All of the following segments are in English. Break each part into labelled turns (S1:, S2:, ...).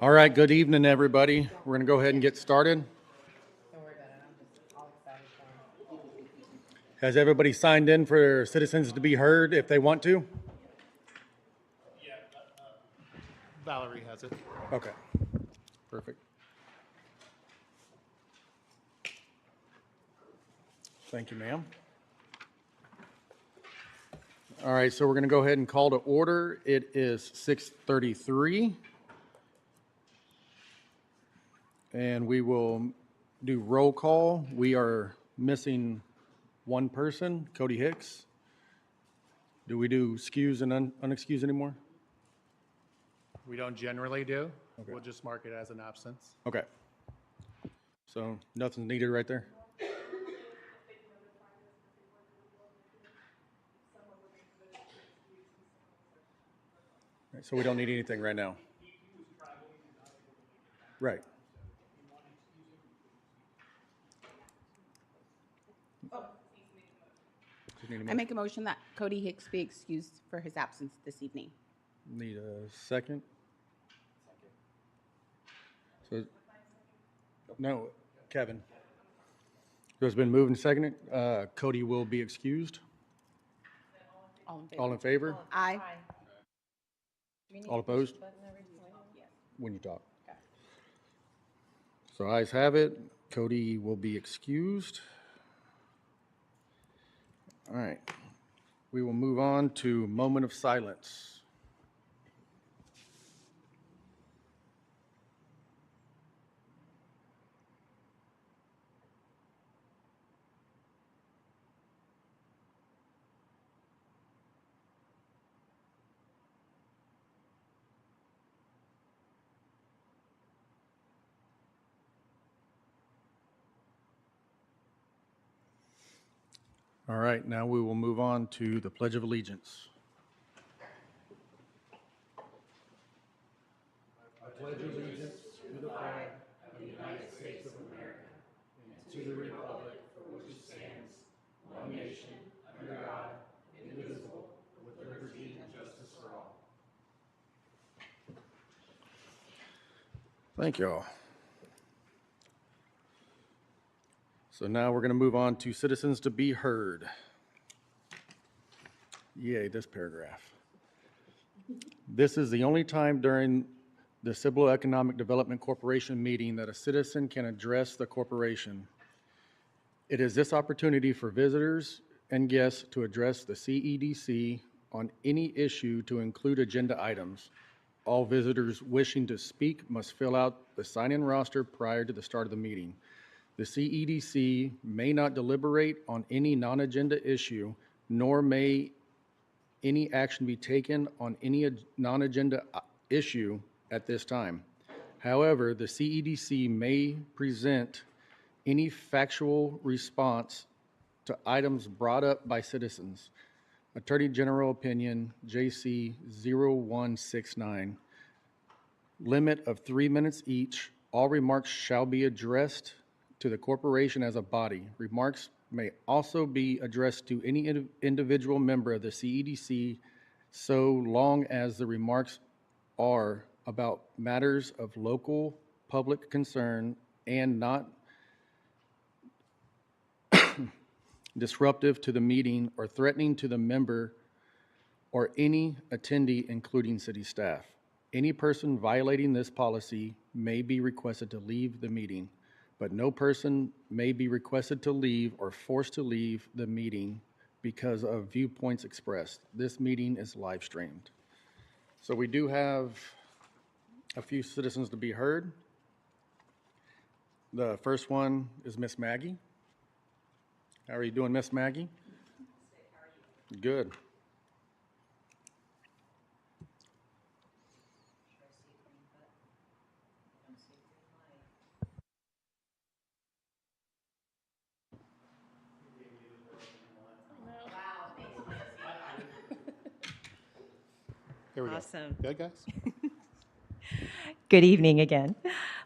S1: All right, good evening, everybody. We're going to go ahead and get started.
S2: Don't worry about it. I'm just all excited for him.
S1: Has everybody signed in for citizens to be heard if they want to?
S3: Valerie has it.
S1: Okay, perfect. Thank you, ma'am. All right, so we're going to go ahead and call to order. It is 6:33. And we will do roll call. We are missing one person, Cody Hicks. Do we do excused and unexcused anymore?
S3: We don't generally do.
S1: Okay.
S3: We'll just mark it as an absence.
S1: Okay. So nothing's needed right there? All right, so we don't need anything right now. Right.
S2: I make a motion that Cody Hicks be excused for his absence this evening.
S1: Need a second? So, no, Kevin. So it's been moved and seconded. Cody will be excused.
S2: All in favor?
S1: All in favor?
S2: Aye.
S1: All opposed? When you talk. So ayes have it. Cody will be excused. All right. We will move on to moment of silence. All right, now we will move on to the Pledge of Allegiance. I pledge allegiance to the flag of the United States of America and to the republic for which it stands, one nation, under God, indivisible, with liberty and justice for all. Thank you all. So now we're going to move on to citizens to be heard. Yay, this paragraph. This is the only time during the Cibolo Economic Development Corporation meeting that a citizen can address the corporation. It is this opportunity for visitors and guests to address the CEDC on any issue to include agenda items. All visitors wishing to speak must fill out the sign-in roster prior to the start of the meeting. The CEDC may not deliberate on any non-agenda issue, nor may any action be taken on any non-agenda issue at this time. However, the CEDC may present any factual response to items brought up by citizens. Attorney General Opinion, JC 0169. Limit of 3 minutes each. All remarks shall be addressed to the corporation as a body. Remarks may also be addressed to any individual member of the CEDC so long as the remarks are about matters of local public concern and not disruptive to the meeting or threatening to the member or any attendee, including city staff. Any person violating this policy may be requested to leave the meeting, but no person may be requested to leave or forced to leave the meeting because of viewpoints expressed. This meeting is live streamed. So we do have a few citizens to be heard. The first one is Miss Maggie. How are you doing, Miss Maggie? Good.
S3: Here we
S4: Awesome.
S3: go. Good, guys?
S4: Good evening again.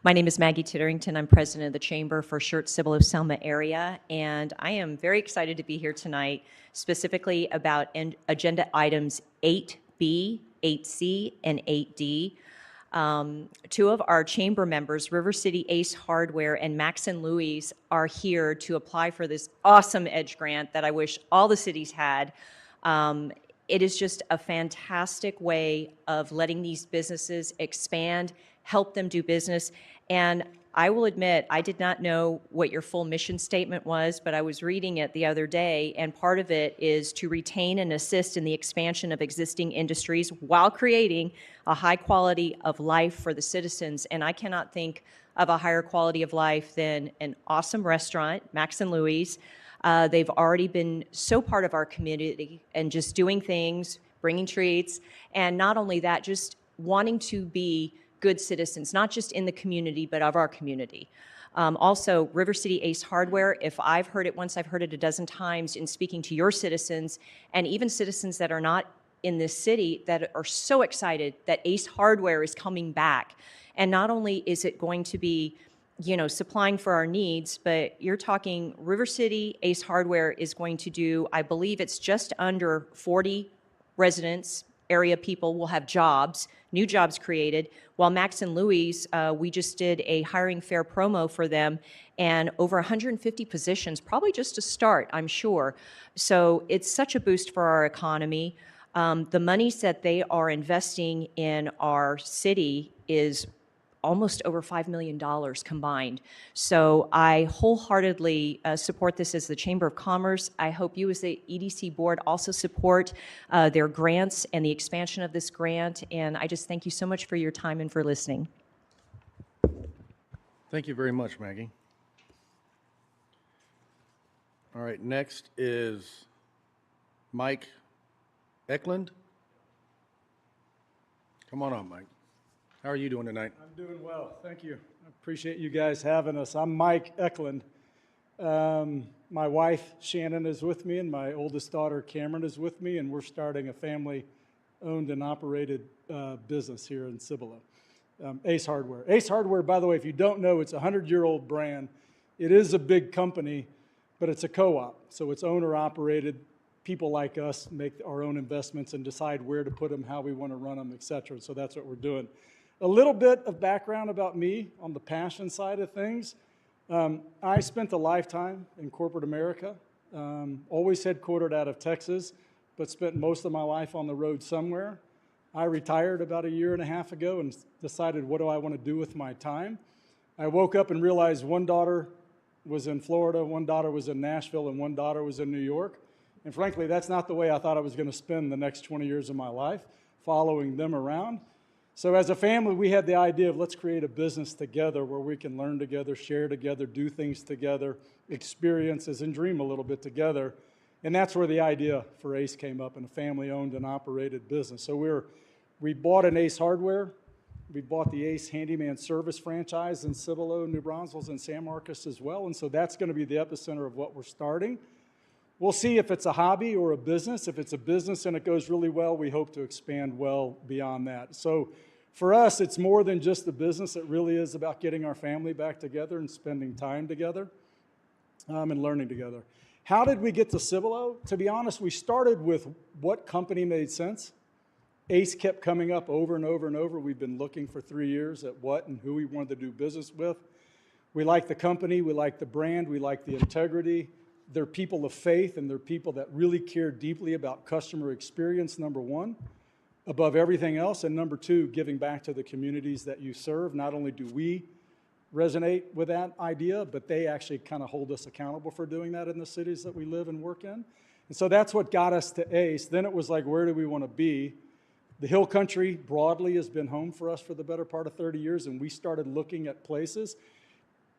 S4: My name is Maggie Titterington. I'm president of the Chamber for Shirt Cibolo Selma area, and I am very excited to be here tonight specifically about agenda items 8B, 8C, and 8D. Two of our chamber members, River City Ace Hardware and Max and Louise, are here to apply for this awesome EDGE grant that I wish all the cities had. It is just a fantastic way of letting these businesses expand, help them do business. And I will admit, I did not know what your full mission statement was, but I was reading it the other day, and part of it is to retain and assist in the expansion of existing industries while creating a high quality of life for the citizens. And I cannot think of a higher quality of life than an awesome restaurant, Max and Louise. They've already been so part of our community and just doing things, bringing treats, and not only that, just wanting to be good citizens, not just in the community, but of our community. Also, River City Ace Hardware, if I've heard it once, I've heard it a dozen times in speaking to your citizens, and even citizens that are not in this city that are so excited that Ace Hardware is coming back. And not only is it going to be, you know, supplying for our needs, but you're talking River City Ace Hardware is going to do, I believe it's just under 40 residents, area people will have jobs, new jobs created, while Max and Louise, we just did a hiring fair promo for them, and over 150 positions, probably just to start, I'm sure. So it's such a boost for our economy. The monies that they are investing in our city is almost over $5 million combined. So I wholeheartedly support this as the Chamber of Commerce. I hope you as the EDC board also support their grants and the expansion of this grant. And I just thank you so much for your time and for listening.
S1: Thank you very much, Maggie. All right, next is Mike Eklund. Come on up, Mike. How are you doing tonight?
S5: I'm doing well, thank you. I appreciate you guys having us. I'm Mike Eklund. My wife, Shannon, is with me, and my oldest daughter, Cameron, is with me, and we're starting a family-owned and operated business here in Cibolo, Ace Hardware. Ace Hardware, by the way, if you don't know, it's a 100-year-old brand. It is a big company, but it's a co-op, so it's owner-operated. People like us make our own investments and decide where to put them, how we want to run them, et cetera. So that's what we're doing. A little bit of background about me on the passion side of things. I spent a lifetime in corporate America, always headquartered out of Texas, but spent most of my life on the road somewhere. I retired about a year and a half ago and decided, what do I want to do with my time? I woke up and realized one daughter was in Florida, one daughter was in Nashville, and one daughter was in New York. And frankly, that's not the way I thought I was going to spend the next 20 years of my life, following them around. So as a family, we had the idea of let's create a business together where we can learn together, share together, do things together, experiences, and dream a little bit together. And that's where the idea for ACE came up, in a family-owned and operated business. So we bought an ACE Hardware. We bought the ACE Handyman Service franchise in Cibolo, New Braunfels, and San Marcos as well. And so that's going to be the epicenter of what we're starting. We'll see if it's a hobby or a business. If it's a business and it goes really well, we hope to expand well beyond that. So for us, it's more than just a business. It really is about getting our family back together and spending time together and learning together. How did we get to Cibolo? To be honest, we started with what company made sense. ACE kept coming up over and over and over. We've been looking for 3 years at what and who we wanted to do business with. We like the company, we like the brand, we like the integrity. They're people of faith, and they're people that really care deeply about customer experience, number one, above everything else. And number two, giving back to the communities that you serve. Not only do we resonate with that idea, but they actually kind of hold us accountable for doing that in the cities that we live and work in. And so that's what got us to ACE. Then it was like, where do we want to be? The Hill Country broadly has been home for us for the better part of 30 years, and we started looking at places.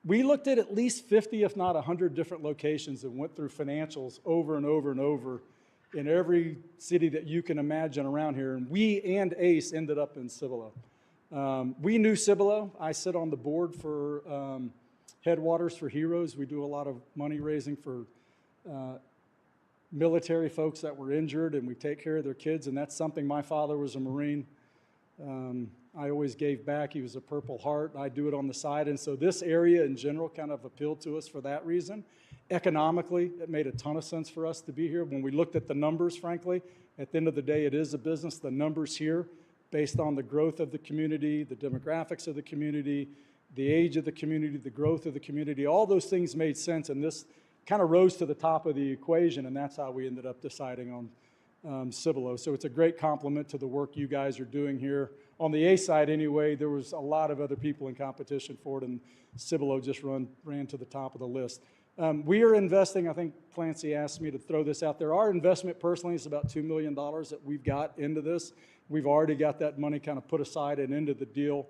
S5: We looked at least 50, if not 100 different locations, and went through financials over and over and over in every city that you can imagine around here. And we and ACE ended up in Cibolo. We knew Cibolo. I sit on the board for Headwaters for Heroes. We do a lot of money raising for military folks that were injured, and we take care of their kids, and that's something. My father was a Marine. I always gave back. He was a Purple Heart. I do it on the side. And so this area in general kind of appealed to us for that reason. Economically, it made a ton of sense for us to be here. When we looked at the numbers, frankly, at the end of the day, it is a business. The numbers here based on the growth of the community, the demographics of the community, the age of the community, the growth of the community. All those things made sense, and this kind of rose to the top of the equation, and that's how we ended up deciding on Cibolo. So it's a great compliment to the work you guys are doing here. On the A side anyway, there was a lot of other people in competition for it, and Cibolo just ran to the top of the list. We are investing, I think Clancy asked me to throw this out there. Our investment personally is about $2 million that we've got into this. We've already got that money kind of put aside and into the deal.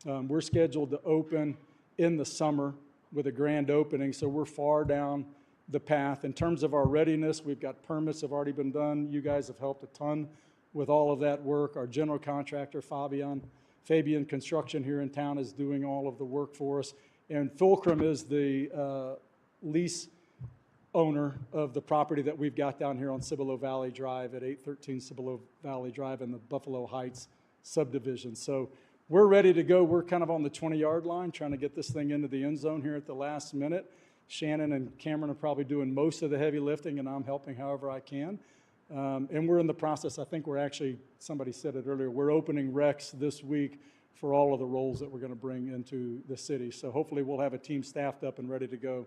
S5: We're scheduled to open in the summer with a grand opening, so we're far down the path. In terms of our readiness, we've got permits have already been done. You guys have helped a ton with all of that work. Our general contractor, Fabian Construction here in town, is doing all of the work for us. And Fulcrum is the lease owner of the property that we've got down here on Cibolo Valley Drive at 813 Cibolo Valley Drive in the Buffalo Heights subdivision. So we're ready to go. We're kind of on the 20-yard line trying to get this thing into the end zone here at the last minute. Shannon and Cameron are probably doing most of the heavy lifting, and I'm helping however I can. And we're in the process. I think we're actually, somebody said it earlier, we're opening recs this week for all of the roles that we're going to bring into the city. So hopefully we'll have a team staffed up and ready to go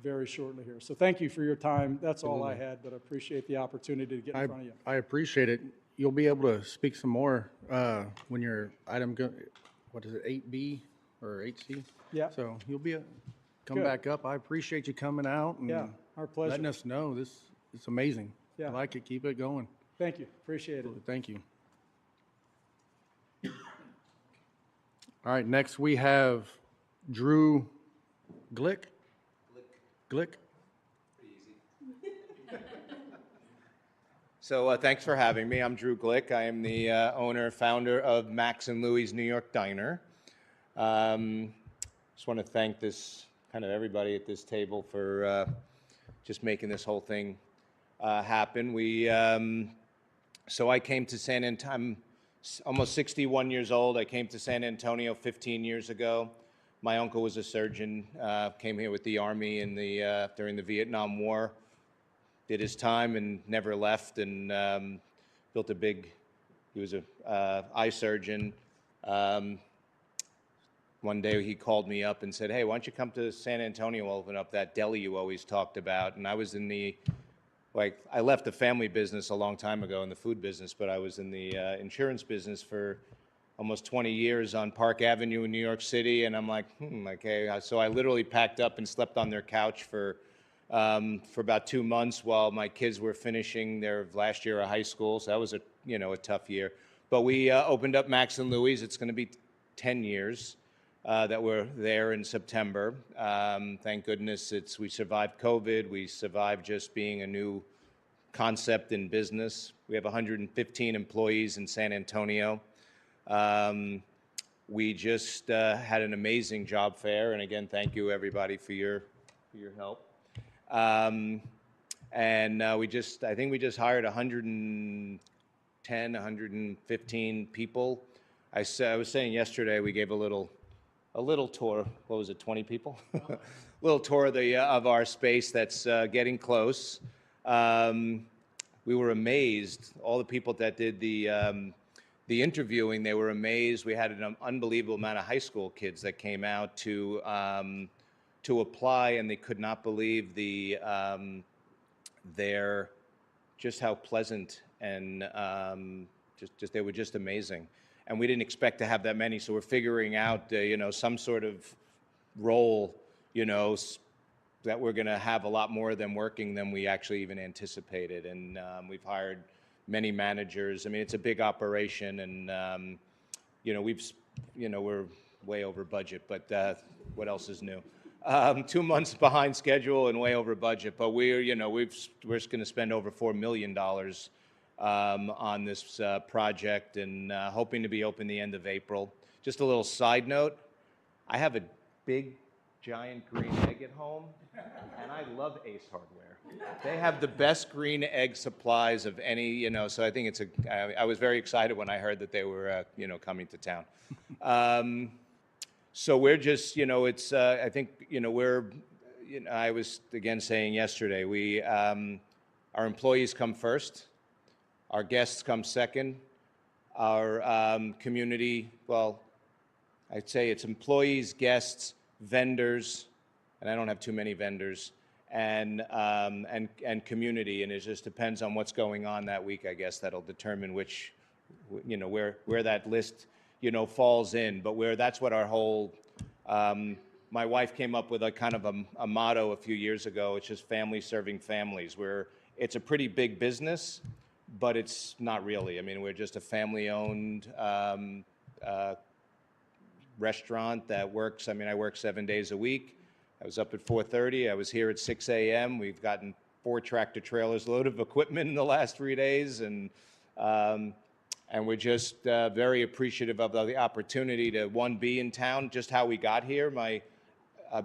S5: very shortly here. So thank you for your time. That's all I had, but I appreciate the opportunity to get in front of you.
S1: I appreciate it. You'll be able to speak some more when your item, what is it, 8B or 8C?
S5: Yeah.
S1: So you'll be, come
S5: Good.
S1: back up. I appreciate you coming out and
S5: Yeah, our pleasure.
S1: letting us know. It's amazing.
S5: Yeah.
S1: I like it. Keep it going.
S5: Thank you. Appreciate it.
S1: Thank you. All right, next we have Drew Glick. Glick?
S6: So thanks for having me. I'm Drew Glick. I am the owner, founder of Max and Louie's New York Diner. Just want to thank everybody at this table for just making this whole thing happen. So I came to San Antonio. I'm almost 61 years old. I came to San Antonio 15 years ago. My uncle was a surgeon. Came here with the Army during the Vietnam War. Did his time and never left, and built he was a eye surgeon. One day he called me up and said, "Hey, why don't you come to San Antonio, open up that deli you always talked about?" And I was I left the family business a long time ago in the food business, but I was in the insurance business for almost 20 years on Park Avenue in New York City, and I'm like, okay. So I literally packed up and slept on their couch for about 2 months while my kids were finishing their last year of high school. So that was a tough year. But we opened up Max and Louie's. It's going to be 10 years that we're there in September. Thank goodness we survived COVID. We survived just being a new concept in business. We have 115 employees in San Antonio. We just had an amazing job fair, and again, thank you everybody for your help. And I think we just hired 110, 115 people. I was saying yesterday we gave a little tour. What was it, 20 people? Little tour of our space that's getting close. We were amazed. All the people that did the interviewing, they were amazed. We had an unbelievable amount of high school kids that came out to apply, and they could not believe just how pleasant and they were just amazing. And we didn't expect to have that many, so we're figuring out some sort of role that we're going to have a lot more of them working than we actually even anticipated. And we've hired many managers. I mean, it's a big operation, and we're way over budget, but what else is new? 2 months behind schedule and way over budget, but we're just going to spend over $4 million on this project, and hoping to be open the end of April. Just a little side note, I have a big, giant green egg at home, and I love Ace Hardware. They have the best green egg supplies of any, so I think I was very excited when I heard that they were, coming to town. So we're just, I think, I was, again, saying yesterday, our employees come first, our guests come second, our community, well, I'd say it's employees, guests, vendors, and I don't have too many vendors, and community, and it just depends on what's going on that week, I guess, that'll determine which, where that list, falls in. But that's what our whole, my wife came up with a kind of a motto a few years ago. It's just family serving families, where it's a pretty big business, but it's not really. I mean, we're just a family-owned restaurant that works. I mean, I work 7 days a week. I was up at 4:30. I was here at 6 a.m. We've gotten 4 tractor trailers load of equipment in the last 3 days, and we're just very appreciative of the opportunity to, one, be in town, just how we got here. My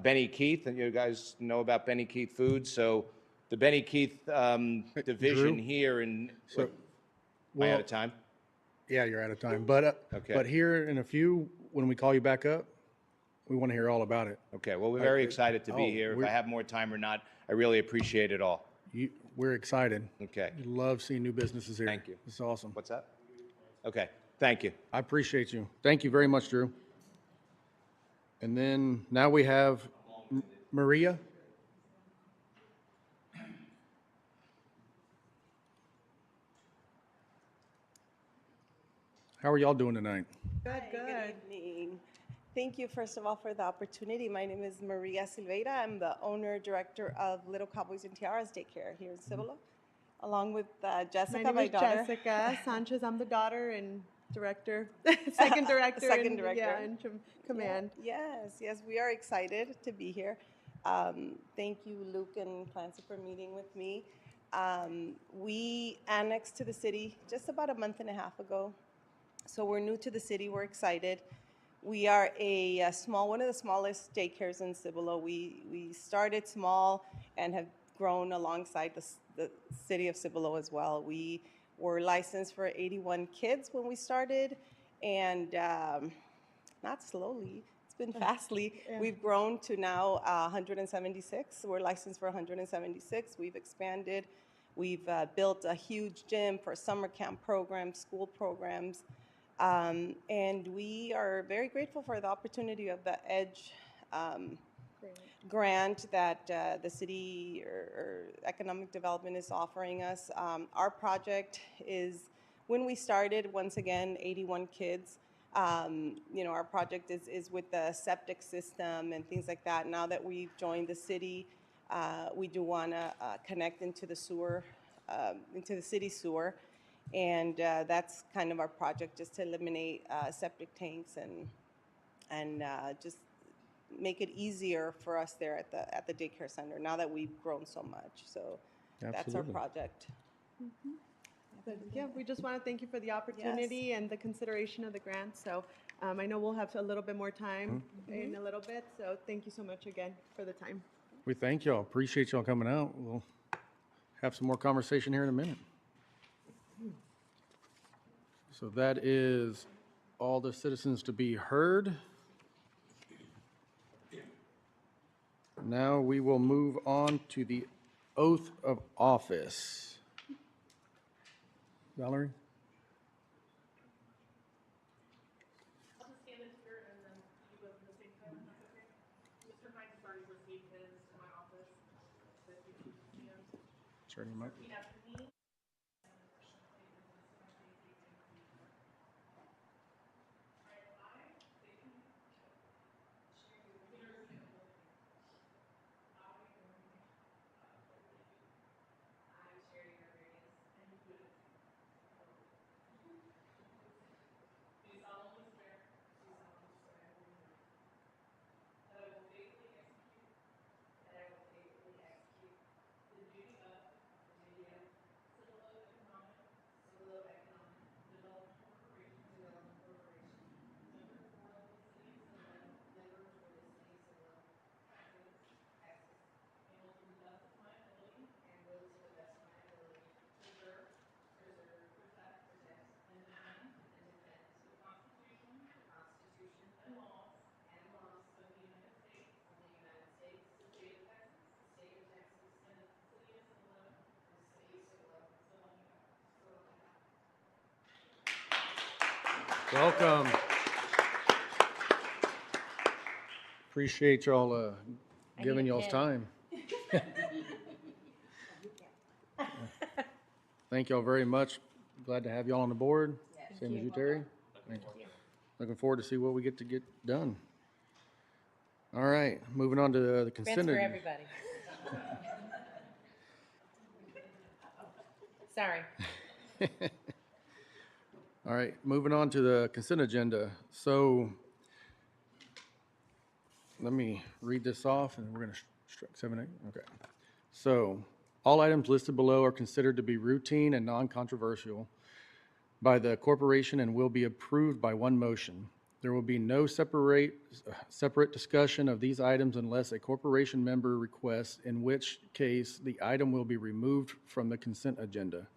S6: Benny Keith, and you guys know about Benny Keith Foods, so the Benny Keith division
S1: Drew?
S6: here in,
S1: So,
S6: am I
S1: well,
S6: out of time?
S1: yeah, you're out of time. But,
S6: Okay.
S1: but here in a few, when we call you back up, we want to hear all about it.
S6: Okay, well, we're very
S1: I-
S6: excited to be
S1: oh,
S6: here. If
S1: we're-
S6: I have more time or not, I really appreciate it all.
S1: We're excited.
S6: Okay,
S1: We love seeing new businesses here.
S6: Thank you.
S1: It's awesome.
S6: what's that? Okay, thank you.
S1: I appreciate you. Thank you very much, Drew. And then now we have Maria. How are y'all doing tonight?
S7: Good, good evening. Thank you, first of all, for the opportunity. My name is Maria Silveira. I'm the owner, director of Little Cowboys and Tiaras Daycare here in Cibolo, along with Jessica,
S8: My name
S7: my
S8: is
S7: daughter.
S8: Jessica Sanchez. I'm the daughter and director, second director.
S7: Second director.
S8: Yeah, in command.
S7: Yes, we are excited to be here. Thank you, Luke and Clancy, for meeting with me. We annexed to the city just about a month and a half ago. So we're new to the city. We're excited. We are a small, one of the smallest daycares in Cibolo. We started small and have grown alongside the city of Cibolo as well. We were licensed for 81 kids when we started, and not slowly, it's been fastly. We've grown to now 176. We're licensed for 176. We've expanded. We've built a huge gym for summer camp programs, school programs. And we are very grateful for the opportunity of the EDGE grant that the city or economic development is offering us. Our project is, when we started, once again, 81 kids. Our project is with the septic system and things like that. Now that we've joined the city, we do want to connect into the sewer, into the city sewer. And that's kind of our project, just to eliminate septic tanks and just make it easier for us there at the daycare center, now that we've grown so much. So that's our
S1: Absolutely.
S7: project.
S8: But yeah, we just want to thank you for the opportunity and the consideration of the grant. So I know we'll have a little bit more time in a little bit. So thank you so much again for the time.
S1: We thank y'all. Appreciate y'all coming out. We'll have some more conversation here in a minute. So that is all the citizens to be heard. Now we will move on to the oath of office. Valerie?
S9: I'll just stand in here and then you go at the same time, if that's okay. Mr. Hines has already received his in my office. So if you can
S1: Turn him up.
S9: repeat after me.
S1: Welcome. Appreciate y'all giving y'all's time. Thank y'all very much. Glad to have y'all on the board. Same as you, Terry. Thank you. Looking forward to see what we get done. All right, moving on to the consent.
S10: Grants for everybody. Sorry.
S1: All right, moving on to the consent agenda. So let me read this off and we're going to strike 7A. Okay. So all items listed below are considered to be routine and non-controversial by the corporation and will be approved by one motion. There will be no separate discussion of these items unless a corporation member requests, in which case the item will be removed from the consent agenda.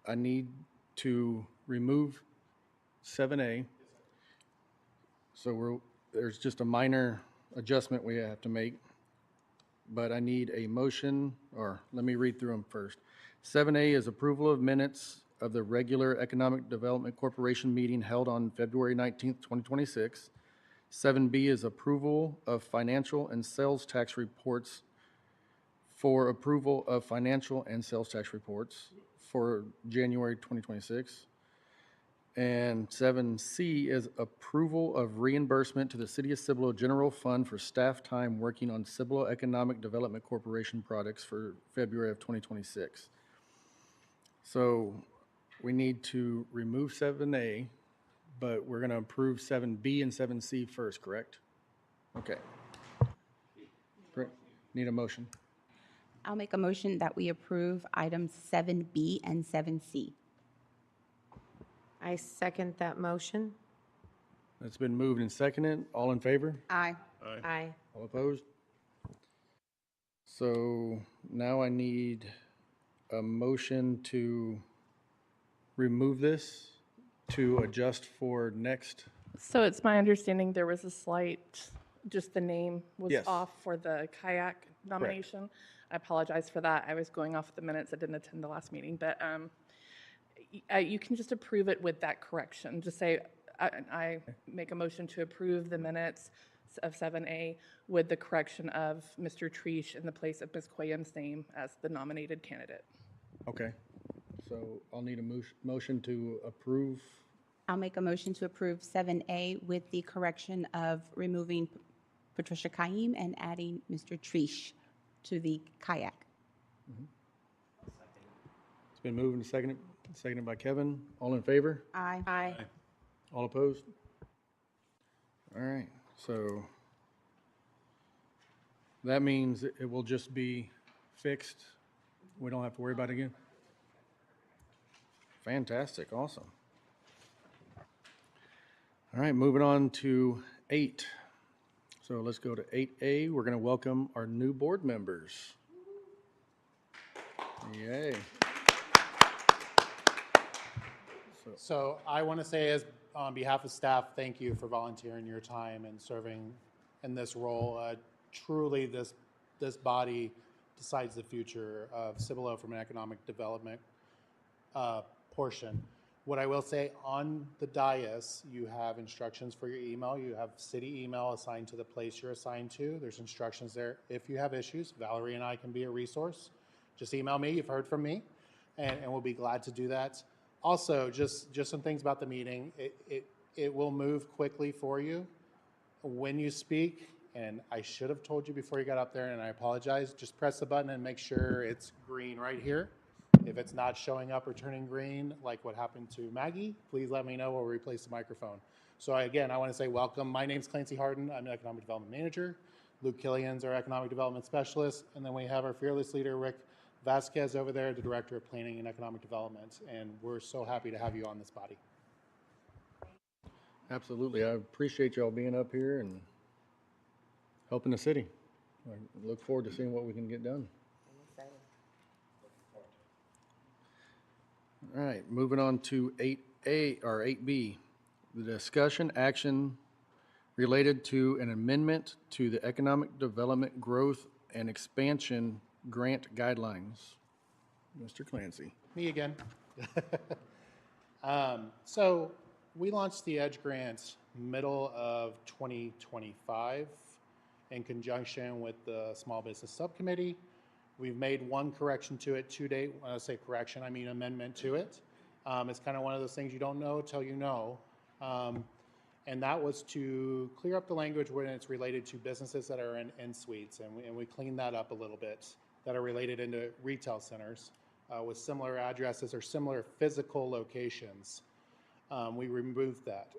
S1: I need to remove 7A. So there's just a minor adjustment we have to make, but I need a motion, or let me read through them first. 7A is approval of minutes of the regular Economic Development Corporation meeting held on February 19th, 2026. 7B is approval of financial and sales tax reports for approval of financial and sales tax reports for January 2026. And 7C is approval of reimbursement to the City of Cibolo General Fund for staff time working on Cibolo Economic Development Corporation projects for February of 2026. So we need to remove 7A, but we're going to approve 7B and 7C first, correct? Okay. Great. Need a motion.
S2: I'll make a motion that we approve items 7B and 7C.
S10: I second that motion.
S1: It's been moved and seconded. All in favor?
S2: Aye.
S10: Aye.
S1: All opposed? So now I need a motion to remove this to adjust for next.
S9: So it's my understanding there was a slight, just the name was
S1: Yes.
S9: off for the kayak nomination. I apologize for that. I was going off the minutes. I didn't attend the last meeting, but you can just approve it with that correction. Just say, I make a motion to approve the minutes of 7A with the correction of Mr. Treesh in the place of Ms. Quayam's name as the nominated candidate.
S1: Okay. So I'll need a motion to approve.
S2: I'll make a motion to approve 7A with the correction of removing Patricia Kaim and adding Mr. Treesh to the kayak.
S1: It's been moved and seconded by Kevin. All in favor?
S2: Aye.
S10: Aye.
S1: All opposed? All right, so that means it will just be fixed. We don't have to worry about it again? Fantastic, awesome. All right, moving on to 8. So let's go to 8A. We're going to welcome our new board members. Yay.
S3: So I want to say, as on behalf of staff, thank you for volunteering your time and serving in this role. Truly, this body decides the future of Cibolo from an economic development portion. What I will say, on the dais, you have instructions for your email. You have city email assigned to the place you're assigned to. There's instructions there. If you have issues, Valerie and I can be a resource. Just email me. You've heard from me, and we'll be glad to do that. Also, just some things about the meeting. It will move quickly for you when you speak, and I should have told you before you got up there, and I apologize. Just press the button and make sure it's green right here. If it's not showing up or turning green, like what happened to Maggie, please let me know. We'll replace the microphone. So again, I want to say welcome. My name's Clancy Harden. I'm an Economic Development Manager. Luke Killian's our Economic Development Specialist. And then we have our fearless leader, Rick Vasquez, over there, the Director of Planning and Economic Development. And we're so happy to have you on this body.
S1: Absolutely. I appreciate y'all being up here and helping the city. I look forward to seeing what we can get done. All right, moving on to 8A or 8B, the discussion action related to an amendment to the Economic Development Growth and Expansion Grant Guidelines. Mr. Clancy.
S3: Me again. So we launched the EDGE grant middle of 2025 in conjunction with the Small Business Subcommittee. We've made one correction to it to date. When I say correction, I mean amendment to it. It's kind of one of those things you don't know till you know. And that was to clear up the language when it's related to businesses that are in suites. And we cleaned that up a little bit, that are related into retail centers with similar addresses or similar physical locations. We removed that.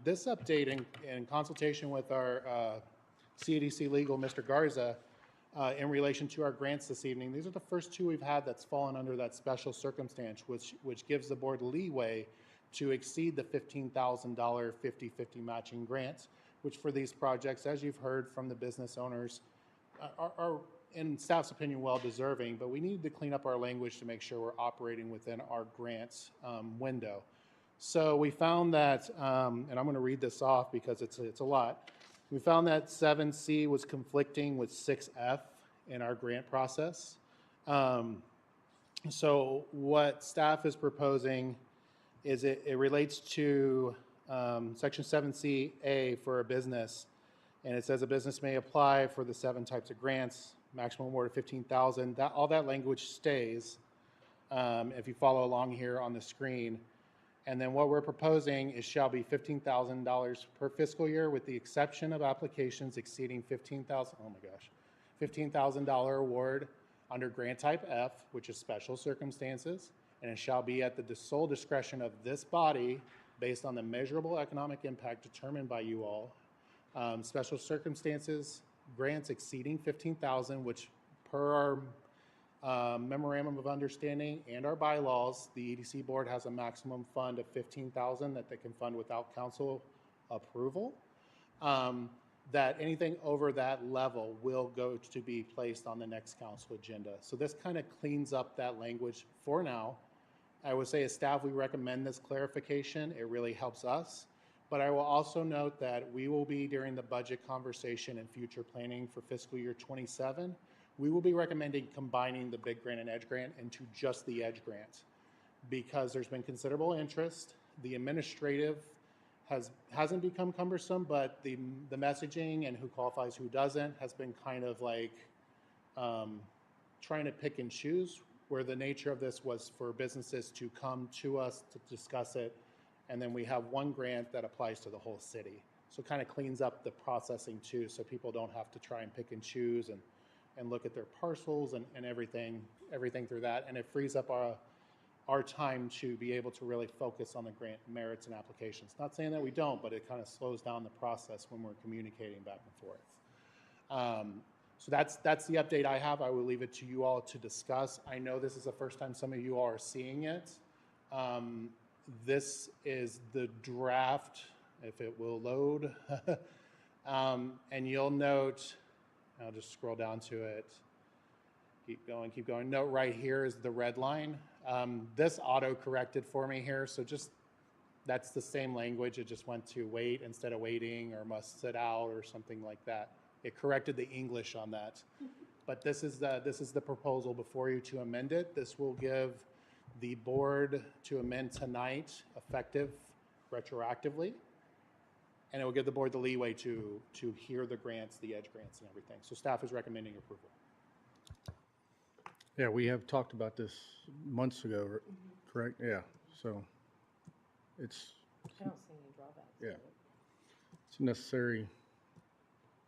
S3: This update in consultation with our CDC legal, Mr. Garza, in relation to our grants this evening, these are the first two we've had that's fallen under that special circumstance, which gives the board leeway to exceed the $15,000 50-50 matching grants, which for these projects, as you've heard from the business owners, are in staff's opinion, well deserving, but we need to clean up our language to make sure we're operating within our grants window. So we found that, and I'm going to read this off because it's a lot. We found that 7C was conflicting with 6F in our grant process. So what staff is proposing is it relates to section 7C-A for a business, and it says a business may apply for the 7 types of grants, maximum award of $15,000. All that language stays if you follow along here on the screen. And then what we're proposing is shall be $15,000 per fiscal year with the exception of applications exceeding $15,000 award under grant type F, which is special circumstances, and it shall be at the sole discretion of this body based on the measurable economic impact determined by you all. Special circumstances, grants exceeding $15,000, which per our memorandum of understanding and our bylaws, the EDC board has a maximum fund of $15,000 that they can fund without council approval. That anything over that level will go to be placed on the next council agenda. So this kind of cleans up that language for now. I would say as staff, we recommend this clarification. It really helps us. But I will also note that we will be, during the budget conversation and future planning for fiscal year 27, we will be recommending combining the big grant and EDGE grant into just the EDGE grant because there's been considerable interest. The administrative hasn't become cumbersome, but the messaging and who qualifies, who doesn't, has been kind of like trying to pick and choose, where the nature of this was for businesses to come to us to discuss it, and then we have one grant that applies to the whole city. So it kind of cleans up the processing too, so people don't have to try and pick and choose and look at their parcels and everything through that, and it frees up our time to be able to really focus on the grant merits and applications. Not saying that we don't, but it kind of slows down the process when we're communicating back and forth. So that's the update I have. I will leave it to you all to discuss. I know this is the first time some of you all are seeing it. This is the draft, if it will load. And you'll note, I'll just scroll down to it. Keep going. Note right here is the red line. This auto-corrected for me here, so just, that's the same language. It just went to wait instead of waiting or must sit out or something like that. It corrected the English on that. But this is the proposal before you to amend it. This will give the board to amend tonight, effective retroactively. And it will give the board the leeway to hear the grants, the EDGE grants and everything. So staff is recommending approval.
S1: Yeah, we have talked about this months ago, correct? Yeah, so it's,
S10: I don't see any drawbacks.
S1: yeah, it's a necessary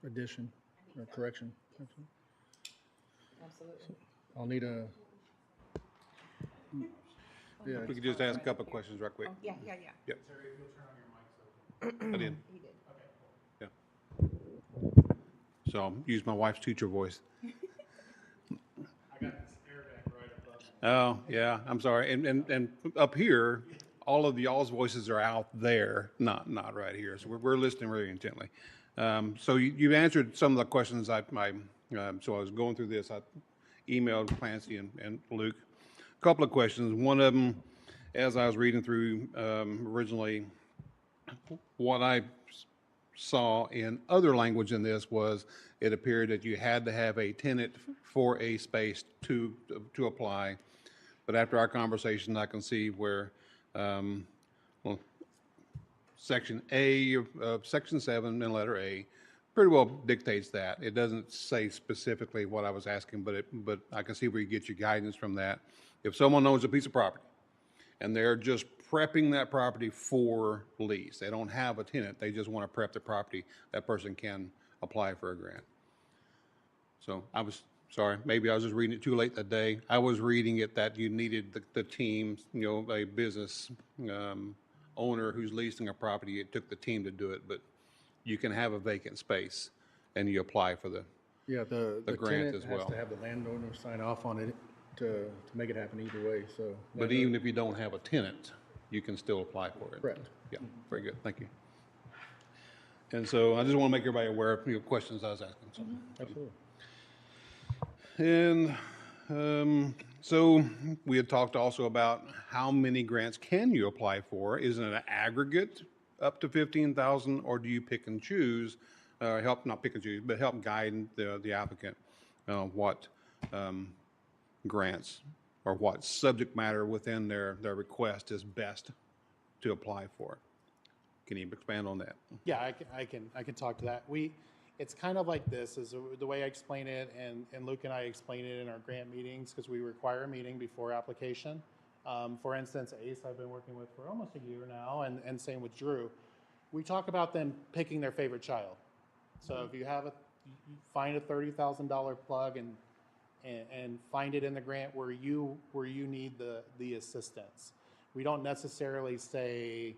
S1: addition or correction.
S10: Absolutely.
S1: I'll need a, yeah,
S11: We could just ask a couple of questions right quick.
S2: Yeah.
S11: Yep. I did.
S2: He did.
S11: Yeah. So I'll use my wife's teacher voice.
S3: I got this airbag right above.
S11: Oh, yeah, I'm sorry. And up here, all of y'all's voices are out there, not right here. So we're listening really intently. So you answered some of the questions so I was going through this. I emailed Clancy and Luke a couple of questions. One of them, as I was reading through originally, what I saw in other language in this was it appeared that you had to have a tenant for a space to apply. But after our conversation, I can see where well, Section A of Section 7 and letter A pretty well dictates that. It doesn't say specifically what I was asking, but I can see where you get your guidance from that. If someone owns a piece of property and they're just prepping that property for lease, they don't have a tenant, they just want to prep the property, that person can apply for a grant. So I was, sorry, maybe I was just reading it too late that day. I was reading it that you needed the team, you know, a business owner who's leasing a property, it took the team to do it, but you can have a vacant space and you apply for the,
S1: Yeah, the
S11: grant
S1: tenant
S11: as
S1: has
S11: well.
S1: to have the landowner sign off on it to make it happen either way, so.
S11: but even if you don't have a tenant, you can still apply for it.
S1: Correct.
S11: Yeah, very good, thank you. And so I just want to make everybody aware of your questions I was asking. So.
S1: Absolutely.
S11: And so we had talked also about how many grants can you apply for? Is it an aggregate up to 15,000, or do you pick and choose, help, not pick and choose, but help guide the applicant what grants or what subject matter within their request is best to apply for? Can you expand on that?
S3: Yeah, I can talk to that. It's kind of like this, is the way I explain it, and Luke and I explain it in our grant meetings, because we require a meeting before application. For instance, ACE I've been working with for almost a year now, and same with Drew. We talk about them picking their favorite child. So if you find a $30,000 plug and find it in the grant where you need the assistance. We don't necessarily say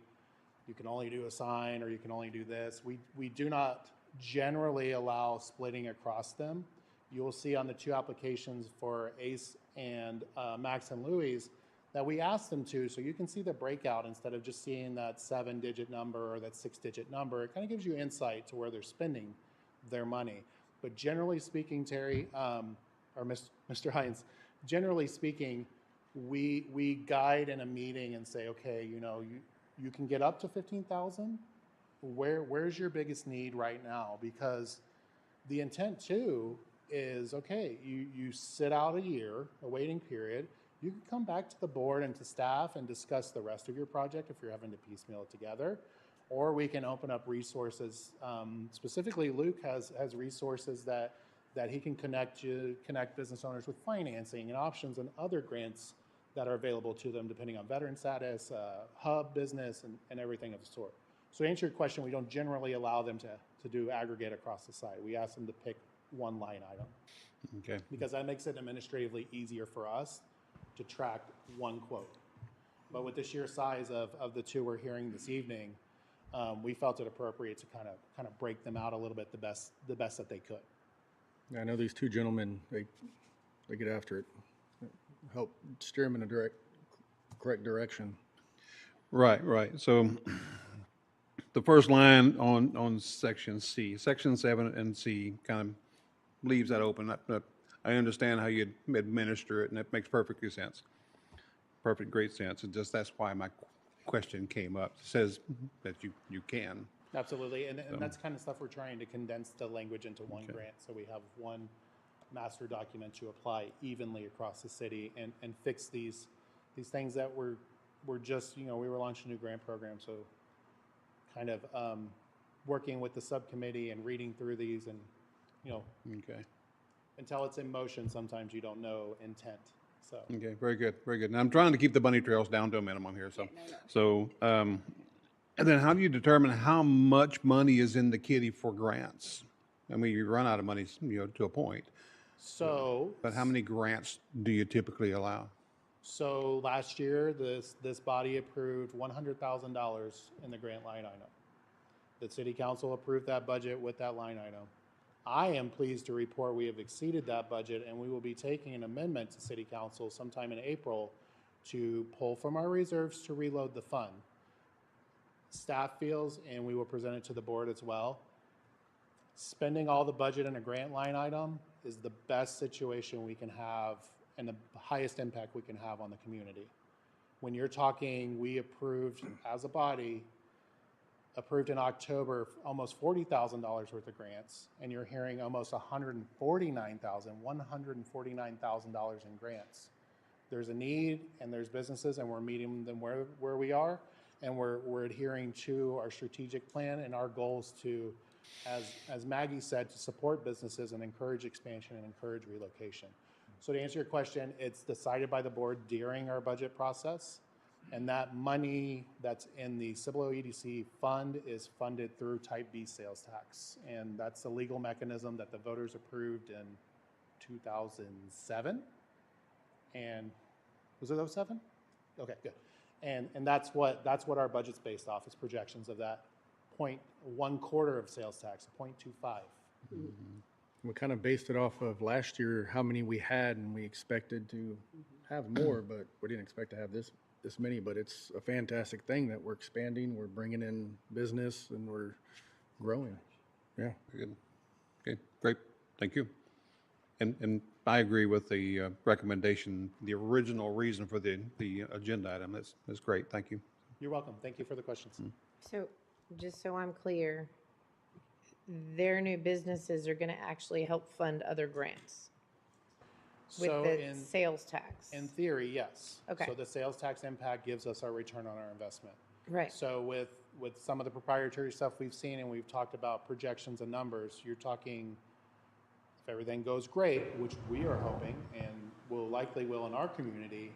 S3: you can only do a sign or you can only do this. We do not generally allow splitting across them. You'll see on the two applications for ACE and Max and Louis that we asked them to, so you can see the breakout instead of just seeing that 7-digit number or that 6-digit number. It kind of gives you insight to where they're spending their money. But generally speaking, Terry, or Mr. Hines, generally speaking, we guide in a meeting and say, okay, you can get up to 15,000. Where's your biggest need right now? Because the intent too is, okay, you sit out a year, a waiting period. You can come back to the board and to staff and discuss the rest of your project if you're having to piecemeal it together. Or we can open up resources. Specifically, Luke has resources that he can connect business owners with financing and options and other grants that are available to them depending on veteran status, hub business, and everything of the sort. So to answer your question, we don't generally allow them to do aggregate across the site. We ask them to pick one line item.
S11: Okay.
S3: Because that makes it administratively easier for us to track one quote. But with the sheer size of the two we're hearing this evening, we felt it appropriate to kind of break them out a little bit the best that they could.
S1: I know these two gentlemen, they get after it. Help steer them in the correct direction.
S11: Right. So the first line on section C, section 7 and C kind of leaves that open. I understand how you administer it, and it makes perfectly sense. Great sense. And just that's why my question came up. It says that you can.
S3: Absolutely, and that's kind of stuff we're trying to condense the language into one grant, so we have one master document to apply evenly across the city and fix these things that we're just, we were launching a new grant program, so kind of working with the subcommittee and reading through these and,
S11: Okay.
S3: until it's in motion, sometimes you don't know intent, so.
S11: Okay, very good. And I'm trying to keep the bunny trails down to a minimum here, so. And then how do you determine how much money is in the kitty for grants? I mean, you run out of money, to a point.
S3: So.
S11: But how many grants do you typically allow?
S3: So last year, this body approved $100,000 in the grant line item. The city council approved that budget with that line item. I am pleased to report we have exceeded that budget, and we will be taking an amendment to city council sometime in April to pull from our reserves to reload the fund. Staff feels, and we will present it to the board as well, spending all the budget in a grant line item is the best situation we can have and the highest impact we can have on the community. When you're talking, we approved as a body, approved in October, almost $40,000 worth of grants, and you're hearing almost $149,000 in grants. There's a need and there's businesses, and we're meeting them where we are. and we're adhering to our strategic plan and our goals to, as Maggie said, to support businesses and encourage expansion and encourage relocation. So to answer your question, it's decided by the board during our budget process, and that money that's in the Cibolo EDC fund is funded through Type B sales tax, and that's the legal mechanism that the voters approved in 2007. And was it 07? Okay, good. And that's what our budget's based off, is projections of that 0.25 of sales tax, 0.25.
S1: We kind of based it off of last year, how many we had, and we expected to have more, but we didn't expect to have this many. But it's a fantastic thing that we're expanding, we're bringing in business, and we're growing. Yeah.
S11: Good. Okay, great, thank you. And I agree with the recommendation, the original reason for the agenda item. That's great, thank you.
S3: You're welcome. Thank you for the questions.
S10: So, just so I'm clear, their new businesses are gonna actually help fund other grants with
S3: So
S10: the sales tax?
S3: in theory, yes.
S10: Okay.
S3: So the sales tax impact gives us our return on our investment.
S10: Right.
S3: So with some of the proprietary stuff we've seen, and we've talked about projections and numbers, you're talking, if everything goes great, which we are hoping and will likely will in our community,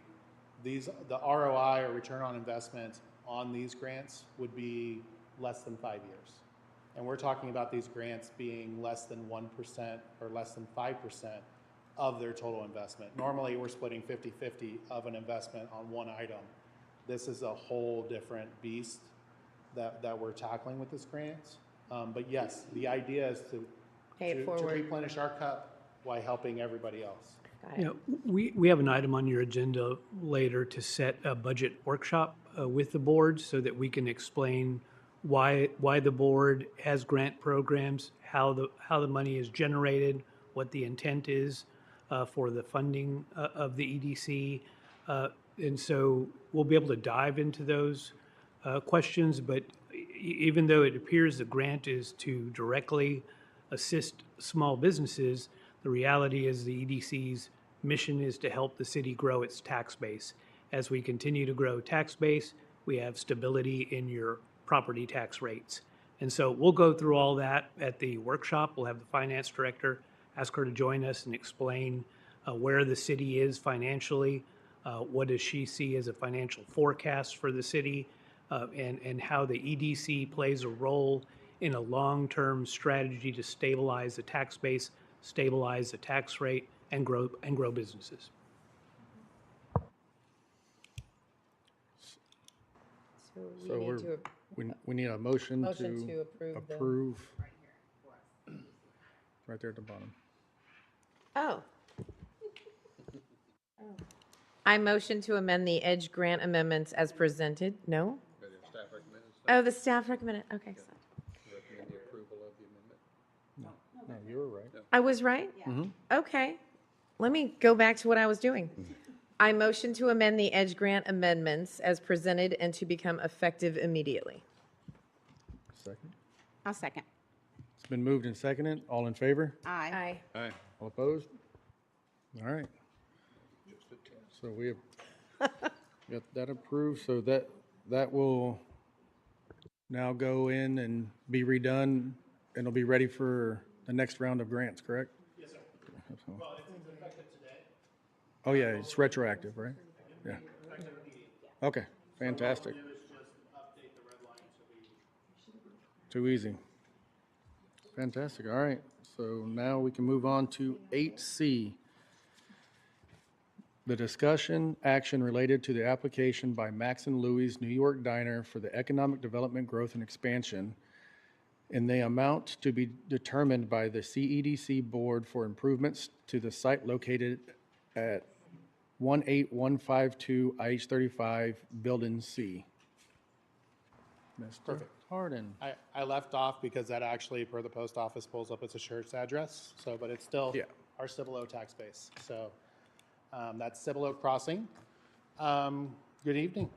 S3: the ROI, or return on investment, on these grants would be less than 5 years. And we're talking about these grants being less than 1% or less than 5% of their total investment. Normally, we're splitting 50-50 of an investment on one item. This is a whole different beast that we're tackling with this grant. But yes, the idea is to
S10: Pay it forward.
S3: replenish our cup while helping everybody else.
S10: Got it.
S12: Yeah, we have an item on your agenda later to set a budget workshop with the board so that we can explain why the board has grant programs, how the money is generated, what the intent is for the funding of the EDC. And so we'll be able to dive into those questions, but even though it appears the grant is to directly assist small businesses, the reality is the EDC's mission is to help the city grow its tax base. As we continue to grow tax base, we have stability in your property tax rates. And so we'll go through all that at the workshop. We'll have the finance director ask her to join us and explain where the city is financially, what does she see as a financial forecast for the city, and how the EDC plays a role in a long-term strategy to stabilize the tax base, stabilize the tax rate, and grow businesses.
S10: So
S1: So
S10: we need to
S1: we need a motion
S10: motion
S1: to
S10: to approve the.
S1: approve. Right there at the bottom.
S10: Oh. I motion to amend the Edge grant amendments as presented. No? Oh, the staff recommended, okay.
S1: No, you were right.
S10: I was right? Okay. Let me go back to what I was doing. I motion to amend the Edge grant amendments as presented and to become effective immediately.
S1: Second.
S2: I'll second.
S1: It's been moved and seconded. All in favor?
S2: Aye.
S10: Aye.
S1: All opposed? All right. So we have got that approved, so that will now go in and be redone, and it'll be ready for the next round of grants, correct?
S3: Yes, sir. Well, it's effective today.
S1: Oh, yeah, it's retroactive, right? Yeah. Okay, fantastic.
S3: All we'll do is just update the red line to be.
S1: Too easy. Fantastic, all right. So now we can move on to 8C. The discussion action related to the application by Max and Louie's New York Diner for the Economic Development Growth and Expansion in the amount to be determined by the CEDC Board for improvements to the site located at 18152 IH35, Building C. Mr.
S3: Perfect.
S1: Hardin.
S3: I left off because that actually, per the post office, pulls up its assurance address, so, but it's still
S1: Yeah.
S3: our Cibolo tax base. So that's Cibolo Crossing. Good evening.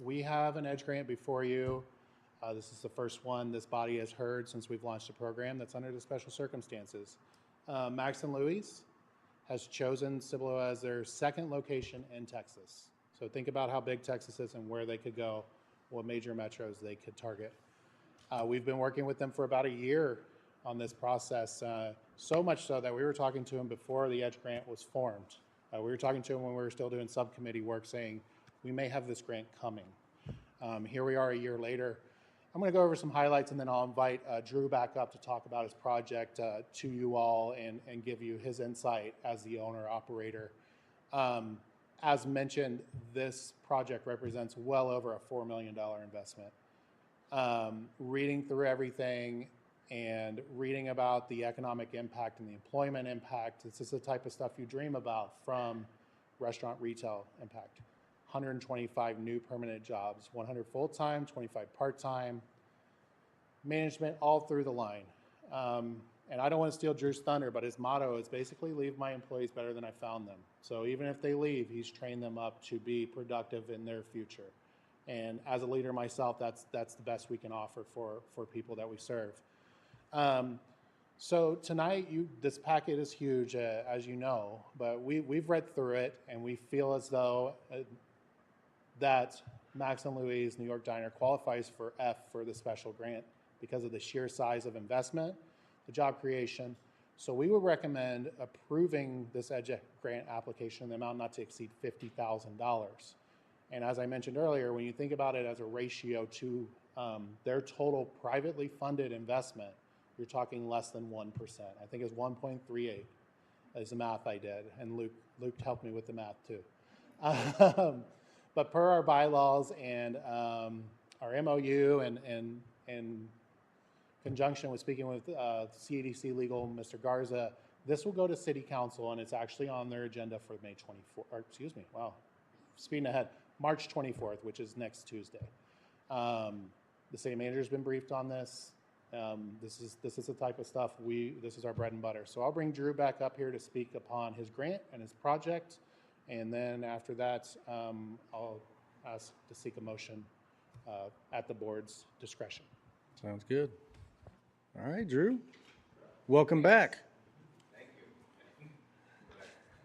S3: We have an Edge grant before you. This is the first one this body has heard since we've launched a program that's under the special circumstances. Max and Louie's has chosen Cibolo as their second location in Texas. So think about how big Texas is and where they could go. what major metros they could target. We've been working with them for about a year on this process, so much so that we were talking to them before the EDGE grant was formed. We were talking to them when we were still doing subcommittee work, saying we may have this grant coming. Here we are a year later. I'm going to go over some highlights, and then I'll invite Drew back up to talk about his project to you all and give you his insight as the owner-operator. As mentioned, this project represents well over a $4 million investment. Reading through everything and reading about the economic impact and the employment impact, this is the type of stuff you dream about from restaurant retail impact. 125 new permanent jobs, 100 full-time, 25 part-time, management all through the line. And I don't want to steal Drew's thunder, but his motto is basically leave my employees better than I found them. So even if they leave, he's trained them up to be productive in their future. And as a leader myself, that's the best we can offer for people that we serve. So tonight, this packet is huge, as you know, but we've read through it, and we feel as though that Max and Louise New York Diner qualifies for F for the special grant because of the sheer size of investment, the job creation. So we would recommend approving this EDGE grant application in the amount not to exceed $50,000. And as I mentioned earlier, when you think about it as a ratio to their total privately funded investment, you're talking less than 1%. I think it's 1.38 is the math I did, and Luke helped me with the math too. But per our bylaws and our MOU and conjunction with speaking with CEDC Legal, Mr. Garza, this will go to City Council, and it's actually on their agenda for May 24th, or excuse me, wow, speeding ahead, March 24th, which is next Tuesday. The city manager's been briefed on this. This is the type of stuff this is our bread and butter. So I'll bring Drew back up here to speak upon his grant and his project. And then after that, I'll ask to seek a motion at the board's discretion.
S1: Sounds good. All right, Drew. Welcome back.
S6: Thank you. I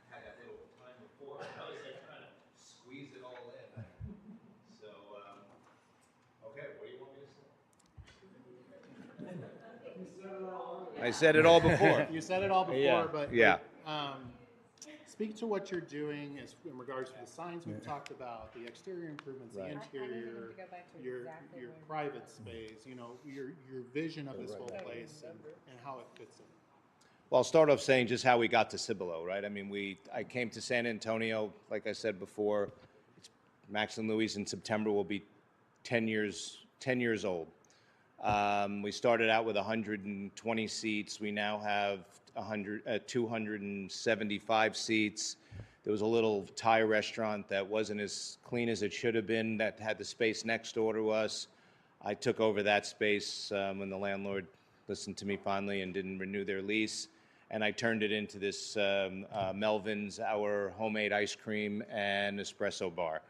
S6: had that little time before. I was like trying to squeeze it all in. So, okay, what do you want me to say? I said it all before.
S3: You said it all before,
S6: Yeah.
S3: but
S6: Yeah.
S3: Speak to what you're doing in regards to the signs we've talked about, the exterior improvements, the interior, your private space, your vision of this whole place and how it fits in.
S6: Well, I'll start off saying just how we got to Cibolo, right? I mean, I came to San Antonio, like I said before. Max and Louise in September will be 10 years old. We started out with 120 seats. We now have 275 seats. There was a little Thai restaurant that wasn't as clean as it should have been that had the space next door to us. I took over that space when the landlord listened to me finally and didn't renew their lease. And I turned it into this Melvin's, our homemade ice cream and espresso bar.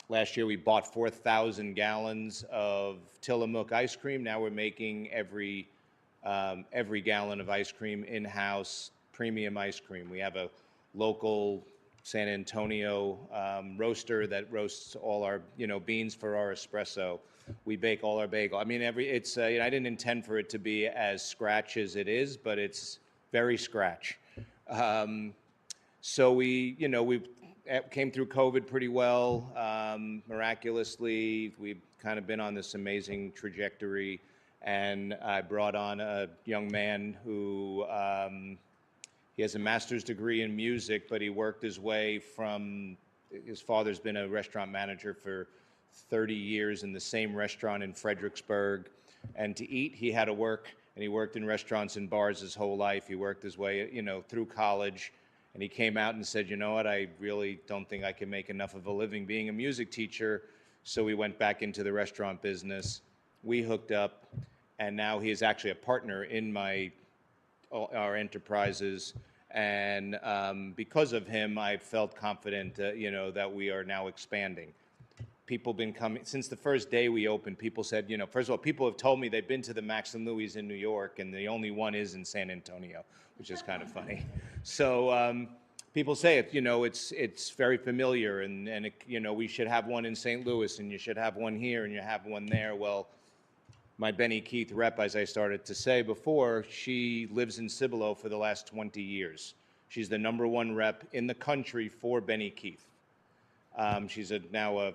S6: Last year we bought 4,000 gallons of Tillamook ice cream. Now we're making every gallon of ice cream in-house, premium ice cream. We have a local San Antonio roaster that roasts all our beans for our espresso. We bake all our bagel. I mean, I didn't intend for it to be as scratch as it is, but it's very scratch. So we came through COVID pretty well. Miraculously, we've kind of been on this amazing trajectory. And I brought on a young man who, he has a master's degree in music, but he worked his way from, his father's been a restaurant manager for 30 years in the same restaurant in Fredericksburg. And to eat, he had to work, and he worked in restaurants and bars his whole life. He worked his way, through college. And he came out and said, you know what, I really don't think I can make enough of a living being a music teacher. So we went back into the restaurant business. We hooked up, and now he is actually a partner in our enterprises. And because of him, I felt confident, that we are now expanding. People been coming since the first day we opened. People said, first of all, people have told me they've been to the Max and Louise in New York, and the only one is in San Antonio, which is kind of funny. So people say it, it's very familiar, and it, we should have one in St. Louis, and you should have one here, and you have one there. Well, my Benny Keith rep, as I started to say before, she lives in Cibolo for the last 20 years. She's the #1 rep in the country for Benny Keith. She's now her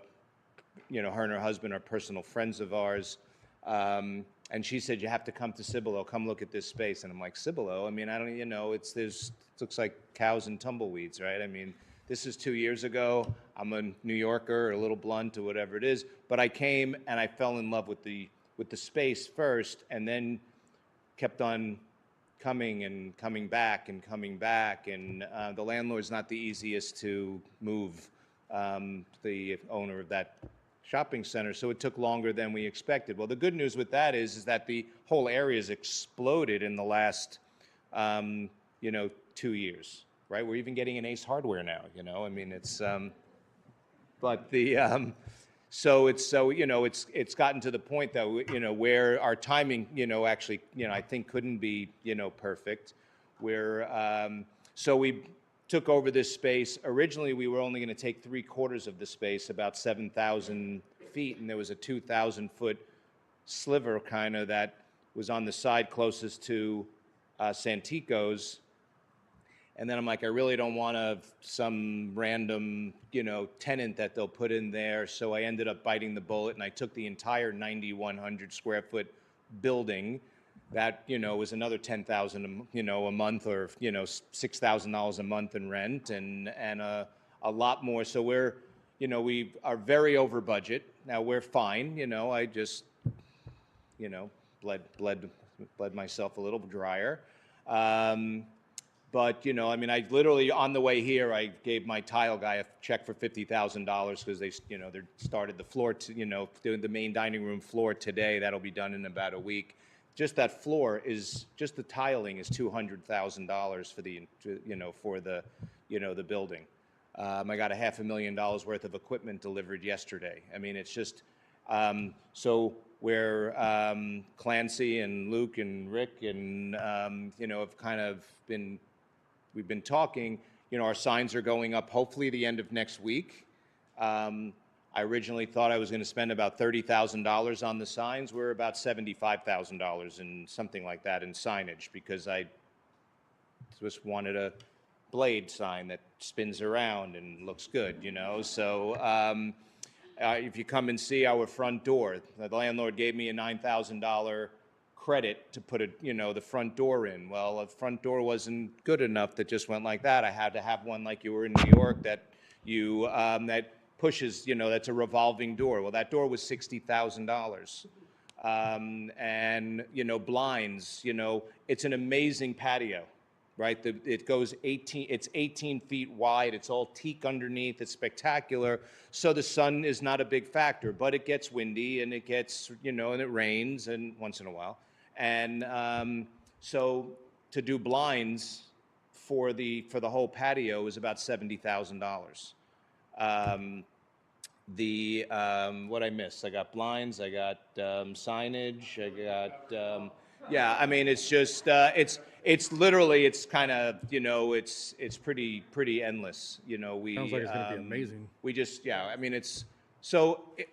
S6: and her husband are personal friends of ours. And she said, you have to come to Cibolo, come look at this space. And I'm like, Cibolo? I mean, I don't, it looks like cows and tumbleweeds, right? I mean, this is 2 years ago. I'm a New Yorker, a little blunt or whatever it is. But I came and I fell in love with the space first, and then kept on coming and coming back and coming back. And the landlord's not the easiest to move, the owner of that shopping center, so it took longer than we expected. Well, the good news with that is that the whole area has exploded in the last, 2 years, right? We're even getting an Ace Hardware now, I mean, it's, but the, it's gotten to the point that, where our timing, actually, I think couldn't be, perfect, where, so we took over this space. Originally, we were only going to take 3/4 of the space, about 7,000 feet, and there was a 2,000-foot sliver kind of that was on the side closest to Santico's. And then I'm like, I really don't want some random, tenant that they'll put in there. So I ended up biting the bullet, and I took the entire 9,100 square foot building. That, was another $10,000, a month, or, $6,000 a month in rent, and a lot more. So we're, we are very over budget. Now we're fine, I just, bled myself a little drier. But, I mean, I literally, on the way here, I gave my tile guy a check for $50,000 because they started the floor, doing the main dining room floor today. That'll be done in about a week. Just that floor is, just the tiling is $200,000 for the, for the building. I got $500,000 worth of equipment delivered yesterday. I mean, it's just, so where Clancy and Luke and Rick and, have kind of been, we've been talking, our signs are going up hopefully the end of next week. I originally thought I was going to spend about $30,000 on the signs. We're about $75,000 and something like that in signage, because I just wanted a blade sign that spins around and looks good, So if you come and see our front door, the landlord gave me a $9,000 credit to put the front door in. Well, the front door wasn't good enough that just went like that. I had to have one like you were in New York that that pushes, that's a revolving door. Well, that door was $60,000. And, blinds, it's an amazing patio, right? It goes 18 feet wide. It's all teak underneath. It's spectacular. So the sun is not a big factor, but it gets windy and it gets, and it rains and once in a while. And so to do blinds for the whole patio is about $70,000. What I missed? I got blinds, I got signage, I got, yeah, I mean, it's just, it's literally, it's kind of, it's pretty endless, we.
S1: Sounds like it's gonna be amazing.
S6: We just, yeah, I mean,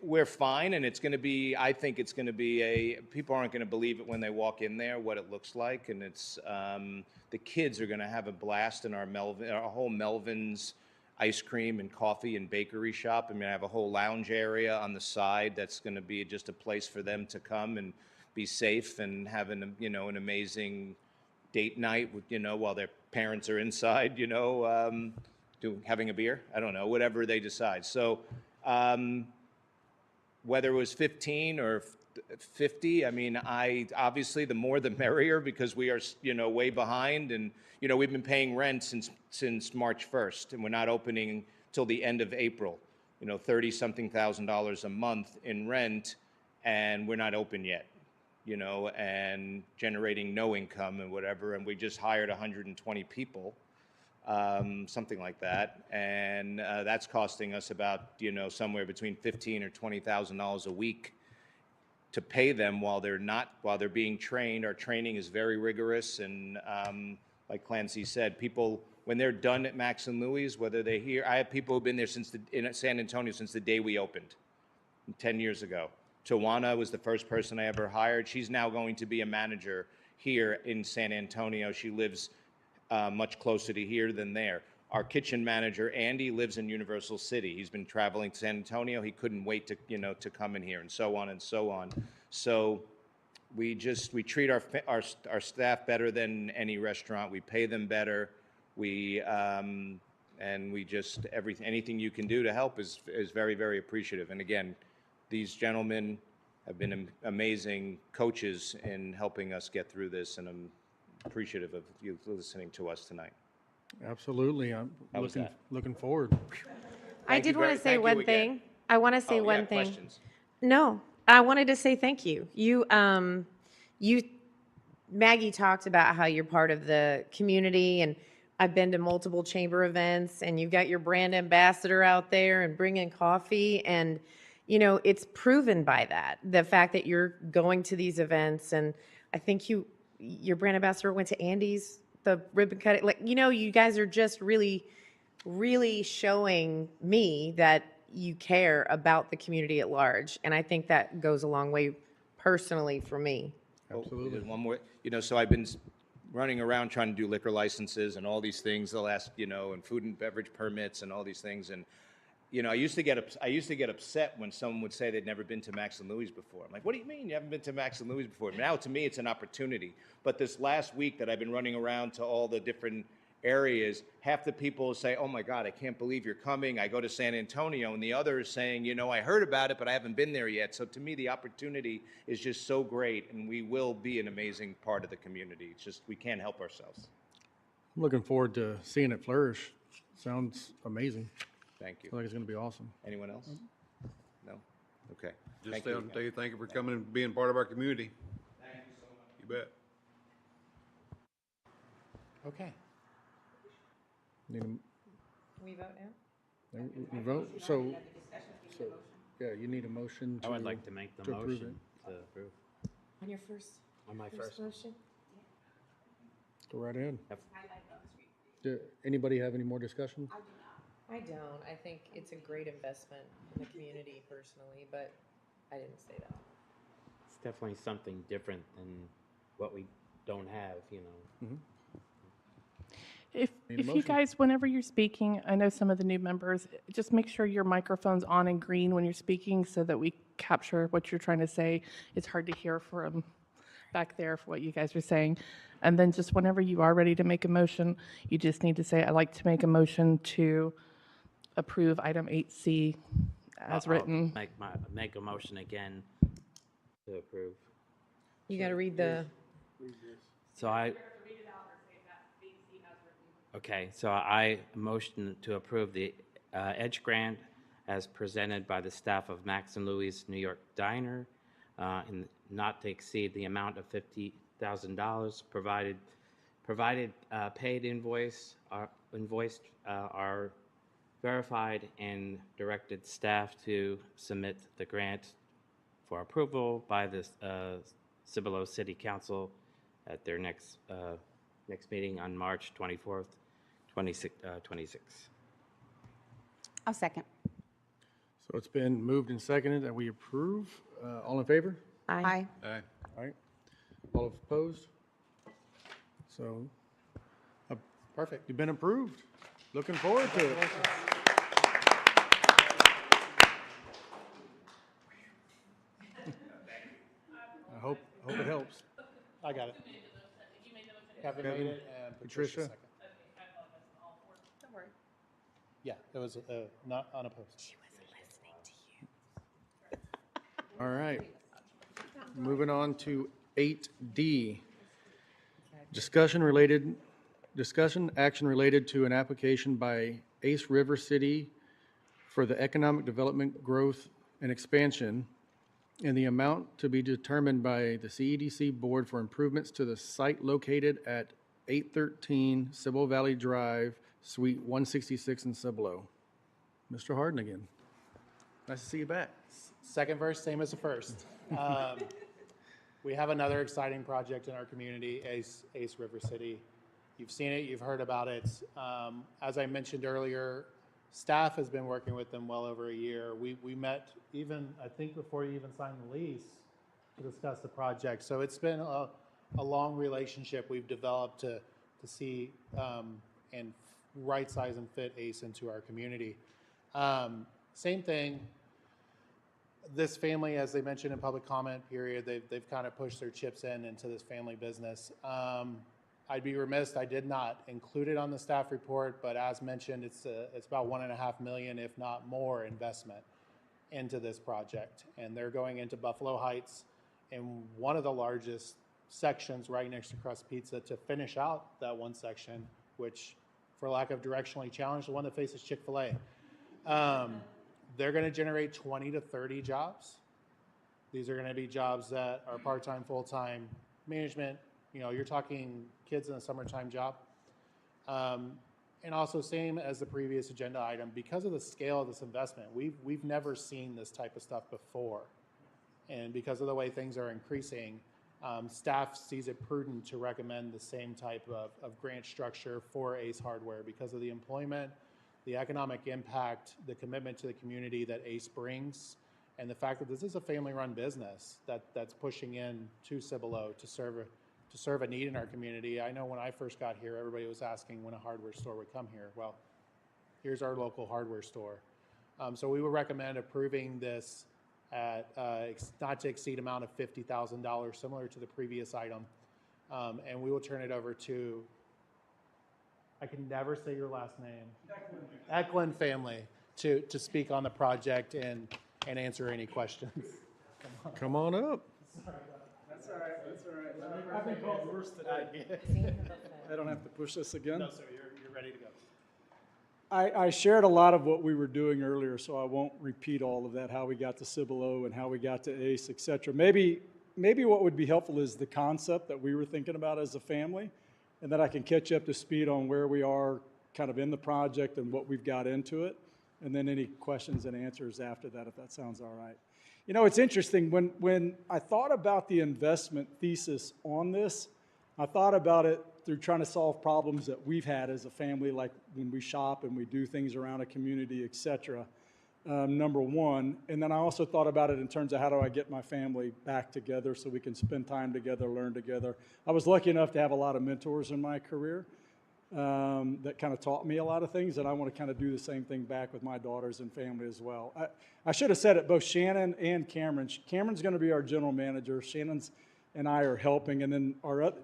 S6: we're fine, and it's gonna be, I think it's gonna be people aren't gonna believe it when they walk in there, what it looks like, and it's, the kids are gonna have a blast in our whole Melvin's ice cream and coffee and bakery shop. I mean, I have a whole lounge area on the side that's going to be just a place for them to come and be safe and have an amazing date night, while their parents are inside, having a beer. I don't know, whatever they decide. So whether it was 15 or 50, I mean, obviously the more the merrier, because we are, way behind, and, we've been paying rent since March 1st, and we're not opening till the end of April, $30-something thousand a month in rent, and we're not open yet, and generating no income and whatever, and we just hired 120 people, something like that, and that's costing us about, somewhere between $15,000 or $20,000 a week to pay them while they're being trained. Our training is very rigorous, and like Clancy said, people when they're done at Max and Louis, whether they're here, I have people who've been there in San Antonio since the day we opened, 10 years ago. Tawana was the first person I ever hired. She's now going to be a manager here in San Antonio. She lives much closer to here than there. Our kitchen manager, Andy, lives in Universal City. He's been traveling to San Antonio. He couldn't wait to, to come in here, and so on and so on. So we treat our staff better than any restaurant. We pay them better. And we just, anything you can do to help is very, very appreciative. And again, these gentlemen have been amazing coaches in helping us get through this, and I'm appreciative of you listening to us tonight.
S1: Absolutely. I'm
S6: How was that?
S1: looking forward.
S10: I
S6: Thank you
S10: did want to say
S6: thank you
S10: one
S6: again.
S10: thing. I want to say
S6: Oh,
S10: one
S6: yeah,
S10: thing.
S6: questions?
S10: No, I wanted to say thank you. Maggie talked about how you're part of the community, and I've been to multiple chamber events, and you've got your brand ambassador out there and bringing coffee, and it's proven by that, the fact that you're going to these events. And I think your brand ambassador went to Andy's, the ribbon cutting. Like, you guys are just really, really showing me that you care about the community at large. And I think that goes a long way personally for me.
S6: Absolutely. One more, so I've been running around trying to do liquor licenses and all these things the last, and food and beverage permits and all these things. And, I used to get upset when someone would say they'd never been to Max and Louis before. I'm like, what do you mean you haven't been to Max and Louis before? Now, to me, it's an opportunity. But this last week that I've been running around to all the different areas, half the people say, oh my God, I can't believe you're coming. I go to San Antonio. And the other is saying, I heard about it, but I haven't been there yet. So to me, the opportunity is just so great, and we will be an amazing part of the community. It's just, we can't help ourselves.
S1: I'm looking forward to seeing it flourish. Sounds amazing.
S6: Thank
S1: I
S6: you.
S1: feel like it's going to be awesome.
S6: Anyone else? No? Okay.
S11: Just
S6: Thank
S11: tell
S6: you.
S11: you thank you for coming and being part of our community.
S6: Thank you so much.
S11: You bet.
S3: Okay.
S1: Need
S10: Can we vote now?
S1: a vote? So, yeah, you need a motion to.
S13: I would like to make the
S1: to approve
S13: motion to approve.
S10: On your first,
S13: On my first.
S10: motion?
S1: Go right ahead.
S13: Yep.
S1: Anybody have any more discussion?
S10: I don't. I think it's a great investment in the community personally, but I didn't say that.
S13: It's definitely something different than what we don't have,
S9: If
S1: Need a
S9: you
S1: motion?
S9: guys, whenever you're speaking, I know some of the new members, just make sure your microphone's on and green when you're speaking so that we capture what you're trying to say. It's hard to hear from back there for what you guys are saying. And then just whenever you are ready to make a motion, you just need to say, I'd like to make a motion to approve item 8C as
S13: I'll
S9: written.
S13: Make a motion again to approve.
S10: You got to read the,
S13: So I motion to approve the Edge Grant as presented by the staff of Max and Louis New York Diner, and not to exceed the amount of $50,000, provided paid invoiced are verified, and directed staff to submit the grant for approval by the Cibolo City Council at their next meeting on March 24th, 26.
S2: I'll second.
S1: So it's been moved and seconded that we approve. All in favor?
S2: Aye.
S11: Aye.
S1: All right. All opposed? So
S3: Perfect.
S1: you've been approved. Looking forward to it. I hope it helps.
S3: I got it. Kevin made it and Patricia
S1: Patricia?
S3: second. Yeah, it was not unopposed.
S1: All right. Moving on to 8D. Discussion, action related to an application by Ace River City for the economic development, growth, and expansion, and the amount to be determined by the CEDC Board for improvements to the site located at 813 Cibolo Valley Drive, Suite 166 in Cibolo. Mr. Harden again. Nice to see you back.
S3: Second verse, same as the first. We have another exciting project in our community, Ace River City. You've seen it, you've heard about it. As I mentioned earlier, staff has been working with them well over a year. We met even, I think, before you even signed the lease to discuss the project. So it's been a long relationship we've developed to see and right size and fit ACE into our community. Same thing, this family, as they mentioned in public comment period, they've kind of pushed their chips into this family business. I'd be remiss, I did not include it on the staff report, but as mentioned, it's about $1.5 million, if not more, investment into this project. And they're going into Buffalo Heights in one of the largest sections right next to Crust Pizza to finish out that one section, which, for lack of directionally challenged, the one that faces Chick-fil-A. They're going to generate 20 to 30 jobs. These are going to be jobs that are part-time, full-time, management. You know, you're talking kids in a summertime job. And also, same as the previous agenda item, because of the scale of this investment, we've never seen this type of stuff before. And because of the way things are increasing, staff sees it prudent to recommend the same type of grant structure for ACE Hardware because of the employment, the economic impact, the commitment to the community that ACE brings, and the fact that this is a family-run business that's pushing in to Cibolo to serve a need in our community. I know when I first got here, everybody was asking when a hardware store would come here. Well, here's our local hardware store. So we would recommend approving this at not to exceed amount of $50,000, similar to the previous item. And we will turn it over to, I can never say your last name, Eklund family, to speak on the project and answer any questions.
S1: Come on up.
S5: That's all right, that's all right. I've been called worse today. I don't have to push this again?
S3: No, sir, you're ready to go.
S5: I shared a lot of what we were doing earlier, so I won't repeat all of that, how we got to Cibolo and how we got to ACE, et cetera. Maybe what would be helpful is the concept that we were thinking about as a family, and that I can catch you up to speed on where we are kind of in the project and what we've got into it, and then any questions and answers after that, if that sounds all right. You know, it's interesting, when I thought about the investment thesis on this, I thought about it through trying to solve problems that we've had as a family, like when we shop and we do things around a community, et cetera, number one. And then I also thought about it in terms of how do I get my family back together so we can spend time together, learn together. I was lucky enough to have a lot of mentors in my career that kind of taught me a lot of things, and I want to kind of do the same thing back with my daughters and family as well. I should have said it, both Shannon and Cameron. Cameron's going to be our general manager. Shannon's and I are helping, and then our other,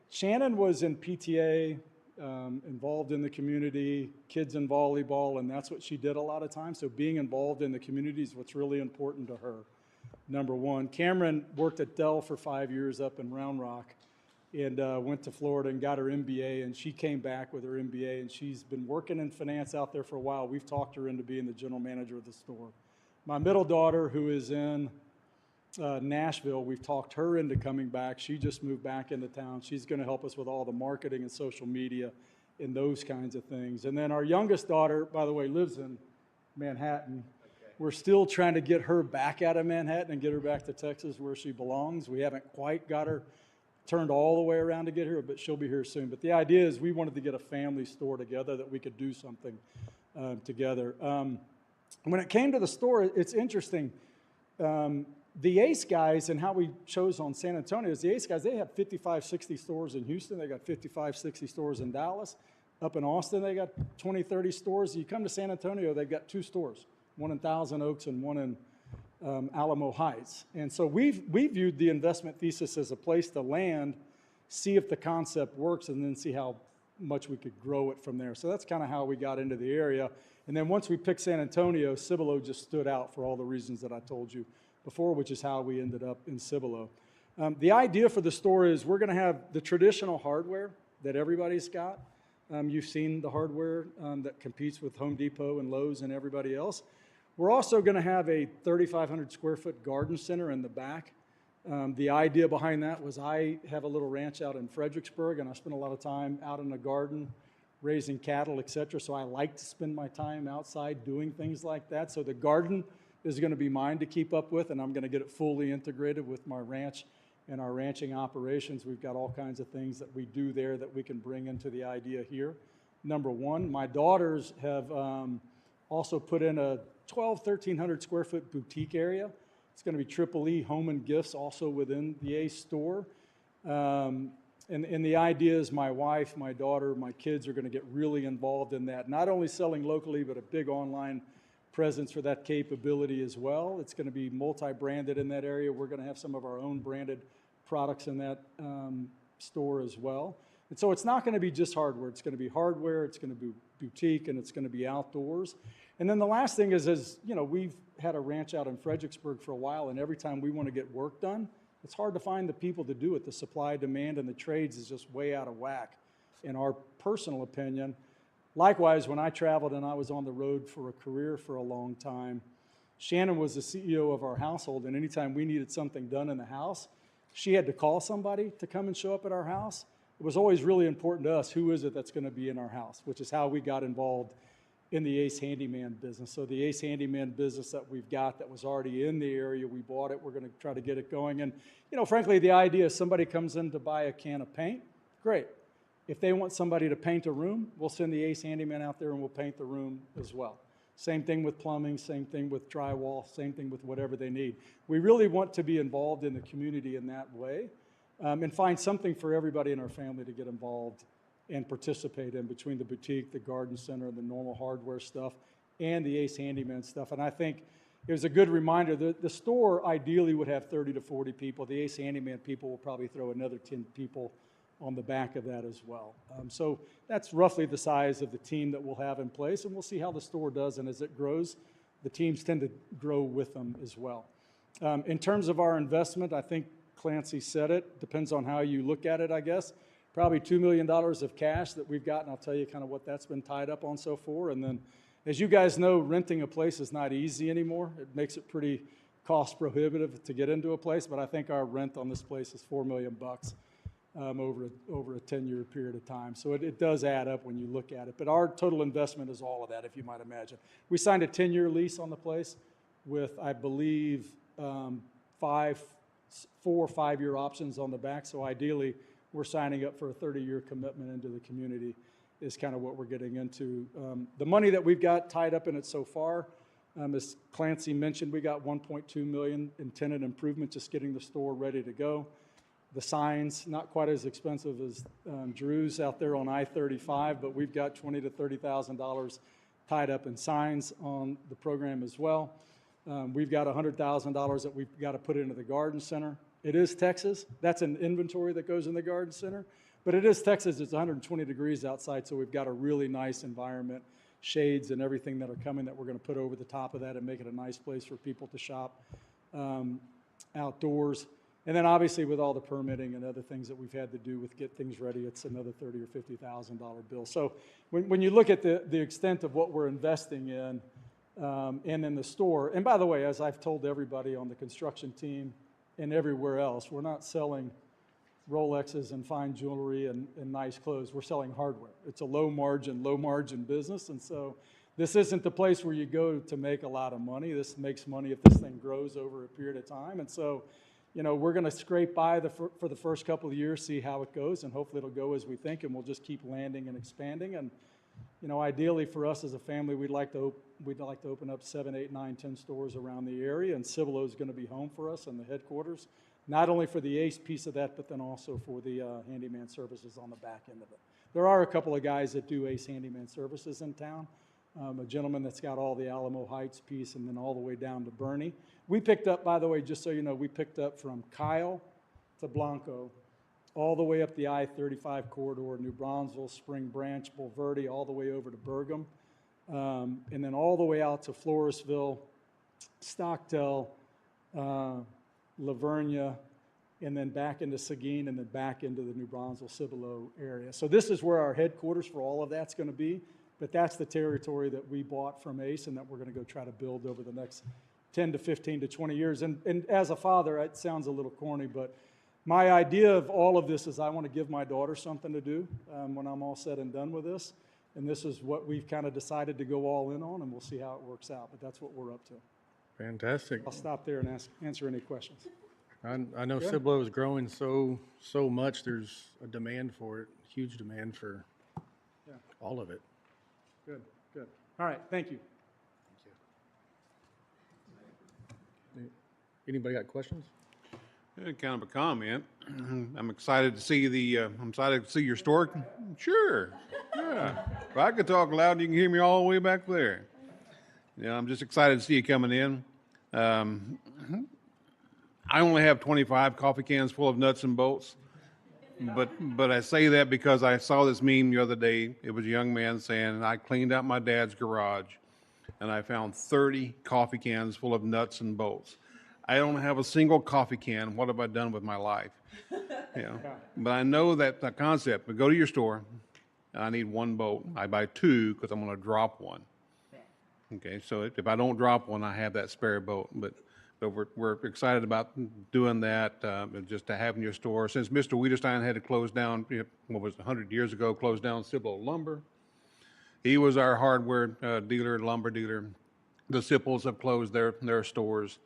S5: Shannon was in PTA, involved in the community, kids in volleyball, and that's what she did a lot of times. So being involved in the community is what's really important to her, number one. Cameron worked at Dell for 5 years up in Round Rock and went to Florida and got her MBA, and she came back with her MBA, and she's been working in finance out there for a while. We've talked her into being the general manager of the store. My middle daughter, who is in Nashville, we've talked her into coming back. She just moved back into town. She's going to help us with all the marketing and social media and those kinds of things. And then our youngest daughter, by the way, lives in Manhattan. Okay. We're still trying to get her back out of Manhattan and get her back to Texas where she belongs. We haven't quite got her turned all the way around to get here, but she'll be here soon. But the idea is we wanted to get a family store together that we could do something together. When it came to the store, it's interesting. The ACE guys and how we chose on San Antonio is the ACE guys, they have 55, 60 stores in Houston. They got 55, 60 stores in Dallas. Up in Austin, they got 20, 30 stores. You come to San Antonio, they've got 2 stores, one in Thousand Oaks and one in Alamo Heights. And so we viewed the investment thesis as a place to land, see if the concept works, and then see how much we could grow it from there. So that's kind of how we got into the area. And then once we picked San Antonio, Cibolo just stood out for all the reasons that I told you before, which is how we ended up in Cibolo. The idea for the store is we're going to have the traditional hardware that everybody's got. You've seen the hardware that competes with Home Depot and Lowe's and everybody else. We're also going to have a 3,500 square foot garden center in the back. The idea behind that was I have a little ranch out in Fredericksburg, and I spend a lot of time out in the garden raising cattle, et cetera. So I like to spend my time outside doing things like that. So the garden is going to be mine to keep up with, and I'm going to get it fully integrated with my ranch and our ranching operations. We've got all kinds of things that we do there that we can bring into the idea here. Number one, my daughters have also put in a 1,300 square foot boutique area. It's going to be Triple E Home and Gifts also within the Ace store. And the idea is my wife, my daughter, my kids are going to get really involved in that. Not only selling locally, but a big online presence for that capability as well. It's going to be multi-branded in that area. We're going to have some of our own branded products in that store as well. And so it's not going to be just hardware. It's going to be hardware, it's going to be boutique, and it's going to be outdoors. And then the last thing is, you know, we've had a ranch out in Fredericksburg for a while, and every time we want to get work done, it's hard to find the people to do it. The supply, demand, and the trades is just way out of whack, in our personal opinion. Likewise, when I traveled and I was on the road for a career for a long time, Shannon was the CEO of our household, and anytime we needed something done in the house, she had to call somebody to come and show up at our house. It was always really important to us, who is it that's going to be in our house, which is how we got involved in the Ace Handyman business. So the Ace Handyman business that we've got that was already in the area, we bought it, we're going to try to get it going. And, you know, frankly, the idea is somebody comes in to buy a can of paint, great. If they want somebody to paint a room, we'll send the Ace Handyman out there and we'll paint the room as well. Same thing with plumbing, same thing with drywall, same thing with whatever they need. We really want to be involved in the community in that way, and find something for everybody in our family to get involved and participate in, between the boutique, the garden center, the normal hardware stuff, and the Ace Handyman stuff. And I think it was a good reminder that the store ideally would have 30 to 40 people. The Ace Handyman people will probably throw another 10 people on the back of that as well. So that's roughly the size of the team that we'll have in place, and we'll see how the store does. And as it grows, the teams tend to grow with them as well. In terms of our investment, I think Clancy said it. Depends on how you look at it, I guess. Probably $2 million of cash that we've got, and I'll tell you kind of what that's been tied up on so far. And then, as you guys know, renting a place is not easy anymore. It makes it pretty cost prohibitive to get into a place, but I think our rent on this place is $4 million over a 10-year period of time. So it does add up when you look at it. But our total investment is all of that, if you might imagine. We signed a 10-year lease on the place with, I believe, 4 or 5 year options on the back. So ideally, we're signing up for a 30-year commitment into the community is kind of what we're getting into. The money that we've got tied up in it so far, as Clancy mentioned, we got $1.2 million in tenant improvement, just getting the store ready to go. The signs, not quite as expensive as Drew's out there on I-35, but we've got $20,000 to $30,000 tied up in signs on the program as well. We've got $100,000 that we've got to put into the garden center. It is Texas. That's an inventory that goes in the garden center. But it is Texas. It's 120 degrees outside, so we've got a really nice environment, shades and everything that are coming that we're going to put over the top of that and make it a nice place for people to shop outdoors. And then obviously with all the permitting and other things that we've had to do with get things ready, it's another $30,000 or $50,000 bill. So when you look at the extent of what we're investing in and in the store, and by the way, as I've told everybody on the construction team and everywhere else, we're not selling Rolexes and fine jewelry and nice clothes. We're selling hardware. It's a low margin business. And so this isn't the place where you go to make a lot of money. This makes money if this thing grows over a period of time. And so, you know, we're going to scrape by for the first couple of years, see how it goes, and hopefully it'll go as we think, and we'll just keep landing and expanding. And, you know, ideally for us as a family, we'd like to open up 7, 8, 9, 10 stores around the area, and Cibolo is going to be home for us and the headquarters, not only for the ACE piece of that, but then also for the handyman services on the back end of it. There are a couple of guys that do ACE handyman services in town. A gentleman that's got all the Alamo Heights piece and then all the way down to Bernie. We picked up, by the way, just so you know, we picked up from Kyle to Blanco, all the way up the I-35 corridor, New Braunfels, Spring Branch, Bulverde, all the way over to Bergam, and then all the way out to Floresville, Stockdale, Lavernia, and then back into Seguin, and then back into the New Braunfels, Cibolo area. So this is where our headquarters for all of that's going to be, but that's the territory that we bought from ACE and that we're going to go try to build over the next 10 to 15 to 20 years. And as a father, it sounds a little corny, but my idea of all of this is I want to give my daughter something to do when I'm all said and done with this. And this is what we've kind of decided to go all in on, and we'll see how it works out. But that's what we're up to.
S1: Fantastic.
S5: I'll stop there and answer any questions.
S1: I know Cibolo is growing so much, there's a demand for it, huge demand for
S5: Yeah.
S1: all of it.
S5: Good, good. All right, thank you.
S1: Anybody got questions?
S11: Kind of a comment. I'm excited to see your store. Sure. Yeah. If I could talk loud, you can hear me all the way back there. Yeah, I'm just excited to see you coming in. I only have 25 coffee cans full of nuts and bolts. But I say that because I saw this meme the other day. It was a young man saying, I cleaned out my dad's garage and I found 30 coffee cans full of nuts and bolts. I don't have a single coffee can. What have I done with my life? You know? But I know that the concept. But go to your store. I need one bolt. I buy two because I'm going to drop one. Okay, so if I don't drop one, I have that spare bolt. But we're excited about doing that, and just to have in your store. Since Mr. Wiederstein had to close down, what was it, 100 years ago, closed down Cibolo Lumber. He was our hardware dealer, lumber dealer. The Sipples have closed their stores.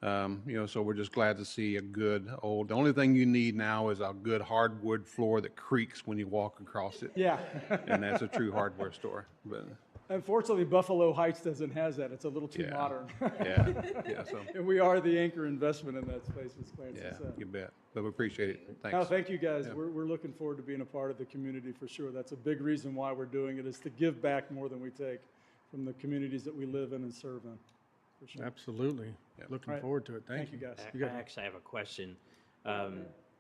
S11: So we're just glad to see a good the only thing you need now is a good hardwood floor that creaks when you walk across it.
S5: Yeah.
S11: And that's a true hardware store. But
S5: Unfortunately, Buffalo Heights doesn't have that. It's a little too modern.
S11: yeah. So
S5: And we are the anchor investment in that space, as Clancy
S11: yeah,
S5: said.
S11: you bet. But we appreciate it. Thanks.
S5: No, thank you, guys.
S11: Yeah.
S5: We're looking forward to being a part of the community for sure. That's a big reason why we're doing it, is to give back more than we take from the communities that we live in and serve in. For sure.
S1: Absolutely. Looking
S5: All right.
S1: forward to it.
S5: Thank you, guys.
S1: You got
S13: I
S1: it.
S13: actually have a question.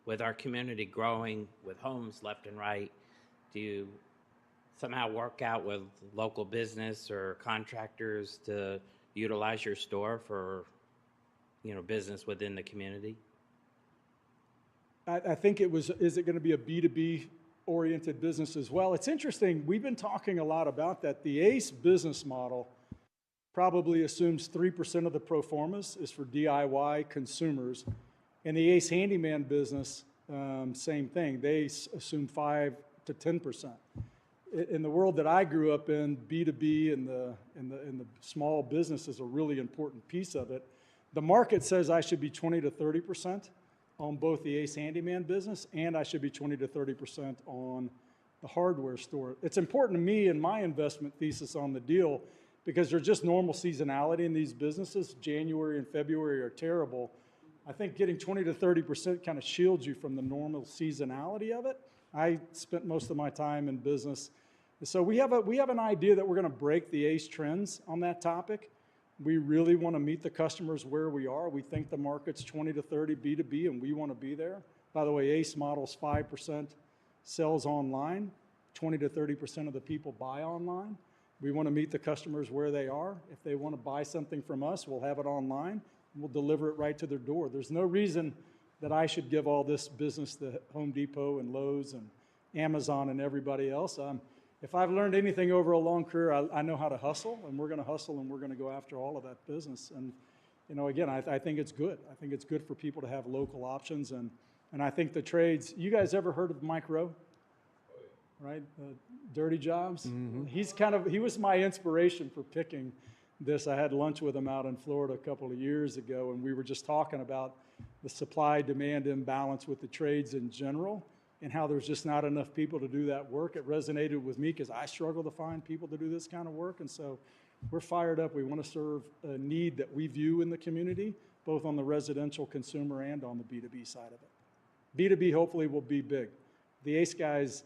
S13: With our community growing, with homes left and right, do you somehow work out with local business or contractors to utilize your store for, business within the community?
S5: I think is it going to be a B2B oriented business as well? It's interesting. We've been talking a lot about that. The ACE business model probably assumes 3% of the pro formas is for DIY consumers. And the ACE handyman business, same thing. They assume 5 to 10%. In the world that I grew up in, B2B and the small business is a really important piece of it. The market says I should be 20 to 30% on both the ACE handyman business, and I should be 20 to 30% on the hardware store. It's important to me in my investment thesis on the deal because there's just normal seasonality in these businesses. January and February are terrible. I think getting 20 to 30% kind of shields you from the normal seasonality of it. I spent most of my time in business. So we have an idea that we're going to break the ACE trends on that topic. We really want to meet the customers where we are. We think the market's 20 to 30 B2B, and we want to be there. By the way, ACE model's 5% sells online. 20 to 30% of the people buy online. We want to meet the customers where they are. If they want to buy something from us, we'll have it online, and we'll deliver it right to their door. There's no reason that I should give all this business to Home Depot and Lowe's and Amazon and everybody else. If I've learned anything over a long career, I know how to hustle, and we're going to hustle, and we're going to go after all of that business. And, again, I think it's good. I think it's good for people to have local options, and I think the trades. You guys ever heard of Mike Rowe? Right, Dirty Jobs. Mm-hmm. He was my inspiration for picking this. I had lunch with him out in Florida a couple of years ago, and we were just talking about the supply-demand imbalance with the trades in general, and how there's just not enough people to do that work. It resonated with me because I struggle to find people to do this kind of work. And so we're fired up. We want to serve a need that we view in the community, both on the residential consumer and on the B2B side of it. B2B hopefully will be big. The ACE guys,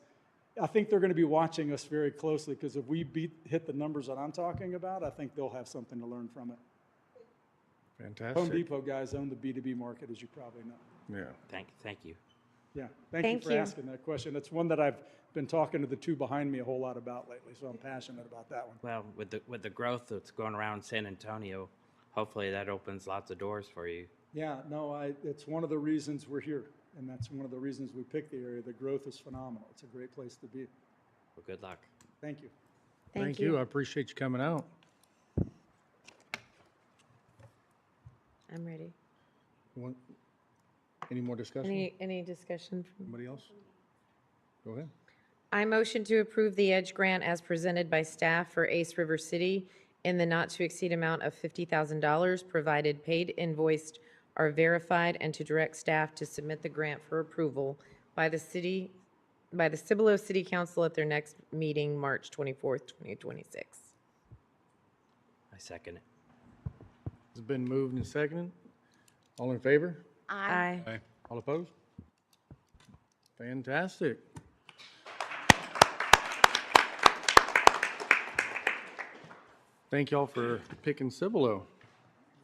S5: I think they're going to be watching us very closely because if we hit the numbers that I'm talking about, I think they'll have something to learn from it.
S1: Fantastic.
S5: Home Depot guys own the B2B market, as you probably know.
S1: Yeah.
S13: Thank you.
S5: Yeah, thank you for asking that question. It's one that I've been talking to the two behind me a whole lot about lately, so I'm passionate about that one.
S13: Well, with the growth that's going around San Antonio, hopefully that opens lots of doors for you.
S5: Yeah, no, it's one of the reasons we're here, and that's one of the reasons we picked the area. The growth is phenomenal. It's a great place to be.
S13: Well, good luck.
S5: Thank you.
S1: Thank you. I appreciate you coming out.
S10: I'm ready.
S1: Any more discussion?
S10: Any discussion?
S1: Anybody else? Go ahead.
S10: I motion to approve the EDGE grant as presented by staff for Ace River City in the not-to-exceed amount of $50,000, provided paid invoiced are verified and to direct staff to submit the grant for approval by the Cibolo City Council at their next meeting, March 24th, 2026.
S13: I second it.
S1: It's been moved and seconded. All in favor?
S10: Aye.
S11: Aye.
S1: All opposed? Fantastic. Thank y'all for picking Cibolo.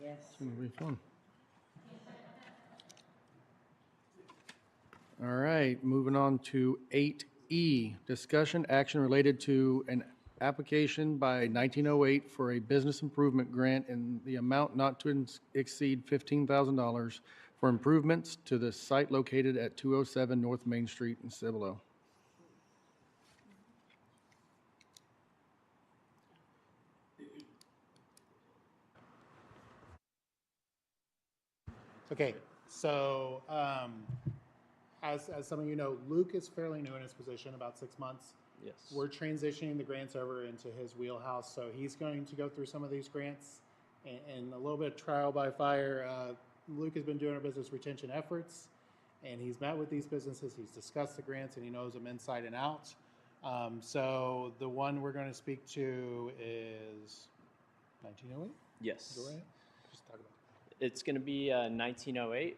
S1: Yes. It's gonna be fun. All right, moving on to 8E, discussion action related to an application by 1908 for a business improvement grant in the amount not to exceed $15,000 for improvements to the site located at 207 North Main Street in Cibolo.
S3: Okay, so as some of you know, Luke is fairly new in his position, about 6 months.
S14: Yes.
S3: We're transitioning the grants over into his wheelhouse, so he's going to go through some of these grants and a little bit of trial by fire. Luke has been doing our business retention efforts, and he's met with these businesses, he's discussed the grants, and he knows them inside and out. So the one we're going to speak to is 1908?
S14: Yes.
S3: Go ahead. Just talk about it.
S14: It's going to be 1908.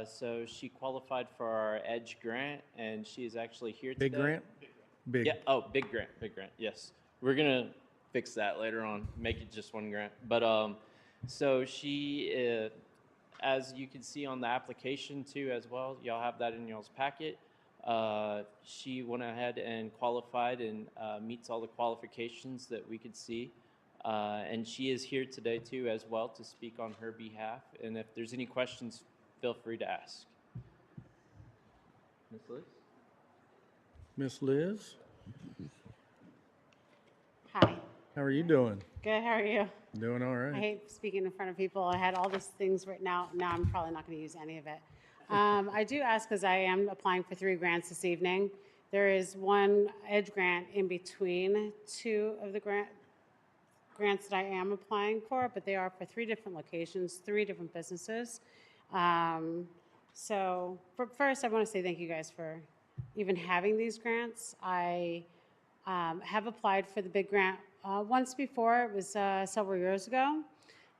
S14: So she qualified for our EDGE grant, and she is actually here today.
S1: Big grant? Big.
S14: Yeah. Oh, big grant. Big grant. Yes. We're going to fix that later on, make it just one grant. But so she, as you can see on the application too as well, y'all have that in y'all's packet. She went ahead and qualified and meets all the qualifications that we could see. And she is here today too as well to speak on her behalf. And if there's any questions, feel free to ask. Ms. Liz?
S1: Miss Liz,
S15: Hi,
S1: how are you doing?
S15: good, how are you?
S1: Doing all
S15: I
S1: right.
S15: hate speaking in front of people. I had all these things written out. Now I'm probably not going to use any of it. I do ask because I am applying for 3 grants this evening. There is one EDGE grant in between 2 of the grants that I am applying for, but they are for 3 different locations, 3 different businesses. So first, I want to say thank you guys for even having these grants. I have applied for the big grant once before. It was several years ago,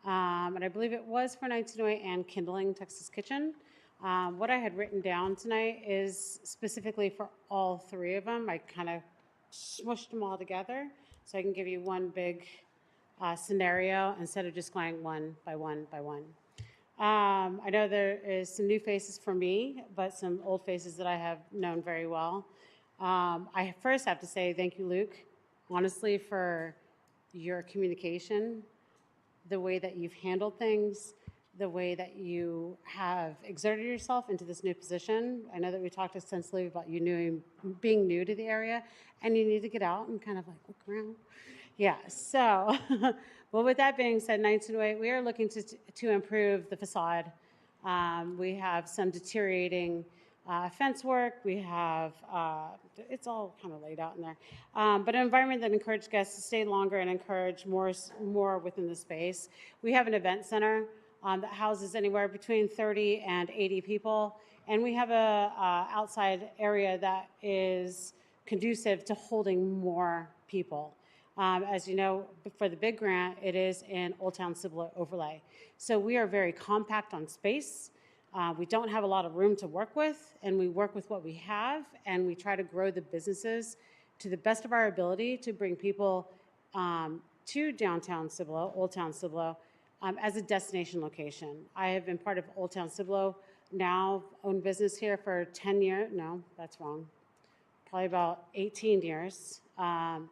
S15: and I believe it was for 1908 and Kindling Texas Kitchen. What I had written down tonight is specifically for all 3 of them. I kind of smushed them all together so I can give you one big scenario instead of just going one by one by one. I know there is some new faces for me, but some old faces that I have known very well. I first have to say thank you, Luke, honestly, for your communication, the way that you've handled things, the way that you have exerted yourself into this new position. I know that we talked extensively about you being new to the area, and you need to get out and kind of like look around. Yeah, so, well, with that being said, 1908, we are looking to improve the facade. We have some deteriorating fence work. We have, it's all kind of laid out in there. But an environment that encourages guests to stay longer and encourage more within the space. We have an event center that houses anywhere between 30 and 80 people. And we have a outside area that is conducive to holding more people. As you know, for the big grant, it is in Old Town Cibolo overlay. So we are very compact on space. We don't have a lot of room to work with, and we work with what we have, and we try to grow the businesses to the best of our ability to bring people to downtown Cibolo, Old Town Cibolo, as a destination location. I have been part of Old Town Cibolo, now owned business here for 10 years. No, that's wrong. Probably about 18 years.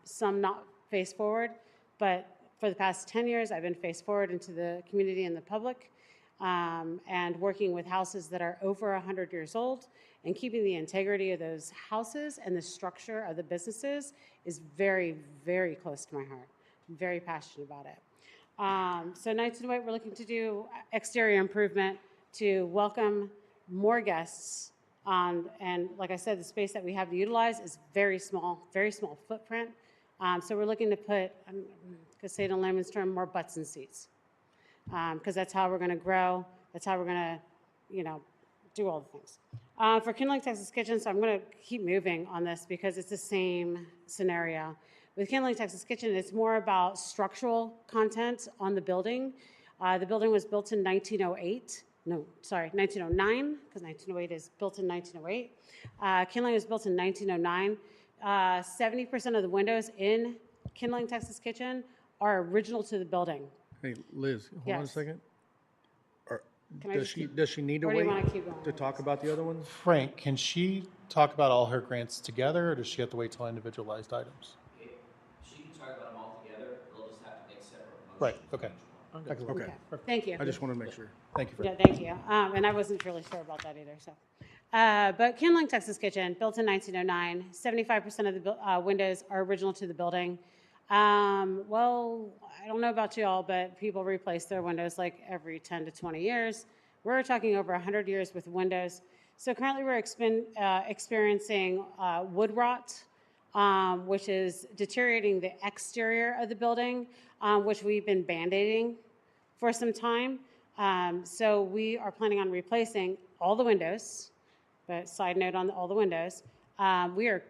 S15: Some not face forward, but for the past 10 years, I've been face forward into the community and the public, and working with houses that are over 100 years old, and keeping the integrity of those houses and the structure of the businesses is very, very close to my heart. I'm very passionate about it. So 1908, we're looking to do exterior improvement to welcome more guests. And like I said, the space that we have to utilize is very small footprint. So we're looking to put, I'm going to say it in layman's term, more butts in seats. Because that's how we're going to grow. That's how we're going to, do all the things. For Kindling Texas Kitchen, so I'm going to keep moving on this because it's the same scenario. With Kindling Texas Kitchen, it's more about structural content on the building. The building was built in 1908. No, sorry, 1909, because 1908 is built in 1908. Kindling was built in 1909. 70% of the windows in Kindling Texas Kitchen are original to the building.
S1: Hey, Liz, hold on a
S15: Yes.
S1: second.
S15: Can I
S1: Does
S15: just
S1: she,
S15: keep-
S1: does she need to
S15: or do you
S1: wait
S15: wanna keep going?
S1: to talk about the other ones?
S3: Frank, can she talk about all her grants together, or does she have to wait till individualized items?
S16: She can talk about them all together, they'll just have to make separate motions.
S3: Right,
S16: on
S3: okay.
S16: each one.
S3: Excellent.
S1: Okay.
S15: Thank you.
S1: I just wanted to make sure. Thank you for
S15: Yeah,
S1: that.
S15: thank you. And I wasn't really sure about that either, so. But Kindling Texas Kitchen, built in 1909, 75% of the windows are original to the building. Well, I don't know about you all, but people replace their windows like every 10 to 20 years. We're talking over 100 years with windows. So currently we're experiencing wood rot, which is deteriorating the exterior of the building, which we've been band-aiding for some time. So we are planning on replacing all the windows, but side note on all the windows, we are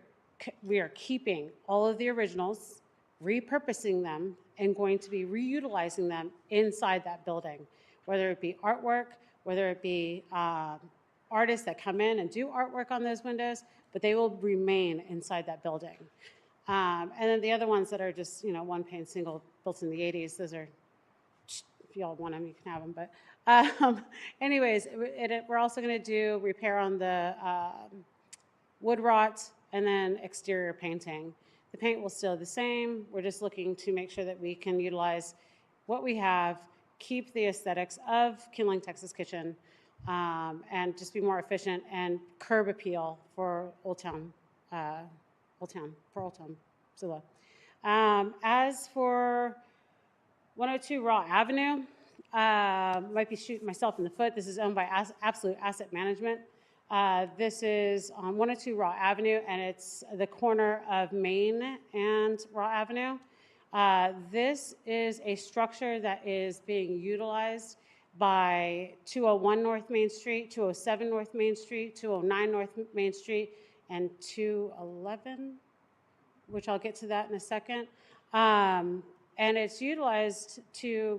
S15: keeping all of the originals, repurposing them, and going to be reutilizing them inside that building, whether it be artwork, whether it be artists that come in and do artwork on those windows, but they will remain inside that building. And then the other ones that are just, one pane single built in the 80s, those are, if y'all want them, you can have them. But anyways, we're also going to do repair on the wood rot and then exterior painting. The paint will still the same. We're just looking to make sure that we can utilize what we have, keep the aesthetics of Kindling Texas Kitchen, and just be more efficient and curb appeal for Old Town Cibolo. As for 102 Raw Avenue, might be shooting myself in the foot. This is owned by Absolute Asset Management. This is on 102 Raw Avenue, and it's the corner of Main and Raw Avenue. This is a structure that is being utilized by 201 North Main Street, 207 North Main Street, 209 North Main Street, and 211, which I'll get to that in a second. And it's utilized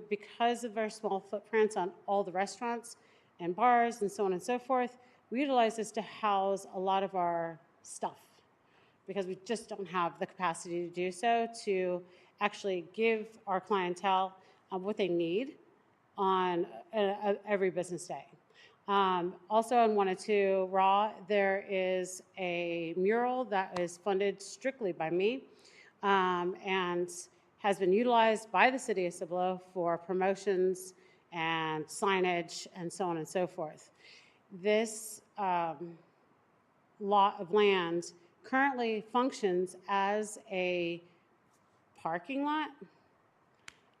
S15: because of our small footprints on all the restaurants and bars and so on and so forth, we utilize this to house a lot of our stuff because we just don't have the capacity to do so, to actually give our clientele what they need on every business day. Also on 102 Raw, there is a mural that is funded strictly by me and has been utilized by the city of Cibolo for promotions and signage and so on and so forth. This lot of land currently functions as a parking lot.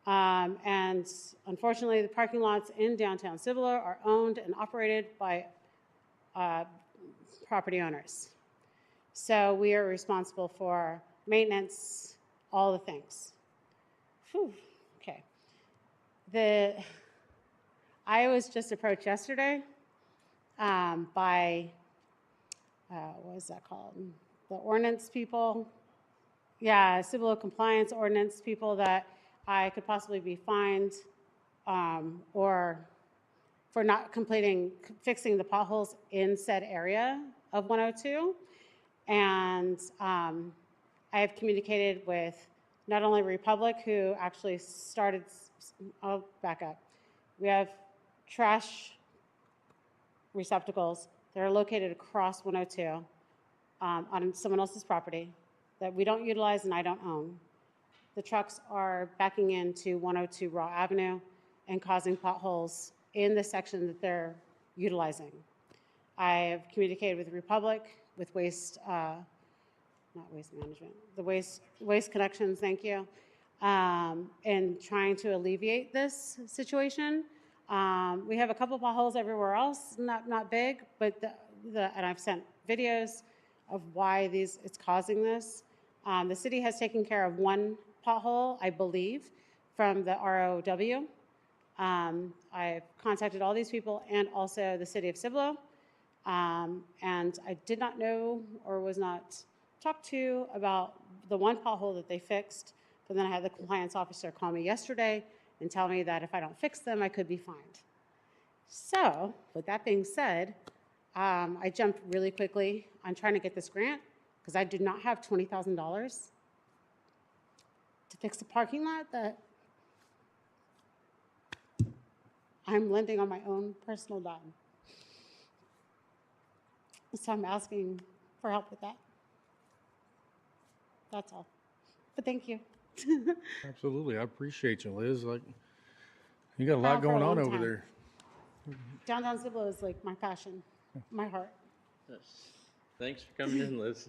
S15: And unfortunately, the parking lots in downtown Cibolo are owned and operated by property owners. So we are responsible for maintenance, all the things. Whew, okay. I was just approached yesterday by, what is that called? The ordinance people. Yeah, Cibolo compliance ordinance people that I could possibly be fined or for not fixing the potholes in said area of 102. And I have communicated with not only Republic, who actually started, I'll back up. We have trash receptacles that are located across 102 on someone else's property that we don't utilize and I don't own. The trucks are backing into 102 Raw Avenue and causing potholes in the section that they're utilizing. I have communicated with Republic, with Waste, not Waste Management, the Waste Connections, thank you, in trying to alleviate this situation. We have a couple potholes everywhere else, not big, but and I've sent videos of why it's causing this. The city has taken care of one pothole, I believe, from the ROW. I've contacted all these people and also the city of Cibolo. And I did not know or was not talked to about the one pothole that they fixed. But then I had the compliance officer call me yesterday and tell me that if I don't fix them, I could be fined. So with that being said, I jumped really quickly on trying to get this grant because I did not have $20,000 to fix the parking lot that I'm lending on my own personal dime. So I'm asking for help with that. That's all. But thank you.
S1: Absolutely. I appreciate you, Liz. Like, you got a
S15: Around
S1: lot
S15: for a
S1: going on
S15: long
S1: over
S15: time.
S1: there.
S15: Downtown Cibolo is like my passion, my heart.
S14: Yes. Thanks for coming in, Liz.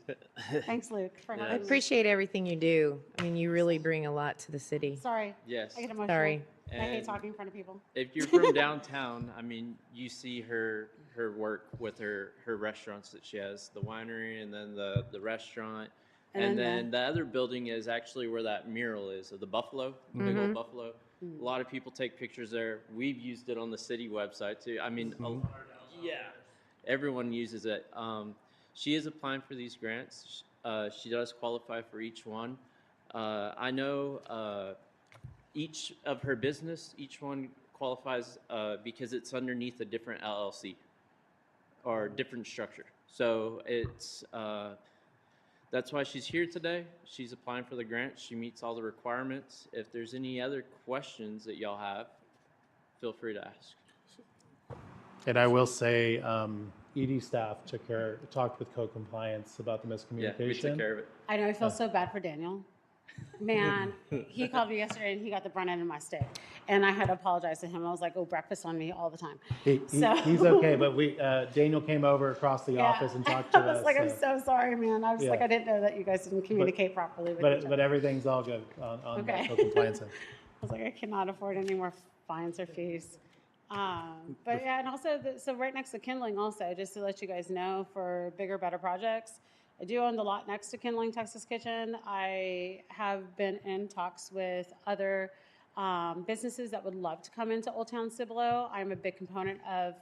S15: Thanks, Luke, for
S14: Yeah.
S10: I
S15: having me.
S10: appreciate everything you do. I mean, you really bring a lot to the city.
S15: Sorry.
S14: Yes.
S15: I get emotional.
S10: Sorry.
S15: I hate
S14: And
S15: talking in front of people.
S14: If you're from downtown, I mean, you see her work with her restaurants that she has, the winery and then the restaurant. And then the other building is actually where that mural is of the buffalo, the big old buffalo. A lot of people take pictures there. We've used it on the city website too. I mean, yeah, everyone uses it. She is applying for these grants. She does qualify for each one. I know each of her business, each one qualifies because it's underneath a different LLC or different structure. So it's that's why she's here today. She's applying for the grant. She meets all the requirements. If there's any other questions that y'all have, feel free to ask.
S3: And I will say, ED staff talked with co-compliance about the
S14: Yeah, we took
S3: miscommunication.
S14: care of it.
S15: I know I feel so bad for Daniel. Man, he called me yesterday and he got the brunt end of my stick. And I had to apologize to him. I was like, oh, breakfast on me all the time. So-
S3: He's okay, but Daniel came over across the
S15: Yeah.
S3: office and talked to
S15: I was
S3: us.
S15: like, I'm so sorry, man. I was
S3: Yeah.
S15: like, I didn't know that you guys didn't communicate properly with each
S3: But
S15: other.
S3: everything's all good on
S15: Okay.
S3: the co-compliance end.
S15: I was like, I cannot afford any more fines or fees. But yeah, and also, so right next to Kindling also, just to let you guys know, for bigger, better projects, I do own the lot next to Kindling Texas Kitchen. I have been in talks with other businesses that would love to come into Old Town Cibolo. I'm a big component of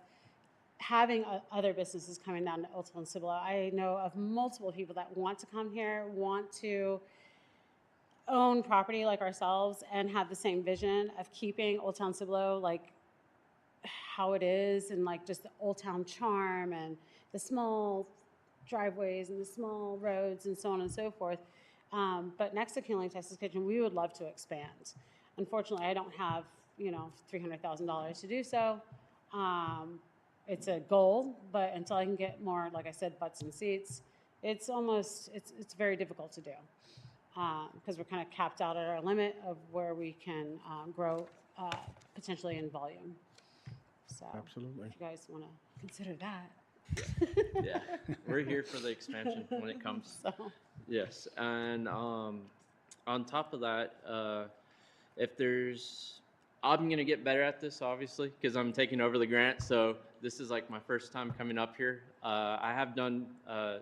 S15: having other businesses coming down to Old Town Cibolo. I know of multiple people that want to come here, want to own property like ourselves and have the same vision of keeping Old Town Cibolo like how it is, and like just the Old Town charm and the small driveways and the small roads and so on and so forth. But next to Kindling Texas Kitchen, we would love to expand. Unfortunately, I don't have, $300,000 to do so. It's a goal, but until I can get more, like I said, butts and seats, it's very difficult to do. Because we're kind of capped out at our limit of where we can grow potentially in volume. So
S1: Absolutely.
S15: if you guys want to consider that.
S14: Yeah, we're here for the expansion when it comes.
S15: So.
S14: Yes, and on top of that, if there's, I'm gonna get better at this, obviously, because I'm taking over the grant. So this is like my first time coming up here. I have done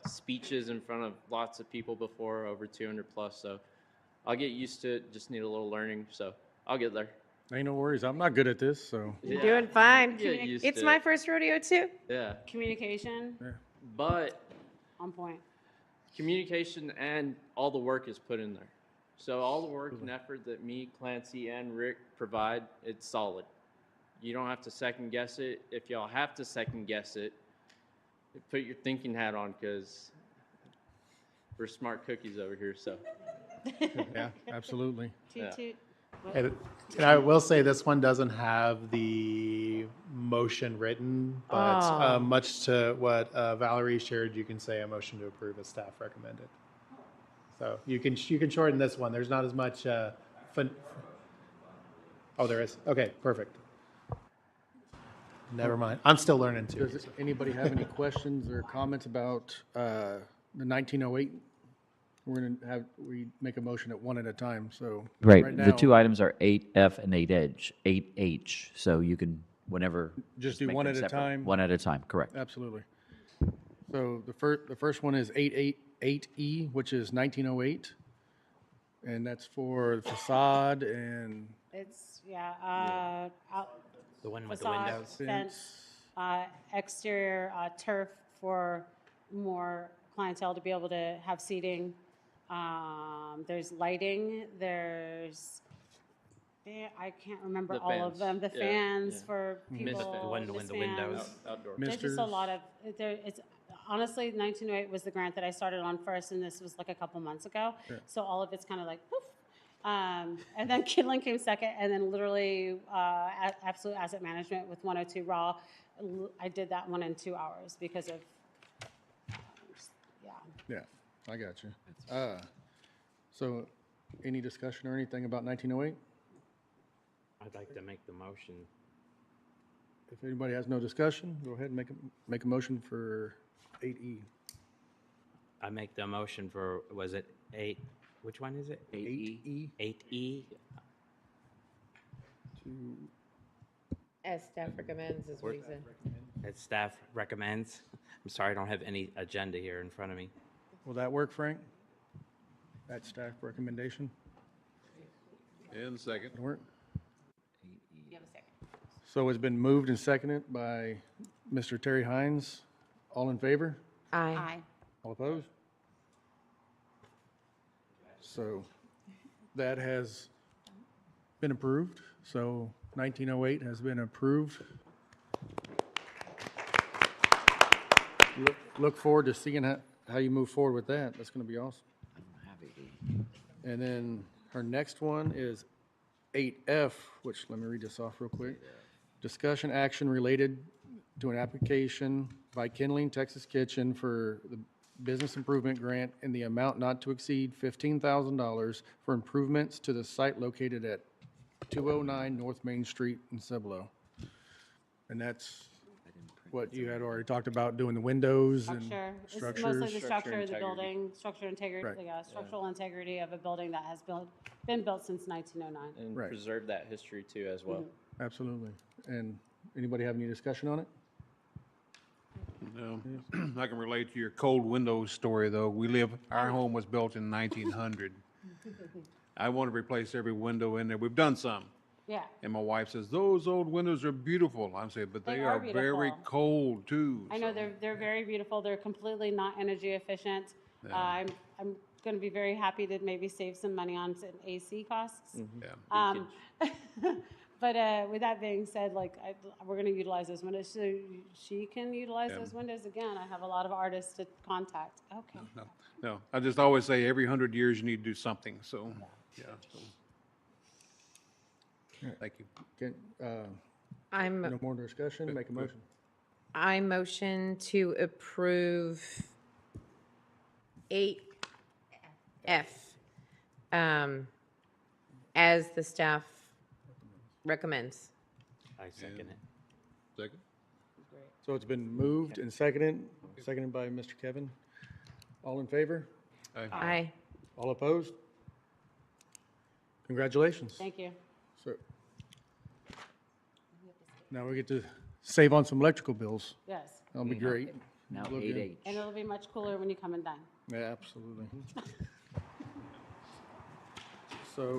S14: speeches in front of lots of people before, over 200 plus. So I'll get used to it. Just need a little learning. So I'll get there.
S1: Ain't no worries. I'm not good at this, so.
S10: You're doing fine.
S14: Get used
S10: It's
S14: to
S10: my
S14: it.
S10: first rodeo too.
S14: Yeah,
S15: Communication
S14: but
S15: on point.
S14: communication and all the work is put in there. So all the work and effort that me, Clancy, and Rick provide, it's solid. You don't have to second guess it. If y'all have to second guess it, put your thinking hat on, because we're smart cookies over here. So
S1: Yeah, absolutely.
S15: Toot, toot. What?
S3: And I will say this one doesn't have the motion written, but
S10: Oh.
S3: much to what Valerie shared, you can say a motion to approve as staff recommended. So you can shorten this one. There's not as much. Oh, there is. Okay, perfect. Never mind. I'm still learning too.
S1: Does anybody have any questions or comments about the 1908? We're going to we make a motion at one at a time, so.
S17: Right,
S1: now,
S17: the two items are 8F and 8H, so you can, whenever.
S1: Just do
S17: make
S1: one
S17: them
S1: at a
S17: separate.
S1: time?
S17: One at a time, correct.
S1: Absolutely. So the first one is 888E, which is 1908. And that's for the facade and
S15: It's yeah.
S13: The one with the
S15: Facade,
S13: windows?
S15: fence, exterior turf for more clientele to be able to have seating. There's lighting, I can't remember
S14: The
S15: all of
S14: fans,
S15: them. The
S14: yeah,
S15: fans
S14: yeah.
S15: for
S14: Mist
S15: people.
S13: The one with
S15: mist
S13: the windows.
S15: fans.
S14: Outdoor.
S15: There's just a lot of, it's, honestly, 1908 was the grant that I started on first, and this was like a couple months ago.
S1: Yeah.
S15: So all of it's kind of like, poof. And then Kidland came second, and then literally Absolute Asset Management with 102 Raw. I did that one in 2 hours because of, yeah.
S1: Yeah, I got you. So any discussion or anything about 1908?
S13: I'd like to make the motion.
S1: If anybody has no discussion, go ahead and make a motion for 8E.
S13: I make the motion for, was it 8, which one is it?
S1: 8E.
S13: 8E?
S10: As staff recommends, is what he said.
S13: That staff recommends. I'm sorry, I don't have any agenda here in front of me.
S1: Will that work, Frank? That staff recommendation?
S11: And second.
S1: That'll work?
S2: You have a second.
S1: So it's been moved and seconded by Mr. Terry Hines. All in favor?
S10: Aye.
S2: Aye.
S1: All opposed? So that has been approved. So 1908 has been approved. Look forward to seeing how you move forward with that. That's going to be awesome. And then our next one is 8F, which, let me read this off real quick. Discussion action related to an application by Kindling Texas Kitchen for the business improvement grant in the amount not to exceed $15,000 for improvements to the site located at 209 North Main Street in Cibolo. And that's what you had already talked about, doing the windows and
S15: Structure. It's
S1: structures.
S15: mostly the
S14: Structure
S15: structure of the
S14: integrity.
S15: building, structure integrity,
S1: Right.
S15: yeah, structural integrity of a building that has been built since 1909.
S14: And
S1: Right.
S14: preserve that history too as well.
S1: Absolutely. And anybody have any discussion on it?
S11: No. I can relate to your cold windows story, though. Our home was built in 1900. I want to replace every window in there. We've done some.
S15: Yeah.
S11: And my wife says, those old windows are beautiful. I'm saying, but
S15: They
S11: they
S15: are
S11: are very
S15: beautiful.
S11: cold, too.
S15: I know
S11: So,
S15: they're very beautiful. They're completely not energy efficient.
S11: Yeah.
S15: I'm going to be very happy to maybe save some money on some AC costs.
S11: yeah.
S15: But with that being said, like we're going to utilize those windows. So she can utilize
S11: Yeah.
S15: those windows again. I have a lot of artists to contact. Okay.
S11: No, I just always say every 100 years you need to do something, so, yeah. So. Thank you.
S1: Okay,
S10: I'm,
S1: no more discussion, make a motion.
S10: I motion to approve 8F as the staff recommends.
S13: I second it.
S11: Second?
S1: So it's been moved and seconded by Mr. Kevin. All in favor?
S10: Aye.
S1: All opposed? Congratulations.
S15: Thank you.
S1: So now we get to save on some electrical bills.
S15: Yes.
S1: That'll be great.
S17: Now
S1: Look good.
S17: 8H.
S15: And it'll be much cooler when you come and dine.
S1: Yeah, absolutely. So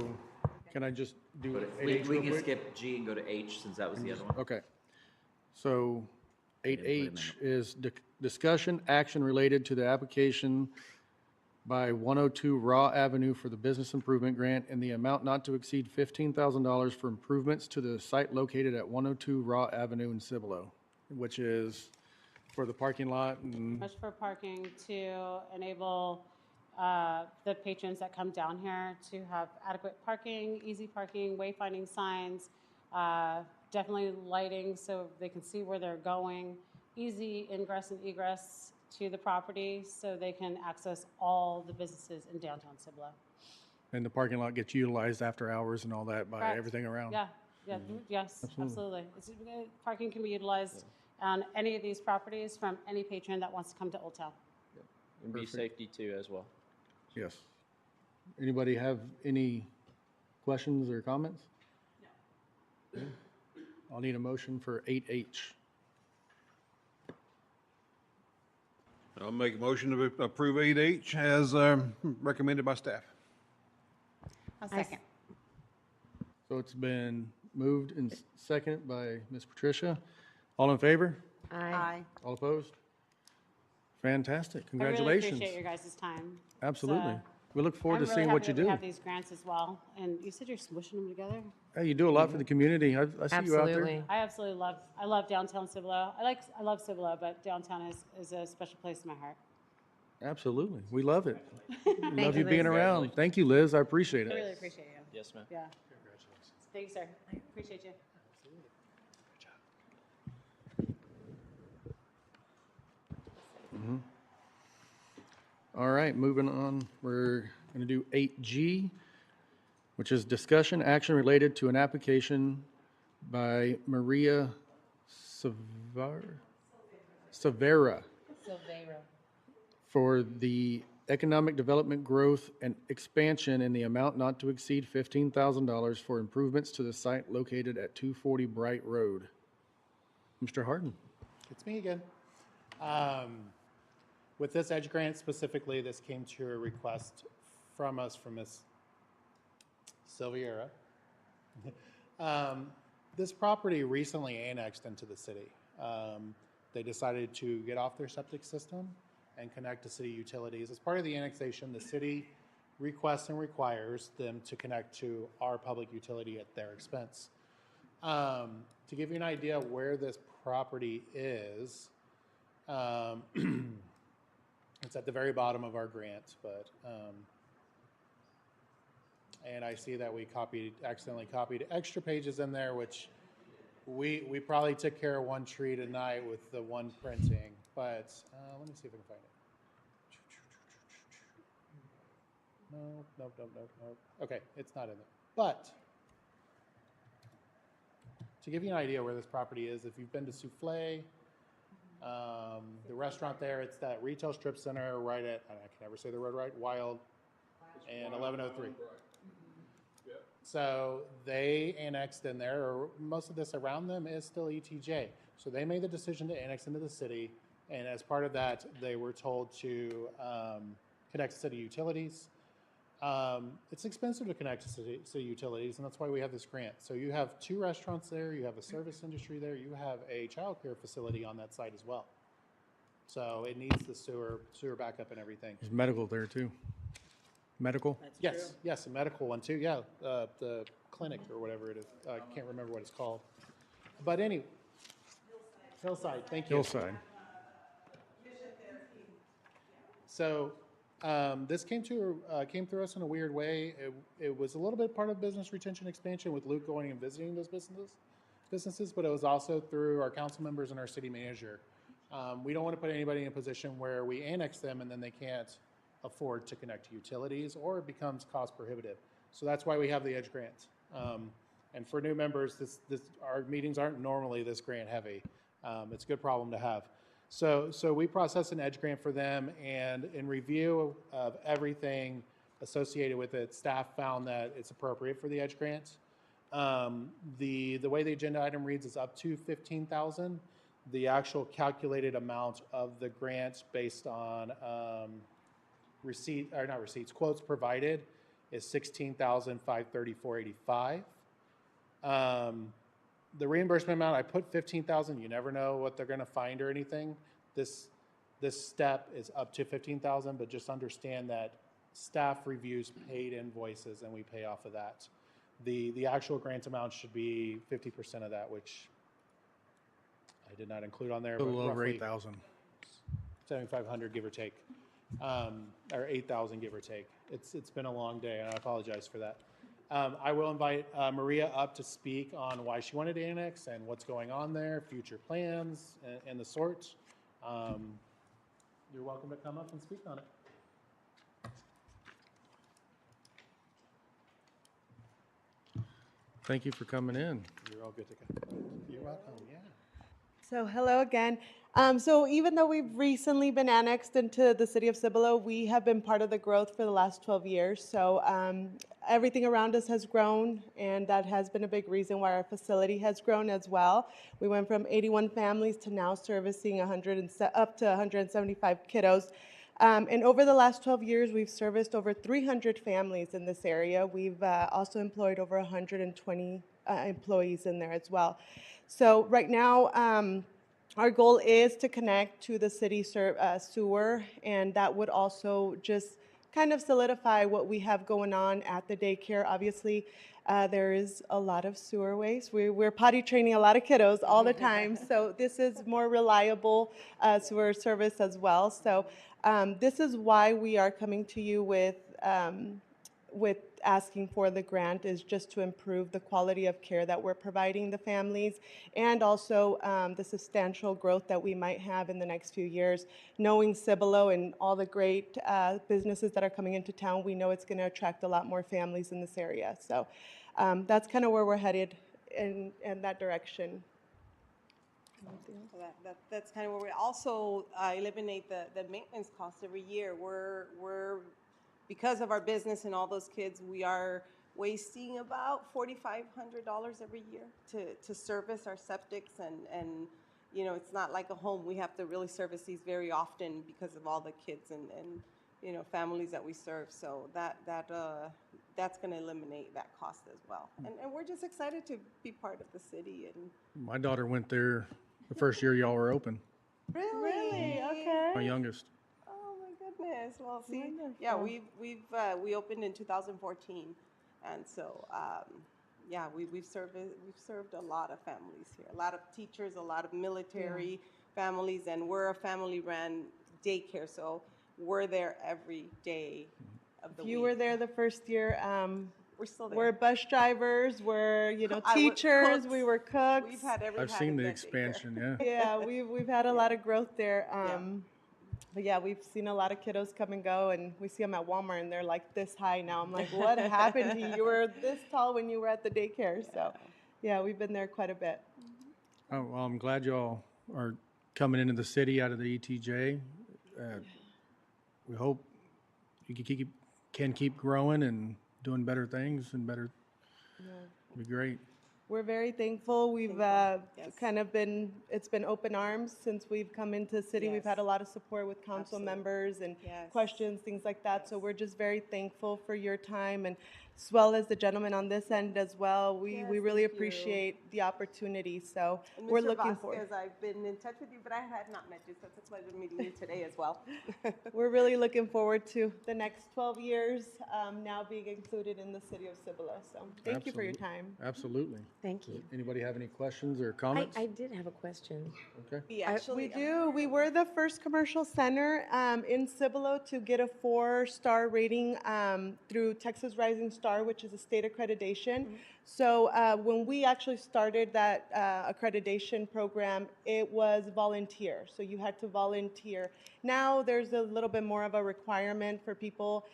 S1: can I just do
S17: But
S1: 8H
S17: we
S1: real
S17: can
S1: quick?
S17: skip G and go to H since that was the other one.
S1: Okay. So
S17: didn't put
S1: 8H is discussion action related to the application by 102 Raw Avenue for the business improvement grant in the amount not to exceed $15,000 for improvements to the site located at 102 Raw Avenue in Cibolo, which is for the parking lot and,
S15: Much for parking to enable the patrons that come down here to have adequate parking, easy parking, wayfinding signs, definitely lighting so they can see where they're going, easy ingress and egress to the property so they can access all the businesses in downtown Cibolo.
S1: and the parking lot gets utilized after hours and all that by
S15: Correct.
S1: everything around.
S15: Yeah, yeah, yes, absolutely. Parking can be utilized on any of these properties from any patron that wants to come to Old Town.
S14: And be safety too as well.
S1: Yes. Anybody have any questions or comments? No. I'll need a motion for 8H.
S11: I'll make a motion to approve 8H as recommended by staff.
S2: I'll second.
S1: So So it's been moved and second by Ms. Patricia. All in favor?
S15: Aye.
S1: All opposed? Fantastic.
S15: I
S1: Congratulations.
S15: really appreciate your guys' time.
S1: Absolutely.
S15: It's,
S1: We look forward to seeing what you
S15: I'm really happy that we
S1: do.
S15: have these grants as well. And you said you're smushing them together?
S1: Hey, you do a lot for the community. I see you out there.
S10: Absolutely.
S15: I love downtown Cibolo. I love Cibolo, but downtown is a special place in my heart.
S1: Absolutely. We love it. We love
S10: you,
S1: you being
S10: Liz.
S1: around. Thank you, Liz. I appreciate
S15: I
S1: it.
S15: really appreciate you.
S14: Yes, ma'am.
S15: Yeah. Congratulations. Thanks, sir. I appreciate you.
S1: All right, moving on. We're going to do 8G, which is discussion action related to an application by Maria Savera for the economic development growth and expansion in the amount not to exceed $15,000 for improvements to the site located at 240 Bright Road. Mr. Harden.
S3: It's me again. With this EDGE grant specifically, this came to a request from us from Ms. Silviera. This property recently annexed into the city. They decided to get off their septic system and connect to city utilities. As part of the annexation, the city requests and requires them to connect to our public utility at their expense. To give you an idea of where this property is, it's at the very bottom of our grant, but, and I see that we accidentally copied extra pages in there, which we probably took care of one tree tonight with the one printing, but let me see if I can find it. Nope. Okay, it's not in there. But to give you an idea where this property is, if you've been to Souffle, the restaurant there, it's that retail strip center right at, I can never say the road right, Wild and 1103. So they annexed in there, or most of this around them is still ETJ. So they made the decision to annex into the city, and as part of that, they were told to connect to city utilities. It's expensive to connect to city utilities, and that's why we have this grant. So you have 2 restaurants there, you have a service industry there, you have a childcare facility on that site as well. So it needs the sewer backup and everything.
S1: There's medical there too. Medical?
S3: Yes, a medical one too, yeah, the clinic or whatever it is. I can't remember what it's called. But anyway, Hillside, thank you.
S1: Hillside.
S3: So this came through us in a weird way. It was a little bit part of business retention expansion with Luke going and visiting those businesses, but it was also through our council members and our city manager. We don't want to put anybody in a position where we annex them and then they can't afford to connect to utilities, or it becomes cost prohibitive. So that's why we have the EDGE grant. And for new members, our meetings aren't normally this grant heavy. It's a good problem to have. So we process an EDGE grant for them, and in review of everything associated with it, staff found that it's appropriate for the EDGE grant. The way the agenda item reads is up to $15,000. The actual calculated amount of the grant based on quotes provided is $16,534.85. The reimbursement amount, I put $15,000. You never know what they're going to find or anything. This step is up to $15,000, but just understand that staff reviews paid invoices and we pay off of that. The actual grant amount should be 50% of that, which I did not include on there.
S1: A little
S3: but
S1: over
S3: roughly
S1: 8,000.
S3: 7,500 give or take, or 8,000 give or take. It's been a long day, and I apologize for that. I will invite Maria up to speak on why she wanted to annex and what's going on there, future plans, and the sort. You're welcome to come up and speak on it.
S1: Thank you for coming in.
S3: You're all good to go. You're welcome, yeah.
S8: So hello again. So even though we've recently been annexed into the city of Cibolo, we have been part of the growth for the last 12 years. So everything around us has grown, and that has been a big reason why our facility has grown as well. We went from 81 families to now servicing up to 175 kiddos. And over the last 12 years, we've serviced over 300 families in this area. We've also employed over 120 employees in there as well. So right now, our goal is to connect to the city sewer, and that would also just kind of solidify what we have going on at the daycare. Obviously, there is a lot of sewer waste. We're potty training a lot of kiddos all the time, so this is more reliable sewer service as well. So this is why we are coming to you with asking for the grant, is just to improve the quality of care that we're providing the families, and also the substantial growth that we might have in the next few years. Knowing Cibolo and all the great businesses that are coming into town, we know it's going to attract a lot more families in this area. So that's kind of where we're headed in that direction.
S7: So that's kind of where we also eliminate the maintenance costs every year. We're because of our business and all those kids, we are wasting about $4,500 every year to service our septics, and you know, it's not like a home. We have to really service these very often because of all the kids and you know, families that we serve. So that's going to eliminate that cost as well. And we're just excited to be part of the city. And
S1: My daughter went there the first year y'all were open,
S7: really, okay.
S1: my youngest.
S7: Oh my goodness. Well, see, yeah, we opened in 2014, and so yeah, we've served a lot of families here, a lot of teachers, a lot of military families, and we're a family-run daycare, so we're there every day of the week.
S8: You were there the first year.
S7: We're still there.
S8: We're bus drivers. We're
S7: I was
S8: teachers.
S7: cooks.
S8: We were cooks.
S7: We've had every
S1: I've
S7: kind
S1: seen
S7: of
S1: the
S7: that
S1: expansion, yeah.
S8: Yeah, we've had a lot of growth there. But yeah, we've seen a lot of kiddos come and go, and we see them at Walmart, and they're like this high now. I'm like, what happened to you? You were this tall when you were at the daycare. So yeah, we've been there quite a bit.
S1: Oh, well, I'm glad y'all are coming into the city out of the ETJ. We hope you can keep growing and doing better things and better. It'd be great.
S8: We're very thankful. We've kind of it's been open arms since we've come into the city. We've had a lot of support with council members and questions, things like that. So we're just very thankful for your time, and as well as the gentleman on this end as well. We really appreciate the opportunity. So
S7: And
S8: we're
S7: Mr.
S8: looking
S7: Vasquez,
S8: forward.
S7: I've been in touch with you, but I had not met you, so it's a pleasure meeting you today as well.
S8: We're really looking forward to the next 12 years now being included in the city of Cibolo. So thank you for your time.
S1: Absolutely.
S10: Thank you.
S1: Anybody have any questions or comments?
S10: I did have a question.
S1: Okay.
S8: We do. We were the first commercial center in Cibolo to get a 4-star rating through Texas Rising Star, which is a state accreditation. So when we actually started that accreditation program, it was volunteer. So you had to volunteer. Now there's a little bit more of a requirement for people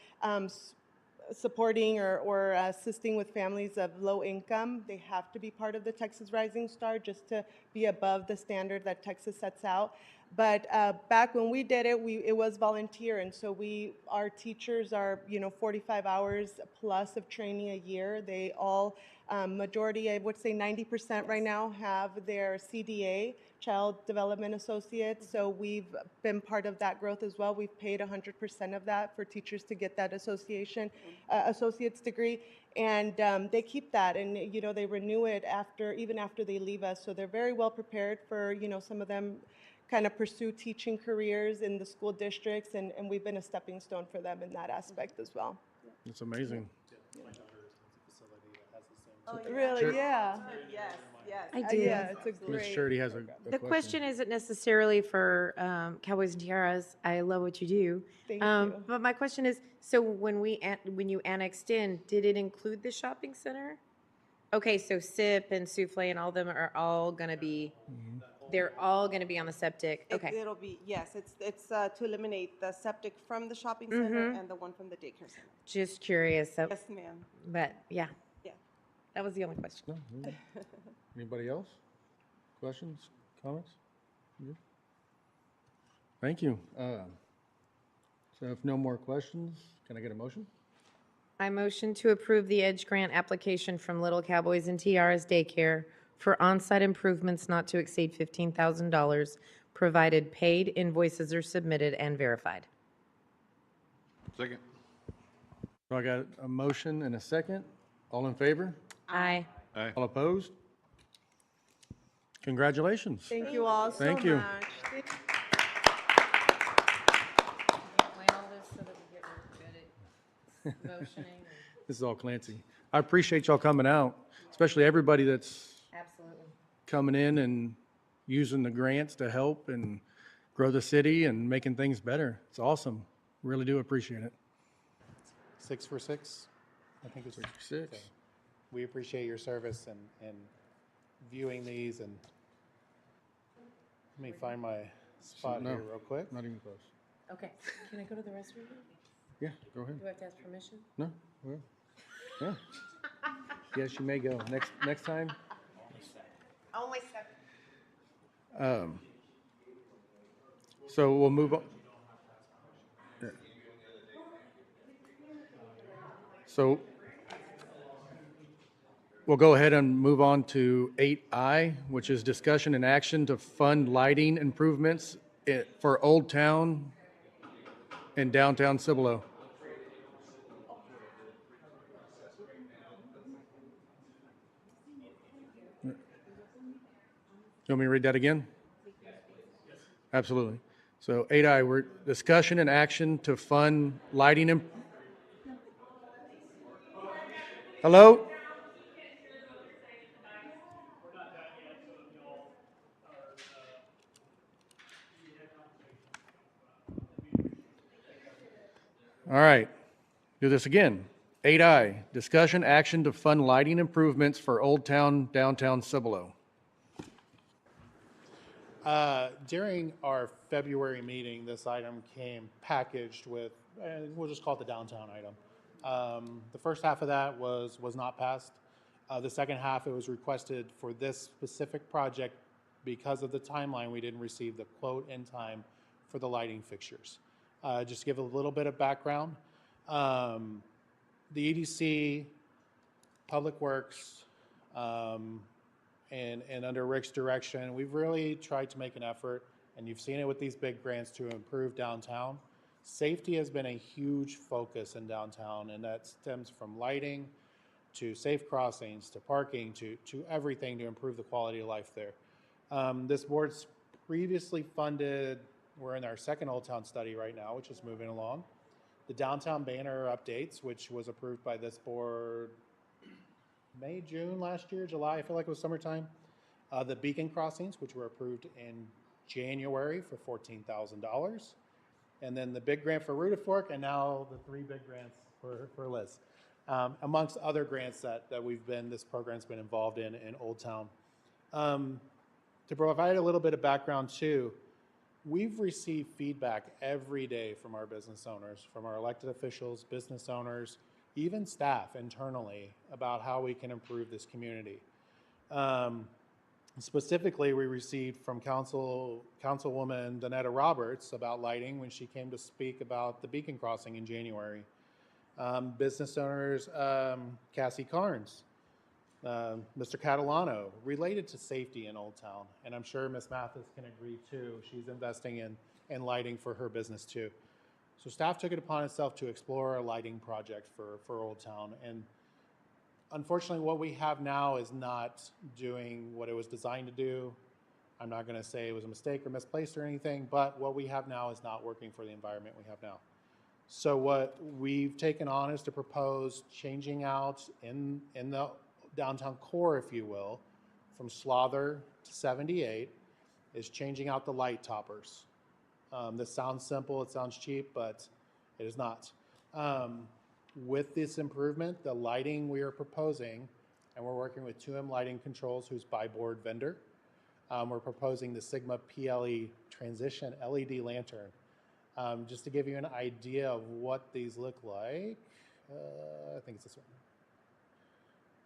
S8: supporting or assisting with families of low income. They have to be part of the Texas Rising Star just to be above the standard that Texas sets out. But back when we did it, it was volunteer, and so our teachers are 45 hours plus of training a year. They all majority, I would say 90% right now, have their CDA, Child Development Associates. So we've been part of that growth as well. We've paid 100% of that for teachers to get that associate's degree, and they keep that, and they renew it even after they leave us. So they're very well prepared for some of them kind of pursue teaching careers in the school districts, and we've been a stepping stone for them in that aspect as well.
S1: It's amazing.
S8: Really? Yeah.
S7: Yes, yes.
S10: I do.
S8: Yeah, it's a
S1: Ms.
S8: great.
S1: Shirley has a
S10: The question isn't necessarily for Cowboys and Tiaras. I love what you do.
S8: Thank you.
S10: But my question is, so when you annexed in, did it include the shopping center? Okay, so SIP and Souffle and all of them are all going to be, they're all going to be on the septic. Okay.
S7: It'll be, yes, it's to eliminate the septic from the shopping center and the one from the daycare center.
S10: Just curious. So,
S7: Yes, ma'am.
S10: but yeah,
S7: Yeah.
S10: that was the only question.
S1: No, anybody else? Questions, comments? Good. Thank you. So if no more questions, can I get a motion?
S10: I motion to approve the Edge Grant application from Little Cowboys and Tiaras Daycare for on-site improvements not to exceed $15,000, provided paid invoices are submitted and verified.
S11: Second.
S1: So I got a motion and a second. All in favor?
S4: Aye.
S11: Aye.
S1: All opposed? Congratulations.
S8: Thank you all so
S1: Thank you.
S8: much.
S1: This is all Clancy. I appreciate y'all coming out, especially everybody that's
S10: Absolutely.
S1: coming in and using the grants to help and grow the city and making things better. It's awesome. Really do appreciate it.
S3: 6 for 6, I think it's
S1: 6 for 6.
S3: So we appreciate your service and viewing these, and let me find my spot
S1: No,
S3: here real quick.
S1: Not even close.
S10: Okay, can I go to the restroom?
S1: Yeah, go ahead.
S10: Do I have to ask permission?
S1: No, well, yeah. Yes, you may go. Next time.
S10: Only 7.
S1: So we'll move on. Yeah. So we'll go ahead and move on to 8I, which is discussion and action to fund lighting improvements for Old Town and downtown Cibolo. You want me to read that again? Absolutely. So 8I, we're discussion and action to fund lighting. Hello? All right, do this again. 8I, discussion action to fund lighting improvements for Old Town, downtown Cibolo.
S3: During our February meeting, this item came packaged with, we'll just call it the downtown item. The first half of that was not passed. The second half, it was requested for this specific project because of the timeline, we didn't receive the quote in time for the lighting fixtures. Just to give a little bit of background, the EDC, Public Works, and under Rick's direction, we've really tried to make an effort, and you've seen it with these big grants, to improve downtown. Safety has been a huge focus in downtown, and that stems from lighting to safe crossings to parking to everything to improve the quality of life there. This board's previously funded, we're in our second Old Town study right now, which is moving along. The downtown banner updates, which was approved by this board May, June last year, July, I feel like it was summertime. The beacon crossings, which were approved in January for $14,000. And then the big grant for Rooted Fork, and now the 3 big grants for Liz. Amongst other grants that this program's been involved in Old Town. To provide a little bit of background too, we've received feedback every day from our business owners, from our elected officials, business owners, even staff internally, about how we can improve this community. Specifically, we received from Councilwoman Donetta Roberts about lighting when she came to speak about the beacon crossing in January. Business owners, Cassie Carnes, Mr. Catalano, related to safety in Old Town, and I'm sure Ms. Mathis can agree too. She's investing in lighting for her business too. So staff took it upon itself to explore a lighting project for Old Town, and unfortunately what we have now is not doing what it was designed to do. I'm not going to say it was a mistake or misplaced or anything, but what we have now is not working for the environment we have now. So what we've taken on is to propose changing out in the downtown core, if you will, from Slaughter to 78, is changing out the light toppers. This sounds simple, it sounds cheap, but it is not. With this improvement, the lighting we are proposing, and we're working with 2M Lighting Controls, who's by board vendor. We're proposing the Sigma PLE Transition LED lantern. Just to give you an idea of what these look like, I think it's this one.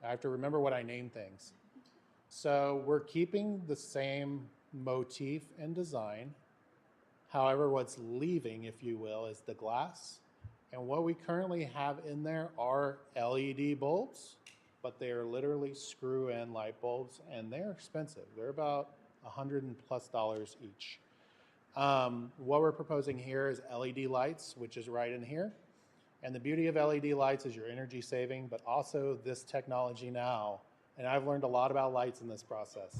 S3: I have to remember what I name things. So we're keeping the same motif and design. However, what's leaving, if you will, is the glass. And what we currently have in there are LED bulbs, but they are literally screw-in light bulbs, and they're expensive. They're about $100+ each. What we're proposing here is LED lights, which is right in here. And the beauty of LED lights is your energy saving, but also this technology now, and I've learned a lot about lights in this process.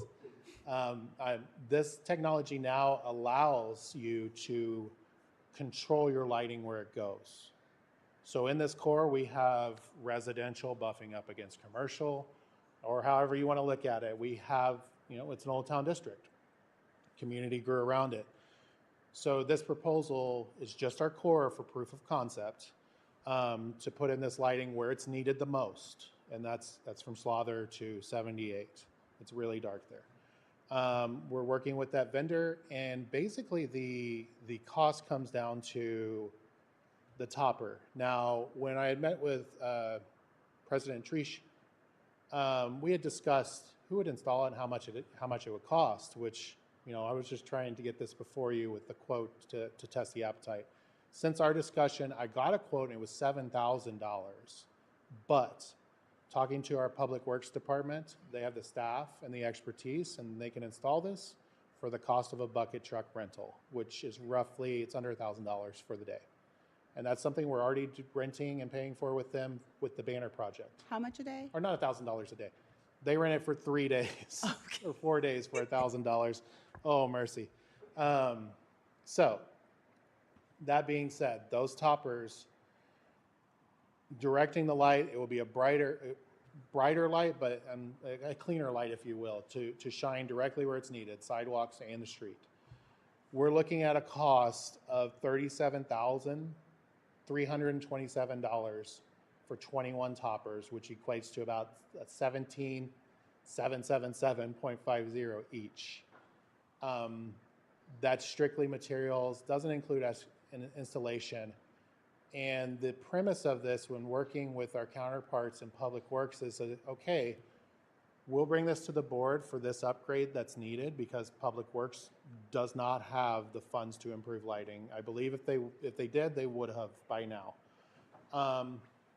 S3: This technology now allows you to control your lighting where it goes. So in this core, we have residential buffing up against commercial, or however you want to look at it. We have, it's an old town district. Community grew around it. So this proposal is just our core for proof of concept to put in this lighting where it's needed the most. And that's from Slaughter to 78. It's really dark there. We're working with that vendor, and basically the cost comes down to the topper. Now, when I had met with President Trish, we had discussed who would install it and how much it would cost, which, I was just trying to get this before you with the quote to test the appetite. Since our discussion, I got a quote and it was $7,000, but talking to our Public Works Department, they have the staff and the expertise, and they can install this for the cost of a bucket truck rental, which is roughly, it's under $1,000 for the day. And that's something we're already renting and paying for with them with the banner project.
S2: How much a day?
S3: Or not $1,000 a day. They rent it for 3 days or 4 days for $1,000. Oh, mercy. So that being said, those toppers, directing the light, it will be a brighter light, but a cleaner light, if you will, to shine directly where it's needed, sidewalks and the street. We're looking at a cost of $37,327 for 21 toppers, which equates to about $17,777.50 each. That's strictly materials, doesn't include an installation. And the premise of this, when working with our counterparts in Public Works, is that, okay, we'll bring this to the board for this upgrade that's needed because Public Works does not have the funds to improve lighting. I believe if they did, they would have by now.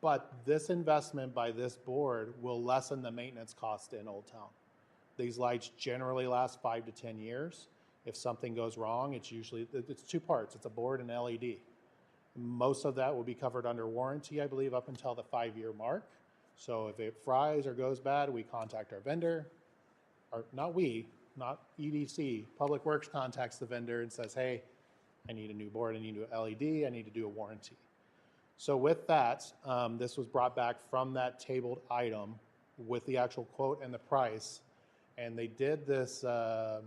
S3: But this investment by this board will lessen the maintenance cost in Old Town. These lights generally last 5 to 10 years. If something goes wrong, it's 2 parts. It's a board and LED. Most of that will be covered under warranty, I believe, up until the 5-year mark. So if it fries or goes bad, we contact our vendor, or not EDC. Public Works contacts the vendor and says, hey, I need a new board, I need a new LED, I need to do a warranty. So with that, this was brought back from that tabled item with the actual quote and the price. And they did this, I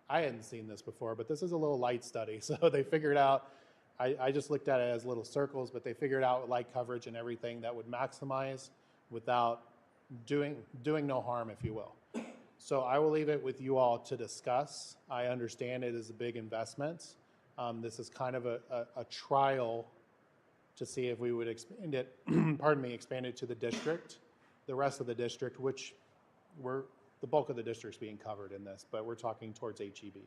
S3: hadn't seen this before, but this is a little light study. So they figured out, I just looked at it as little circles, but they figured out light coverage and everything that would maximize without doing no harm, if you will. So I will leave it with you all to discuss. I understand it is a big investment. This is kind of a trial to see if we would expand it, expand it to the district, the rest of the district, which the bulk of the district's being covered in this, but we're talking towards HEB.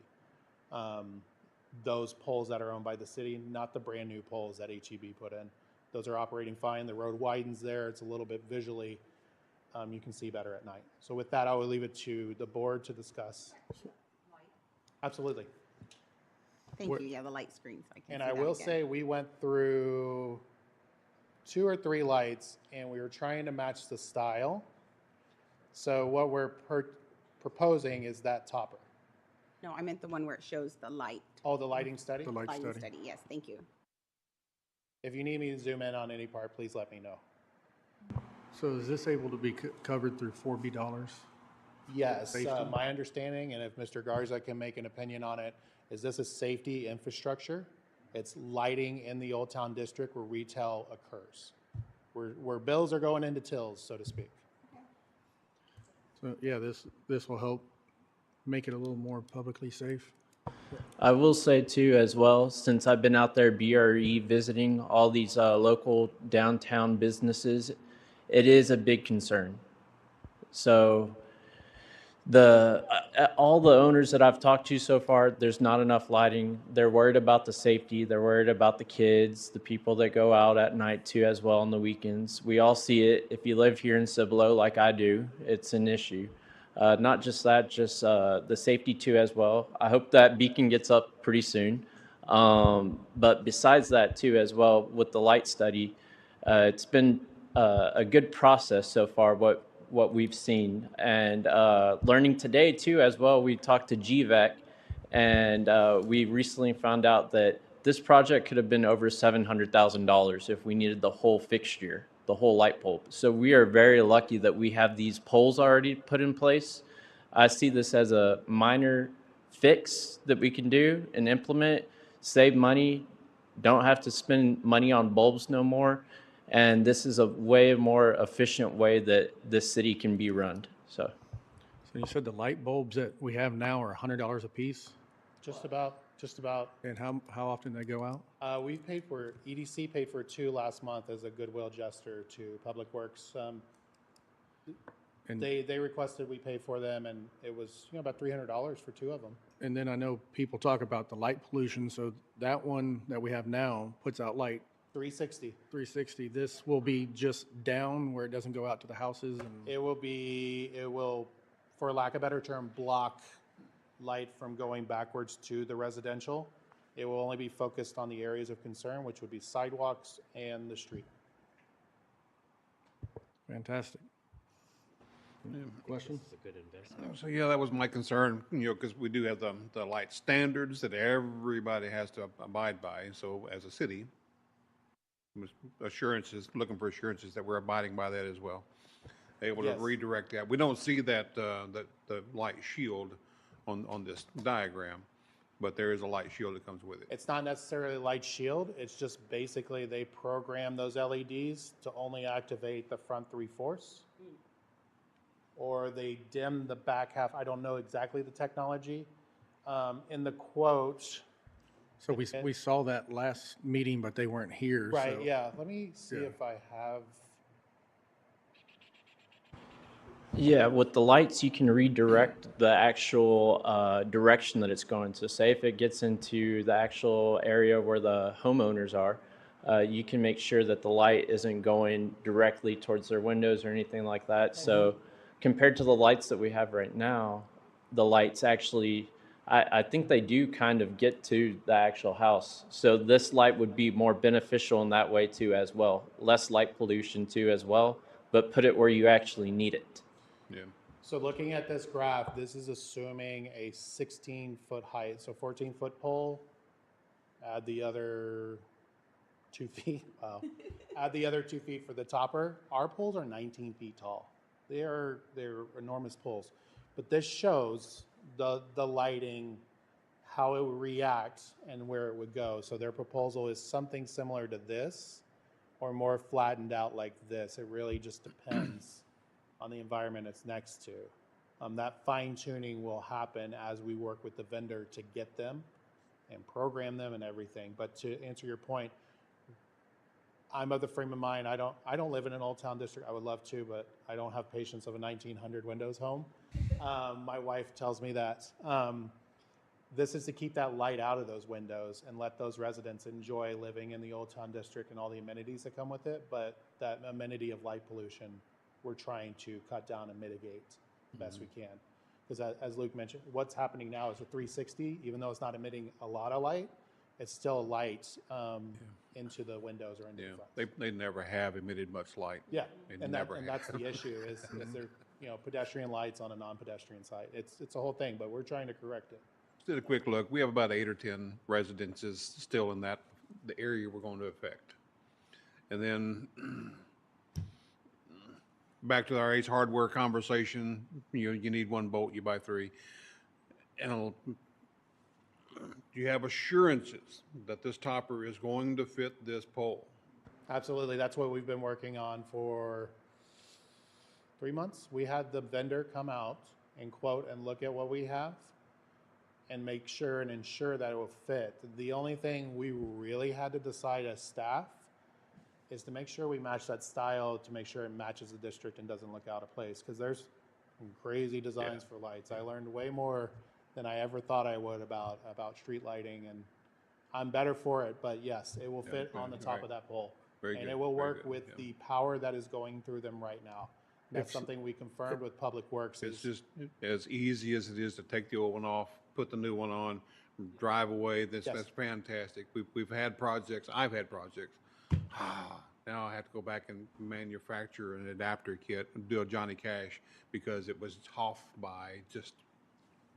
S3: Those poles that are owned by the city, not the brand new poles that HEB put in. Those are operating fine. The road widens there. It's a little bit visually, you can see better at night. So with that, I will leave it to the board to discuss. Absolutely.
S2: Thank you. Yeah, the light screen. So I can
S3: And
S2: see
S3: I
S2: that
S3: will
S2: again.
S3: say we went through 2 or 3 lights and we were trying to match the style. So what we're proposing is that topper.
S2: No, I meant the one where it shows the light.
S3: Oh, the lighting study?
S1: The light
S2: Lighting
S1: study.
S2: study, yes, thank you.
S3: If you need me to zoom in on any part, please let me know.
S1: So is this able to be covered through 4B dollars?
S3: Yes,
S1: Safety?
S3: my understanding, and if Mr. Garza can make an opinion on it, is this is safety infrastructure. It's lighting in the Old Town District where retail occurs, where bills are going into tills, so to speak.
S1: So yeah, this will help make it a little more publicly safe.
S14: I will say too, as well, since I've been out there BRE visiting all these local downtown businesses, it is a big concern. So all the owners that I've talked to so far, there's not enough lighting. They're worried about the safety. They're worried about the kids, the people that go out at night too, as well on the weekends. We all see it. If you live here in Cibolo, like I do, it's an issue. Not just that, just the safety too as well. I hope that beacon gets up pretty soon. But besides that too as well, with the light study, It's been a good process so far, what we've seen. And learning today, too, as well, we talked to GVAC, and we recently found out that this project could have been over $700,000 if we needed the whole fixture, the whole light bulb. So we are very lucky that we have these poles already put in place. I see this as a minor fix that we can do and implement, save money, don't have to spend money on bulbs no more. And this is a way more efficient way that this city can be run. So
S1: So you said the light bulbs that we have now are $100 a piece?
S3: Just about.
S1: And how often they go out?
S3: We've paid for, EDC paid for 2 last month as a goodwill gesture to Public Works.
S1: And-
S3: They requested we pay for them, and it was, about $300 for 2 of them.
S1: And then I know people talk about the light pollution, so that one that we have now puts out light
S3: 360.
S1: 360. This will be just down where it doesn't go out to the houses and
S3: It will, for lack of a better term, block light from going backwards to the residential. It will only be focused on the areas of concern, which would be sidewalks and the street.
S1: fantastic. Question?
S13: This is a good investment.
S11: So, yeah, that was my concern, because we do have the light standards that everybody has to abide by. So as a city, looking for assurances that we're abiding by that as well. Able to
S3: Yes.
S11: redirect that. We don't see that, the light shield on this diagram, but there is a light shield that comes with it.
S3: It's not necessarily light shield. It's just basically they program those LEDs to only activate the front 3/4, or they dim the back half. I don't know exactly the technology. In the quote,
S1: So we saw that last meeting, but they weren't here.
S3: right?
S1: so-
S3: Yeah. Let me see
S1: Yeah.
S3: if I have.
S14: yeah, with the lights, you can redirect the actual direction that it's going. So say if it gets into the actual area where the homeowners are, you can make sure that the light isn't going directly towards their windows or anything like that. So compared to the lights that we have right now, the lights actually, I think they do kind of get to the actual house. So this light would be more beneficial in that way too as well. Less light pollution too as well, but put it where you actually need it.
S11: Yeah.
S3: So looking at this graph, this is assuming a 16-foot height, so 14-foot pole. Add the other 2 feet. Wow. Add the other 2 feet for the topper. Our poles are 19 feet tall. They're enormous poles. But this shows the lighting, how it would react and where it would go. So their proposal is something similar to this or more flattened out like this. It really just depends on the environment it's next to. That fine tuning will happen as we work with the vendor to get them and program them and everything. But to answer your point, I'm of the frame of mind, I don't live in an old town district. I would love to, but I don't have patience of a 1900 windows home. My wife tells me that. This is to keep that light out of those windows and let those residents enjoy living in the old town district and all the amenities that come with it. But that amenity of light pollution, we're trying to cut down and mitigate the best we can. Because as Luke mentioned, what's happening now is a 360, even though it's not emitting a lot of light, it's still light into the windows or into the front.
S11: They never have emitted much light.
S3: Yeah,
S11: They
S3: and
S11: never
S3: that's
S11: have.
S3: the issue is they're pedestrian lights on a non-pedestrian site. It's a whole thing, but we're trying to correct it.
S11: Did a quick look. We have about 8 or 10 residences still in the area we're going to affect. And then back to our Ace Hardware conversation, you need 1 bolt, you buy 3. And do you have assurances that this topper is going to fit this pole?
S3: Absolutely, that's what we've been working on for 3 months. We had the vendor come out and quote and look at what we have and make sure and ensure that it will fit. The only thing we really had to decide as staff is to make sure we match that style, to make sure it matches the district and doesn't look out of place, because there's some crazy designs for lights. I learned way more than I ever thought I would about street lighting, and I'm better for it, but yes, it will fit on the top of that pole.
S11: Very
S3: And
S11: good,
S3: it will
S11: very
S3: work
S11: good,
S3: with
S11: yeah.
S3: the power that is going through them right now. That's
S1: If-
S3: something we confirmed with Public Works.
S11: It's just as easy as it is to take the old one off, put the new one on, drive away.
S3: Yes.
S11: That's fantastic. We've had projects, I've had projects. Now I have to go back and manufacture an adapter kit and do a Johnny Cash because it was off by just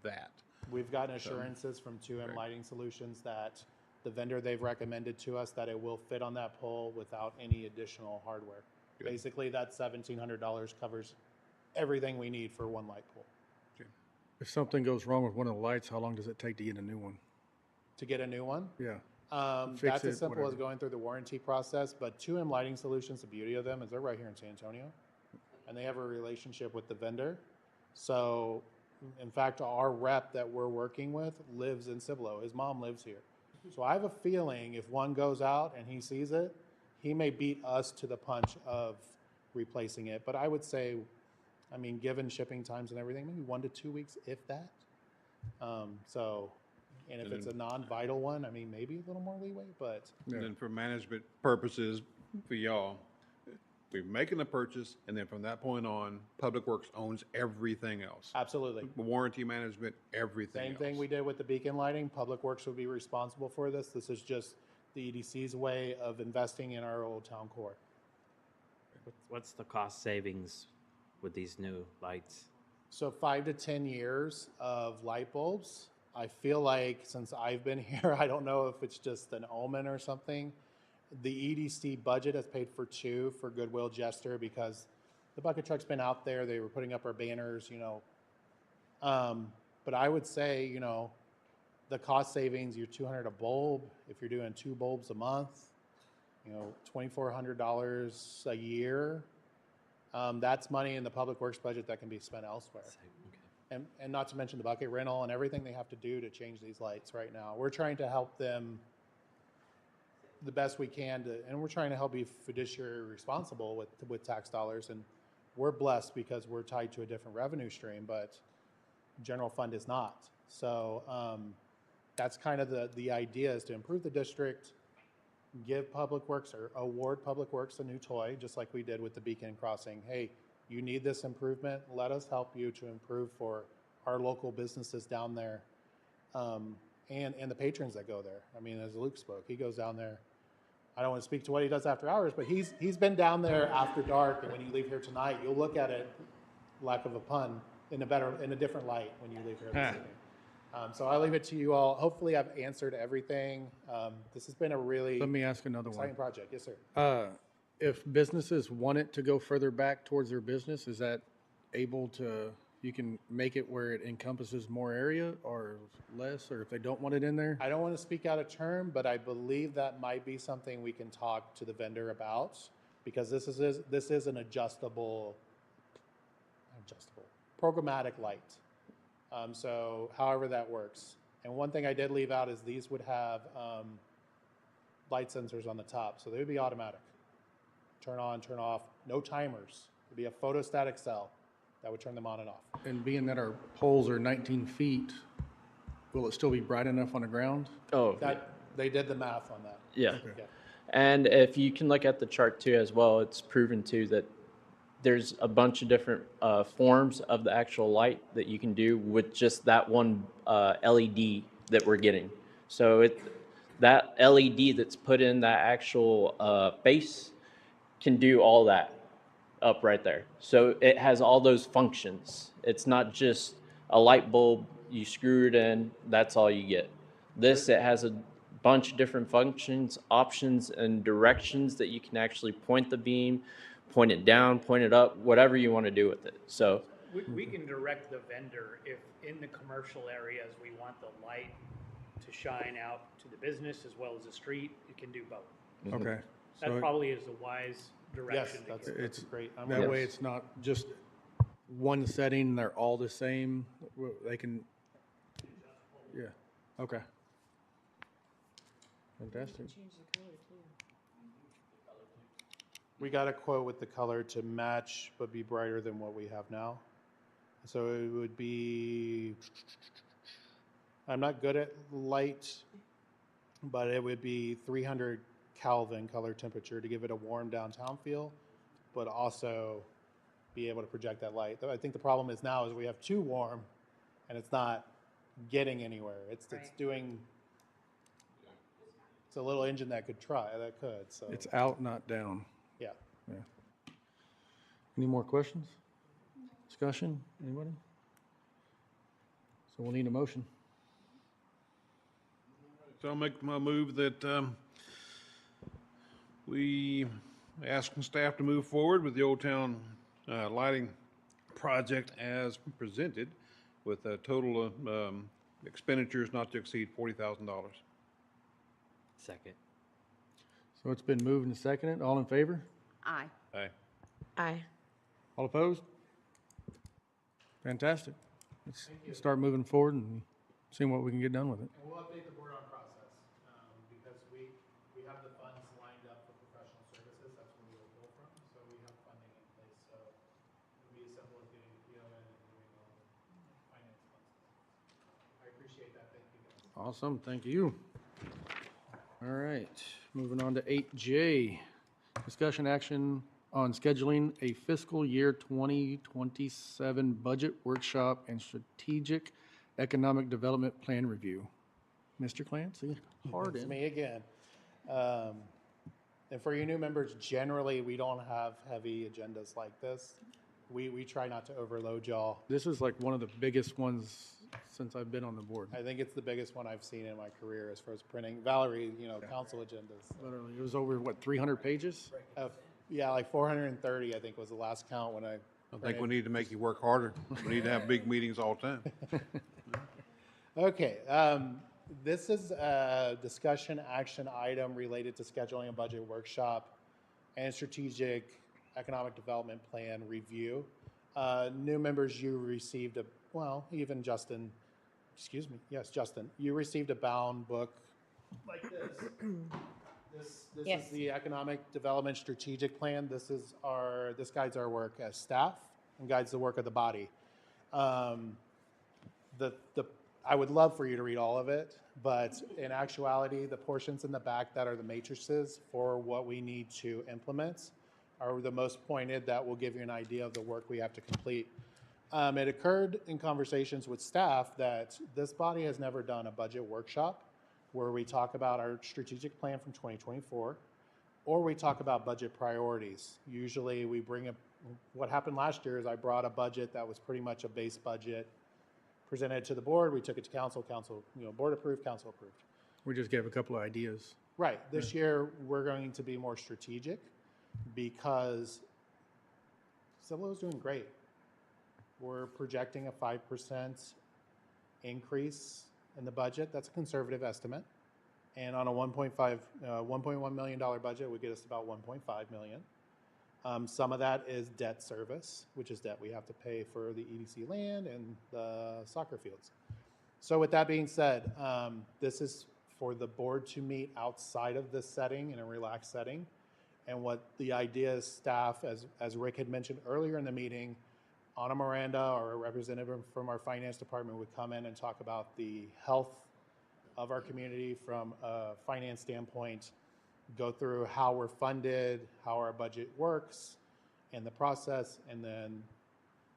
S11: that.
S3: We've gotten assurances from 2M Lighting Solutions that the vendor they've recommended to us that it will fit on that pole without any additional hardware.
S11: Good.
S3: Basically, that $1,700 covers everything we need for one light pole.
S1: If something goes wrong with one of the lights, how long does it take to get a new one?
S3: To get a new one?
S1: Yeah.
S3: That's
S1: Fix
S3: as
S1: it,
S3: simple as
S1: whatever.
S3: going through the warranty process, but 2M Lighting Solutions, the beauty of them is they're right here in San Antonio, and they have a relationship with the vendor. So, in fact, our rep that we're working with lives in Cibolo. His mom lives here. So I have a feeling if one goes out and he sees it, he may beat us to the punch of replacing it. But I would say, I mean, given shipping times and everything, maybe 1 to 2 weeks, if that. And if it's a non-vital one, I mean, maybe a little more leeway, but.
S11: And then for management purposes, for y'all, we're making a purchase, and then from that point on, Public Works owns everything else.
S3: Absolutely.
S11: Warranty management, everything
S3: Same
S11: else.
S3: thing we did with the beacon lighting. Public Works would be responsible for this. This is just the EDC's way of investing in our old town core.
S13: What's the cost savings with these new lights?
S3: So 5 to 10 years of light bulbs. I feel like since I've been here, I don't know if it's just an omen or something. The EDC budget has paid for 2 for Goodwill Jester because the bucket truck's been out there. They were putting up our banners, you know. But I would say, you know, the cost savings, you're $200 a bulb. If you're doing 2 bulbs a month, you know, $2,400 a year. That's money in the Public Works budget that can be spent elsewhere. And not to mention the bucket rental and everything they have to do to change these lights right now. We're trying to help them the best we can and we're trying to help be fiduciary responsible with tax dollars. And we're blessed because we're tied to a different revenue stream, but general fund is not. So that's kind of the idea, is to improve the district, give Public Works or award Public Works a new toy, just like we did with the Beacon Crossing. Hey, you need this improvement, let us help you to improve for our local businesses down there, and the patrons that go there. I mean, as Luke spoke, he goes down there. I don't want to speak to what he does after hours, but he's been down there after dark, and when you leave here tonight, you'll look at it, lack of a pun, in a different light when you leave here this evening. So I'll leave it to you all. Hopefully I've answered everything. This has been a really
S1: Let me ask another
S3: exciting
S1: one.
S3: project. Yes, sir.
S1: If businesses want it to go further back towards their business, is that able to, you can make it where it encompasses more area or less, or if they don't want it in there?
S3: I don't want to speak out of term, but I believe that might be something we can talk to the vendor about, because this is an adjustable programmatic light. So however that works. And one thing I did leave out is these would have light sensors on the top, so they would be automatic. Turn on, turn off, no timers. It'd be a photostatic cell that would turn them on and off.
S1: And being that our poles are 19 feet, will it still be bright enough on the ground?
S14: Oh,
S3: They did the math on that.
S14: yeah.
S3: Yeah.
S14: And if you can look at the chart too as well, it's proven too that there's a bunch of different forms of the actual light that you can do with just that one LED that we're getting. So that LED that's put in that actual base can do all that up right there. So it has all those functions. It's not just a light bulb, you screw it in, that's all you get. This, it has a bunch of different functions, options, and directions that you can actually point the beam, point it down, point it up, whatever you want to do with it. So
S12: We can direct the vendor if in the commercial areas, we want the light to shine out to the business as well as the street, it can do both.
S1: Okay.
S12: That
S1: So
S12: probably is a wise direction to
S3: that's
S12: go.
S3: it's great.
S1: that way it's not just one setting, they're all the same. They can, yeah, okay. Fantastic.
S3: We got a quote with the color to match but be brighter than what we have now. So it would be, I'm not good at light, but it would be 300 Kelvin color temperature to give it a warm downtown feel, but also be able to project that light. I think the problem is now is we have too warm and it's not getting anywhere. It's doing It's a little engine that could, so.
S1: It's out, not down.
S3: Yeah.
S1: Yeah. Any more questions? Discussion? Anybody? So we'll need a motion.
S11: So I'll make my move that we ask staff to move forward with the Old Town lighting project as presented with a total of expenditures not to exceed $40,000.
S13: Second.
S1: So it's been moved and seconded. All in favor?
S2: Aye.
S11: Aye.
S10: Aye.
S1: All opposed? Fantastic. Let's start moving forward and seeing what we can get done with it.
S3: And we'll update the board on process, because we have the funds lined up for professional services, that's where we will pull from, so we have funding in place, so it'll be as simple as getting the PO in and doing all the finance funds. I appreciate that, thank you guys.
S1: Awesome, thank you. All right, moving on to 8J. Discussion action on scheduling a fiscal year 2027 budget workshop and strategic economic development plan review. Mr. Clancy, hard
S3: It's
S1: in.
S3: me again. And for you new members, generally, we don't have heavy agendas like this. We try not to overload y'all.
S1: This is like one of the biggest ones since I've been on the board.
S3: I think it's the biggest one I've seen in my career as far as printing. Valerie, council agendas.
S1: Literally, it was over, what, 300 pages?
S3: Yeah, like 430, I think, was the last count when I.
S11: I think we need to make you work harder. We need to have big meetings all the time.
S3: Okay, this is a discussion action item related to scheduling a budget workshop and strategic economic development plan review. New members, you received even Justin, Justin, you received a bound book like this. This
S10: Yes.
S3: is the economic development strategic plan. This guides our work as staff and guides the work of the body. I would love for you to read all of it, but in actuality, the portions in the back that are the matrices for what we need to implement are the most pointed that will give you an idea of the work we have to complete. It occurred in conversations with staff that this body has never done a budget workshop where we talk about our strategic plan from 2024, or we talk about budget priorities. Usually we what happened last year is I brought a budget that was pretty much a base budget, presented it to the board, we took it to council, board approved, council approved.
S1: We just gave a couple of ideas.
S3: Right, this year we're going to be more strategic because Cibolo is doing great. We're projecting a 5% increase in the budget. That's a conservative estimate. And on a $1.1 million budget would get us about 1.5 million. Some of that is debt service, which is debt we have to pay for the EDC land and the soccer fields. So with that being said, this is for the board to meet outside of this setting in a relaxed setting. And what the idea is, staff, as Rick had mentioned earlier in the meeting, Anna Miranda or a representative from our finance department would come in and talk about the health of our community from a finance standpoint, go through how we're funded, how our budget works, and the process, and then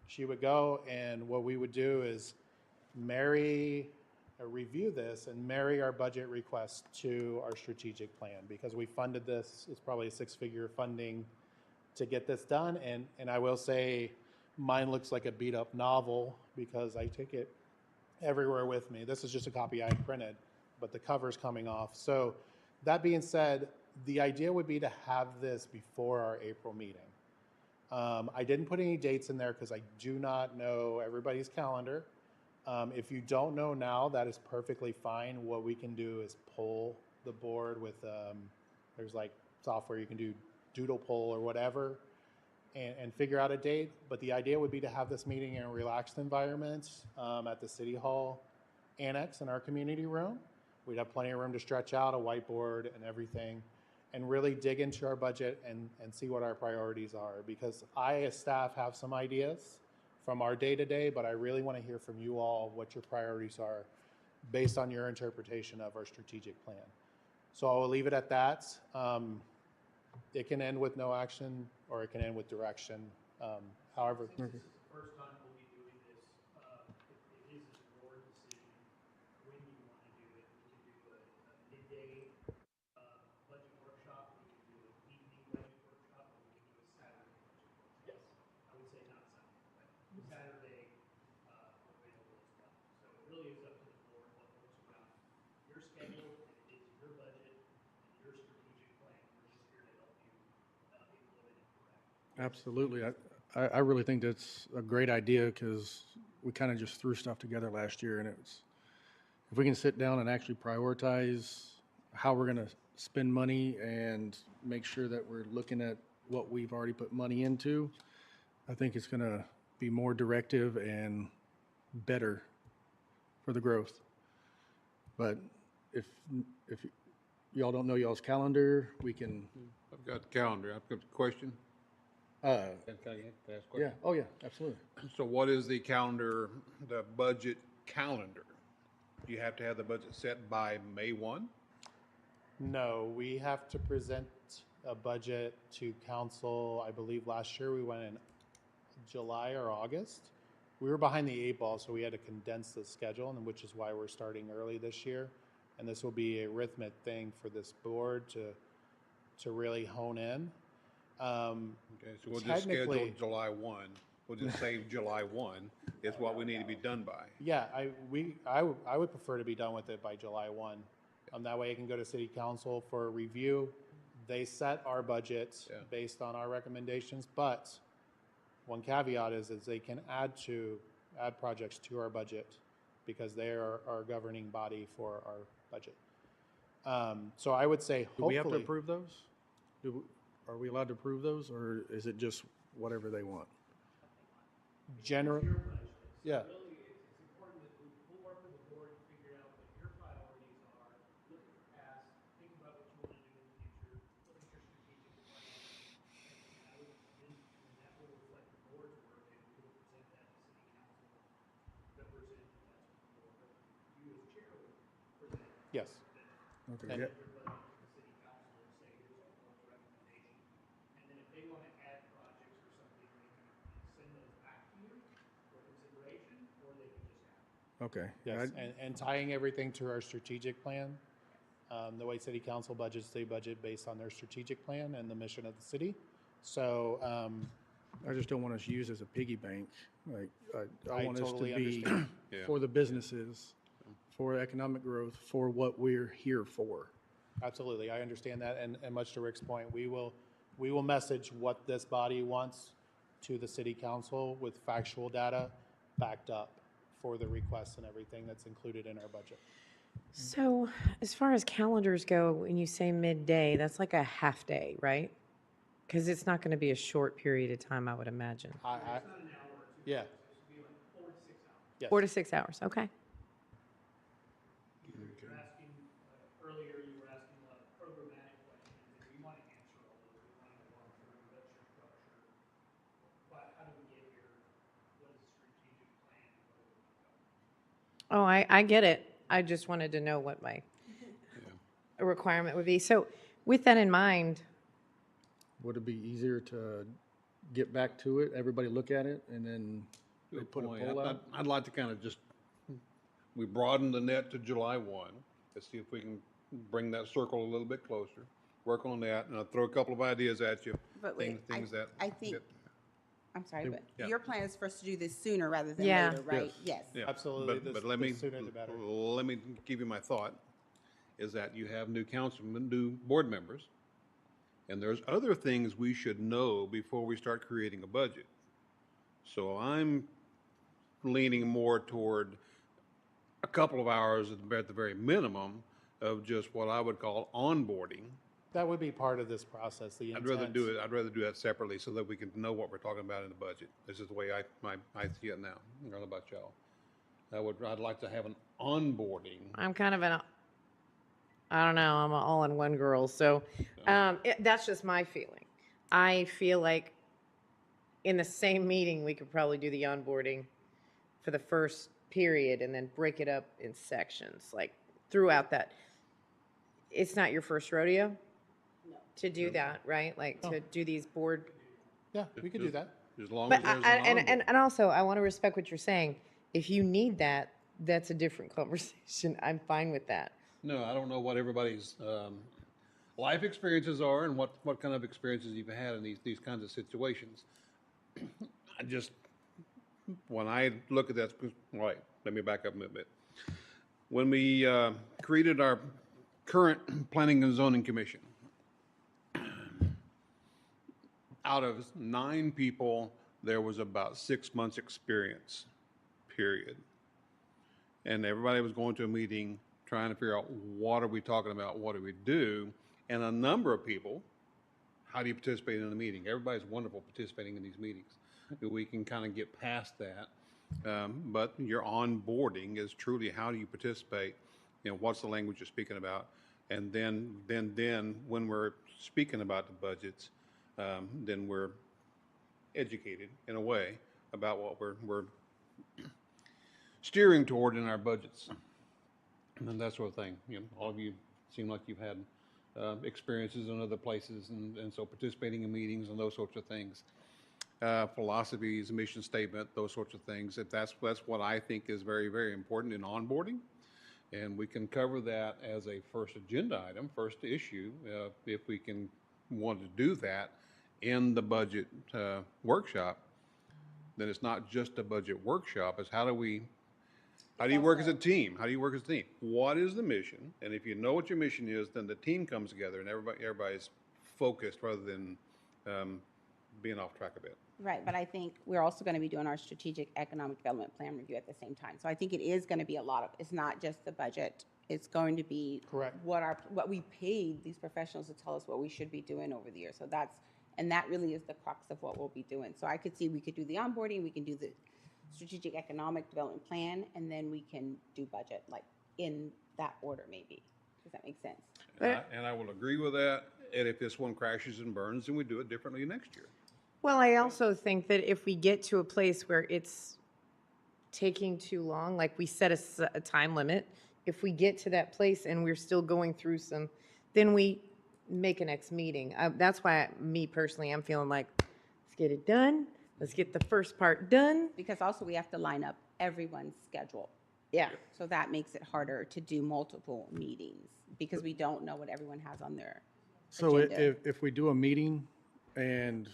S3: she would go, and what we would do is review this and marry our budget request to our strategic plan, because we funded this. It's probably a six-figure funding to get this done, and I will say mine looks like a beat-up novel because I take it everywhere with me. This is just a copy I printed, but the cover's coming off. So that being said, the idea would be to have this before our April meeting. I didn't put any dates in there because I do not know everybody's calendar. If you don't know now, that is perfectly fine. What we can do is poll the board with, there's like software you can do, doodle poll or whatever, and figure out a date. But the idea would be to have this meeting in a relaxed environment at the City Hall Annex in our community room. We'd have plenty of room to stretch out, a whiteboard and everything, and really dig into our budget and see what our priorities are. Because I, as staff, have some ideas from our day-to-day, but I really want to hear from you all what your priorities are based on your interpretation of our strategic plan. So I will leave it at that. It can end with no action, or it can end with direction. However.
S12: Since this is the first time we'll be doing this, it is a board decision when you want to do it. We can do a midday
S1: Absolutely. I really think that's a great idea because we kind of just threw stuff together last year and if we can sit down and actually prioritize how we're going to spend money and make sure that we're looking at what we've already put money into, I think it's going to be more directive and better for the growth. But if y'all don't know y'all's calendar, we can,
S11: I've got the calendar. I've got a question.
S1: uh,
S11: Can I ask a
S1: yeah,
S11: question?
S1: oh yeah, absolutely.
S11: So what is the calendar, the budget calendar? Do you have to have the budget set by May 1?
S3: No, we have to present a budget to council. I believe last year we went in July or August. We were behind the eight ball, so we had to condense the schedule, and which is why we're starting early this year. And this will be a rhythmic thing for this board to really hone in.
S11: Okay, so we'll just schedule
S3: Technically-
S11: July 1. We'll just say July 1 is what we need to be done by.
S3: Yeah, I would prefer to be done with it by July 1. That way I can go to city council for a review. They set our budget based on our recommendations, but one caveat is they can add projects to our budget because they are our governing body for our budget. So I would say
S1: Do we have to
S3: hopefully,
S1: approve those? Are we allowed to approve those or is it just whatever they want?
S3: yeah.
S12: Really, it's important that we'll work with the board to figure out what your priorities are, look at the past, think about what you want to do in the future, look at your strategic plan. And that will reflect the board's work, and we will present that to city council, represent that to the board. You as chair will present
S3: Yes.
S1: Okay,
S3: And-
S1: yeah.
S12: your budget to the city council and say, here's our board's recommendation. And then if they want to add projects or something, they can send those back to you for consideration, or they can just have them.
S1: Okay.
S3: Yes, and tying everything to our strategic plan, the way city council budgets, they budget based on their strategic plan and the mission of the city. So,
S1: I just don't want us used as a piggy bank. Like, I
S3: I
S1: want us to
S3: totally
S1: be
S3: understand.
S11: Yeah.
S1: for the businesses, for economic growth, for what we're here for.
S3: Absolutely, I understand that, and much to Rick's point, we will message what this body wants to the city council with factual data backed up for the requests and everything that's included in our budget.
S10: So as far as calendars go, when you say midday, that's like a half day, right? Because it's not going to be a short period of time, I would imagine.
S3: Yeah. Yes.
S10: 4 to 6 hours, okay.
S12: You're asking, earlier you were asking a lot of programmatic questions, and we want to answer all those. We want to know what's your structure, but how do we get here? What is the strategic plan? Where do we want to go?
S10: Oh, I get it. I just wanted to know what my requirement would be. So with that in mind,
S1: Would it be easier to get back to it, everybody look at it, and then they
S11: Good
S1: put a
S11: point.
S1: poll out?
S11: I'd like to kind of just, we broaden the net to July 1. Let's see if we can bring that circle a little bit closer, work on that, and I'll throw a couple of ideas at you.
S2: But wait,
S11: things that.
S2: I think, I'm sorry, but
S11: Yeah.
S2: your plan is for us to do this sooner rather than
S10: Yeah.
S2: later, right? Yes.
S11: Yeah,
S3: Absolutely.
S11: But
S3: The
S11: let me,
S3: sooner the better.
S11: let me give you my thought, is that you have new councilmen, new board members, and there's other things we should know before we start creating a budget. So I'm leaning more toward a couple of hours at the very minimum of just what I would call onboarding.
S3: That would be part of this process, the
S11: I'd rather
S3: intent.
S11: I'd rather do that separately so that we can know what we're talking about in the budget. This is the way I see it now. I don't know about y'all. I'd like to have an onboarding.
S10: I'm kind of I don't know, I'm an all-in-one girl, so that's just my feeling. I feel like in the same meeting, we could probably do the onboarding for the first period and then break it up in sections, like throughout that. It's not your first rodeo to do that, right? Like to do these board.
S3: Yeah, we could do that.
S11: As long
S10: But
S11: as there's an onboarding.
S10: and also, I want to respect what you're saying. If you need that, that's a different conversation. I'm fine with that.
S11: No, I don't know what everybody's life experiences are and what kind of experiences you've had in these kinds of situations. I just, when I look at that, right, let me back up a little bit. When we created our current Planning and Zoning Commission, out of 9 people, there was about 6 months' experience, period. And everybody was going to a meeting trying to figure out, what are we talking about? What do we do? And a number of people, how do you participate in a meeting? Everybody's wonderful participating in these meetings. We can kind of get past that. But your onboarding is truly, how do you participate? You know, what's the language you're speaking about? And then when we're speaking about the budgets, then we're educated in a way about what we're steering toward in our budgets. And that sort of thing. You know, all of you seem like you've had experiences in other places, and so participating in meetings and those sorts of things. Philosophies, mission statement, those sorts of things. If that's what I think is very, very important in onboarding. And we can cover that as a first agenda item, first issue, if we can want to do that in the budget workshop. Then it's not just a budget workshop, it's how do you work as a team? How do you work as a team? What is the mission? And if you know what your mission is, then the team comes together and everybody's focused rather than being off track a bit.
S2: Right, but I think we're also going to be doing our strategic economic development plan review at the same time. So I think it is going to be a lot of, it's not just the budget. It's going to be
S3: Correct.
S2: what we paid these professionals to tell us what we should be doing over the years. So that really is the crux of what we'll be doing. So I could see we could do the onboarding, we can do the strategic economic development plan, and then we can do budget, like in that order maybe. Does that make sense?
S11: And I will agree with that. And if this one crashes and burns, then we do it differently next year.
S10: Well, I also think that if we get to a place where it's taking too long, like we set a time limit, if we get to that place and we're still going through some, then we make a next meeting. That's why, me personally, I'm feeling like, let's get it done. Let's get the first part done.
S2: Because also we have to line up everyone's schedule.
S10: Yeah.
S2: So that makes it harder to do multiple meetings because we don't know what everyone has on their
S1: So
S2: agenda.
S1: if we do a meeting and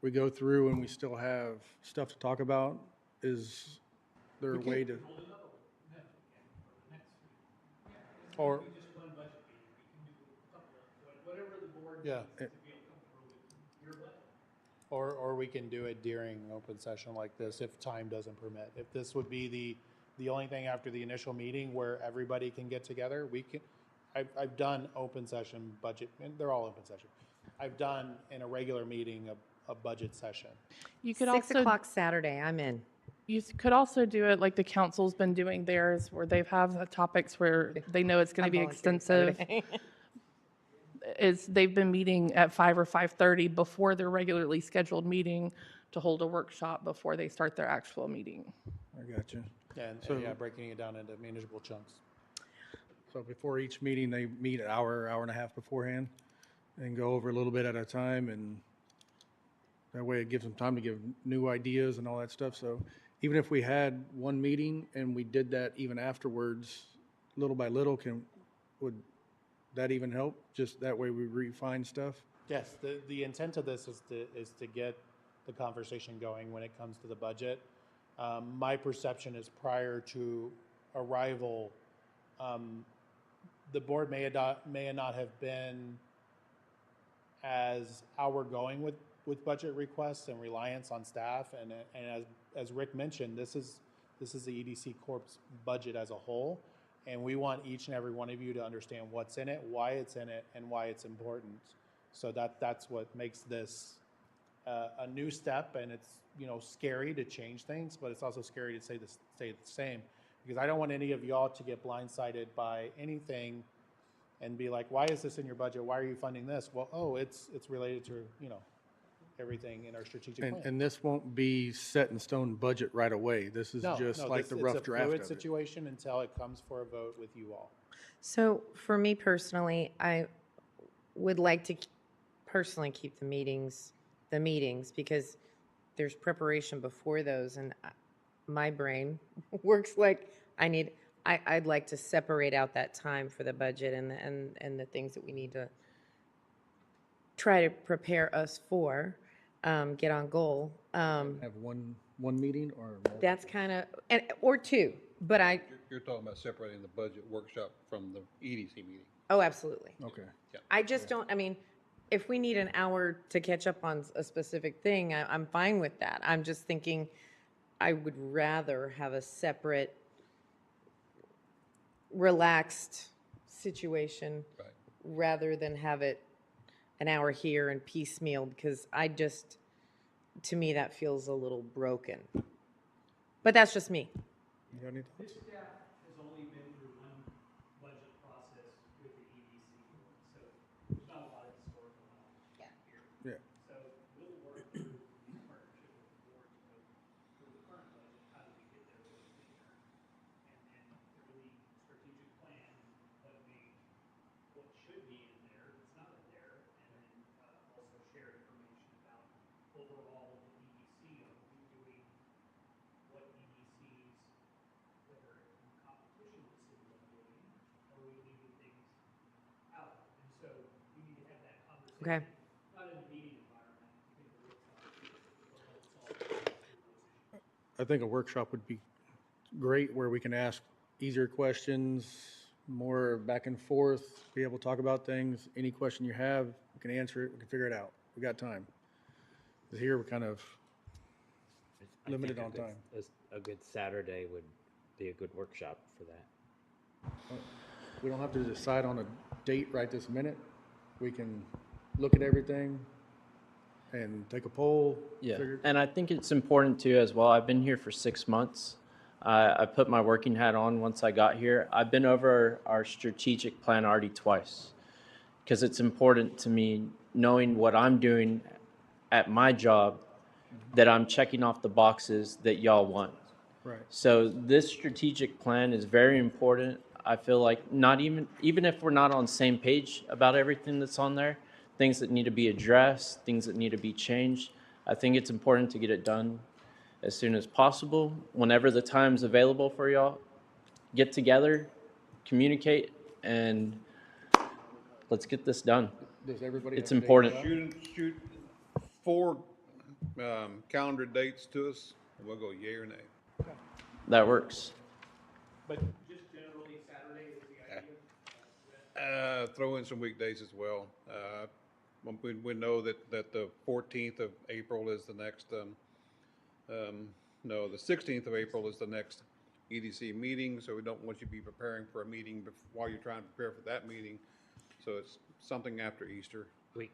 S1: we go through and we still have stuff to talk about, is there a way to?
S3: Or, yeah. Or we can do it during an open session like this if time doesn't permit. If this would be the only thing after the initial meeting where everybody can get together, we can. I've done open session budget, and they're all open session. I've done in a regular meeting a budget session.
S9: You could
S10: 6
S9: also
S10: o'clock Saturday, I'm in.
S9: You could also do it like the council's been doing theirs, where they have the topics where they know it's going to be extensive. They've been meeting at 5 or 5:30 before their regularly scheduled meeting to hold a workshop before they start their actual meeting.
S1: I got you.
S3: And
S1: So-
S3: yeah, breaking it down into manageable chunks.
S1: So before each meeting, they meet an hour and a half beforehand and go over a little bit at a time, and that way it gives them time to give new ideas and all that stuff. So even if we had one meeting and we did that even afterwards, little by little, would that even help? Just that way we refine stuff?
S3: Yes, the intent of this is to get the conversation going when it comes to the budget. My perception is prior to arrival, the board may not have been as outgoing with budget requests and reliance on staff. And as Rick mentioned, this is the EDC Corp's budget as a whole. And we want each and every one of you to understand what's in it, why it's in it, and why it's important. So that's what makes this a new step. And it's, scary to change things, but it's also scary to stay the same. Because I don't want any of y'all to get blindsided by anything and be like, why is this in your budget? Why are you funding this? Well, it's related to, everything in our strategic plan.
S1: And this won't be set in stone budget right away. This is just like the rough draft of
S3: It's a fluid
S1: it.
S3: situation until it comes for a vote with you all.
S10: So for me personally, I would like to personally keep the meetings because there's preparation before those, and my brain works like I'd like to separate out that time for the budget and the things that we need to try to prepare us for, get on goal.
S1: Have one meeting or? multiple?
S10: That's kind of, or two, but
S11: You're talking about separating the budget workshop from the EDC meeting.
S10: oh, absolutely.
S1: Okay.
S10: I just don't, if we need an hour to catch up on a specific thing, I'm fine with that. I'm just thinking I would rather have a separate, relaxed situation rather than have it an hour here and piecemeal, because to me, that feels a little broken. But that's just me.
S1: You got any thoughts?
S12: This staff has only been through one budget process with the EDC, so there's not a lot of historical knowledge here.
S1: Yeah.
S12: So we'll work through in partnership with the board to go for the current budget, how do we get there a little cleaner? And then through the strategic plan, what should be in there, that's not in there, and then also share information about overall the EDC, are we doing what EDCs, whether in competition with city of doing, or are we leaving things out? And so we need to have that conversation.
S10: Okay.
S12: Not in a meeting environment, I think a workshop, but let's all through those issues.
S1: I think a workshop would be great where we can ask easier questions, more back and forth, be able to talk about things. Any question you have, we can answer it, we can figure it out. We got time. 'Cause here we're kind of
S13: I
S1: limited
S13: think
S1: on time.
S13: A good Saturday would be a good workshop for that.
S1: We don't have to decide on a date right this minute. We can look at everything and take a poll.
S14: Yeah,
S1: figure-
S14: and I think it's important too as well. I've been here for 6 months. I put my working hat on once I got here. I've been over our strategic plan already twice because it's important to me knowing what I'm doing at my job, that I'm checking off the boxes that y'all want.
S1: Right.
S14: So this strategic plan is very important. I feel like not even if we're not on the same page about everything that's on there, things that need to be addressed, things that need to be changed, I think it's important to get it done as soon as possible. Whenever the time's available for y'all, get together, communicate, and let's get this done.
S1: Does everybody?
S14: It's
S1: have a date
S14: important.
S1: for that?
S11: Shoot 4 calendar dates to us, and we'll go yay or nay.
S14: That works.
S12: But just generally, Saturday is the idea.
S11: Throw in some weekdays as well. We know that the 14th of April is the next, no, the 16th of April is the next EDC meeting, so we don't want you to be preparing for a meeting while you're trying to prepare for that meeting. So it's something after Easter.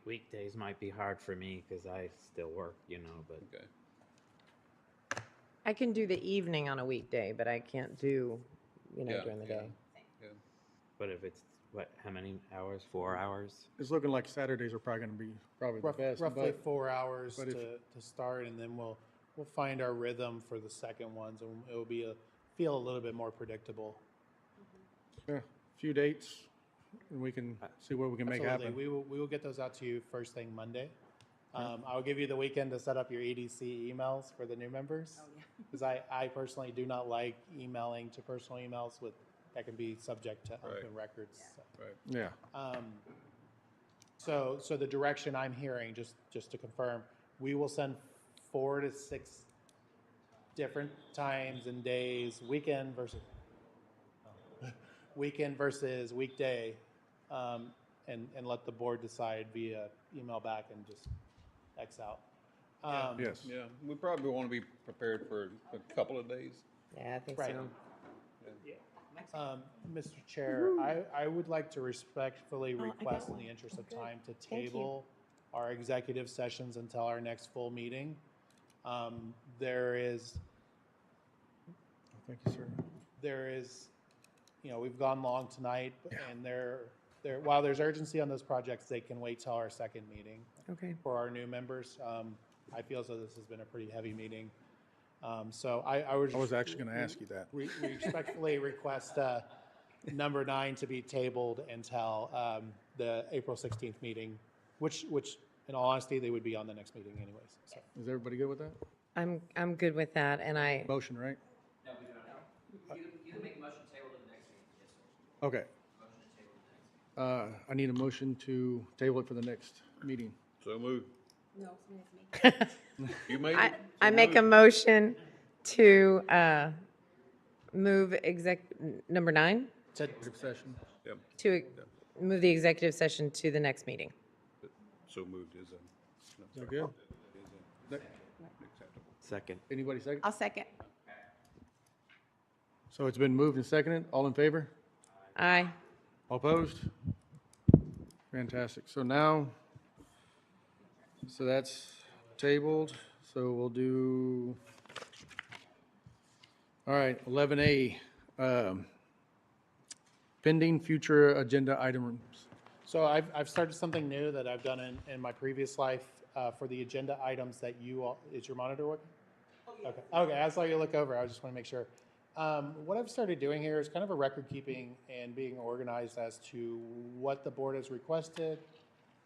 S13: Weekdays might be hard for me because I still work, but.
S11: Okay.
S10: I can do the evening on a weekday, but I can't do,
S11: Yeah,
S10: during the
S11: yeah.
S10: day.
S13: But if it's, how many hours? 4 hours?
S1: It's looking like Saturdays are probably gonna be the best.
S3: Roughly
S1: but
S3: 4 hours
S1: but if-
S3: to start, and then we'll find our rhythm for the second ones, and it'll feel a little bit more predictable.
S1: Yeah, few dates, and we can see what we can make
S3: Absolutely.
S1: happen.
S3: We will get those out to you first thing Monday. I'll give you the weekend to set up your EDC emails for the new members. Because I personally do not like emailing to personal emails that can be subject to open records. So.
S11: Right.
S1: Yeah.
S3: So the direction I'm hearing, just to confirm, we will send 4 to 6 different times and days, weekend versus weekday, and let the board decide via email back and just X out.
S1: Yes.
S11: Yeah, we probably want to be prepared for a couple of days.
S10: Yeah, I think
S3: Right.
S10: so.
S3: Mr. Chair, I would like to respectfully request, in the interest of time, to table our executive sessions until our next full meeting. There is,
S1: Thank you, sir.
S3: we've gone long tonight, and while there's urgency on those projects, they can wait till our second meeting.
S10: Okay.
S3: For our new members. I feel as though this has been a pretty heavy meeting. So I
S1: was actually gonna ask you that.
S3: We respectfully request number 9 to be tabled until the April 16th meeting, which in all honesty, they would be on the next meeting anyways. So.
S1: Is everybody good with that?
S10: I'm good with that, and
S1: Motion, right?
S16: No, we don't. You can make a motion to table to the next meeting. Yes, sir.
S1: Okay.
S16: Motion to table to the next meeting.
S1: I need a motion to table it for the next meeting.
S11: So move.
S2: No, somebody has to make.
S11: You made
S10: I,
S11: it?
S10: I make a motion to move number 9,
S1: Executive session.
S11: Yep.
S10: to move the executive session to the next meeting.
S11: So moved is
S1: Is that good?
S11: acceptable.
S13: Second.
S1: Anybody second?
S2: I'll second.
S1: So it's been moved and seconded. All in favor?
S10: Aye.
S1: All opposed? Fantastic. So now, so that's tabled. So we'll do, all right, 11A, pending future agenda items.
S3: So I've started something new that I've done in my previous life for the agenda items that you all, is your monitor working? Okay, okay, I saw you look over, I just want to make sure. What I've started doing here is kind of a record keeping and being organized as to what the board has requested,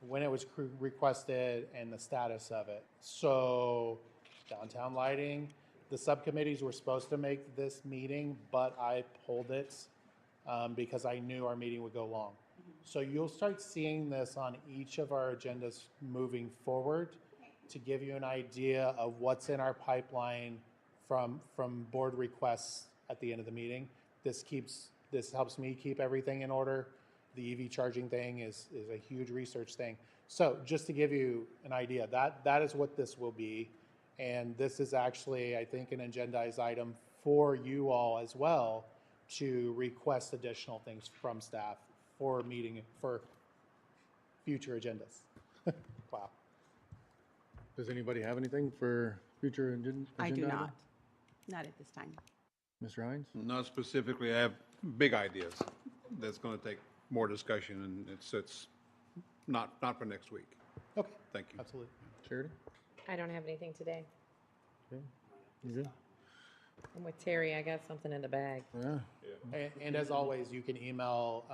S3: when it was requested, and the status of it. So downtown lighting, the subcommittees were supposed to make this meeting, but I pulled it because I knew our meeting would go long. So you'll start seeing this on each of our agendas moving forward to give you an idea of what's in our pipeline from board requests at the end of the meeting. This helps me keep everything in order. The EV charging thing is a huge research thing. So just to give you an idea, that is what this will be. And this is actually, I think, an agendized item for you all as well to request additional things from staff for meeting, for future agendas. Wow.
S1: Does anybody have anything for future agenda?
S2: I do
S1: item?
S2: not. Not at this time.
S1: Mr. Hines?
S11: Not specifically, I have big ideas. That's going to take more discussion, and it's not for next week.
S3: Okay,
S11: Thank you.
S3: absolutely.
S1: Charity?
S10: I don't have anything today.
S1: Okay. You good?
S10: I'm with Terry. I got something in the bag.
S1: Yeah.
S3: And as always, you can email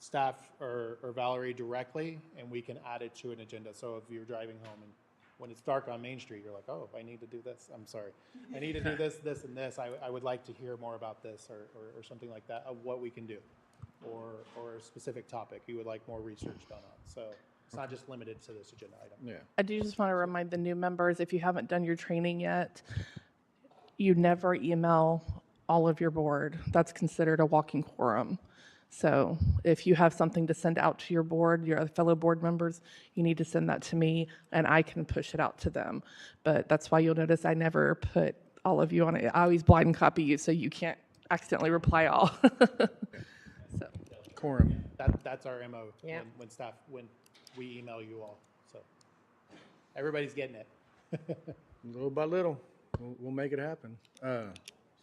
S3: staff or Valerie directly, and we can add it to an agenda. So if you're driving home and when it's dark on Main Street, you're like, oh, I need to do this. I'm sorry. I need to do this, this, and this. I would like to hear more about this or something like that, of what we can do, or a specific topic you would like more research done on. So it's not just limited to this agenda item.
S1: Yeah.
S9: I do just want to remind the new members, if you haven't done your training yet, you never email all of your board. That's considered a walking quorum. So if you have something to send out to your board, your fellow board members, you need to send that to me and I can push it out to them. But that's why you'll notice I never put all of you on it. I always blind copy you so you can't accidentally reply all. So.
S1: Quorum.
S3: That's our MO
S10: Yeah.
S3: when we email you all. So everybody's getting it.
S1: Little by little, we'll make it happen.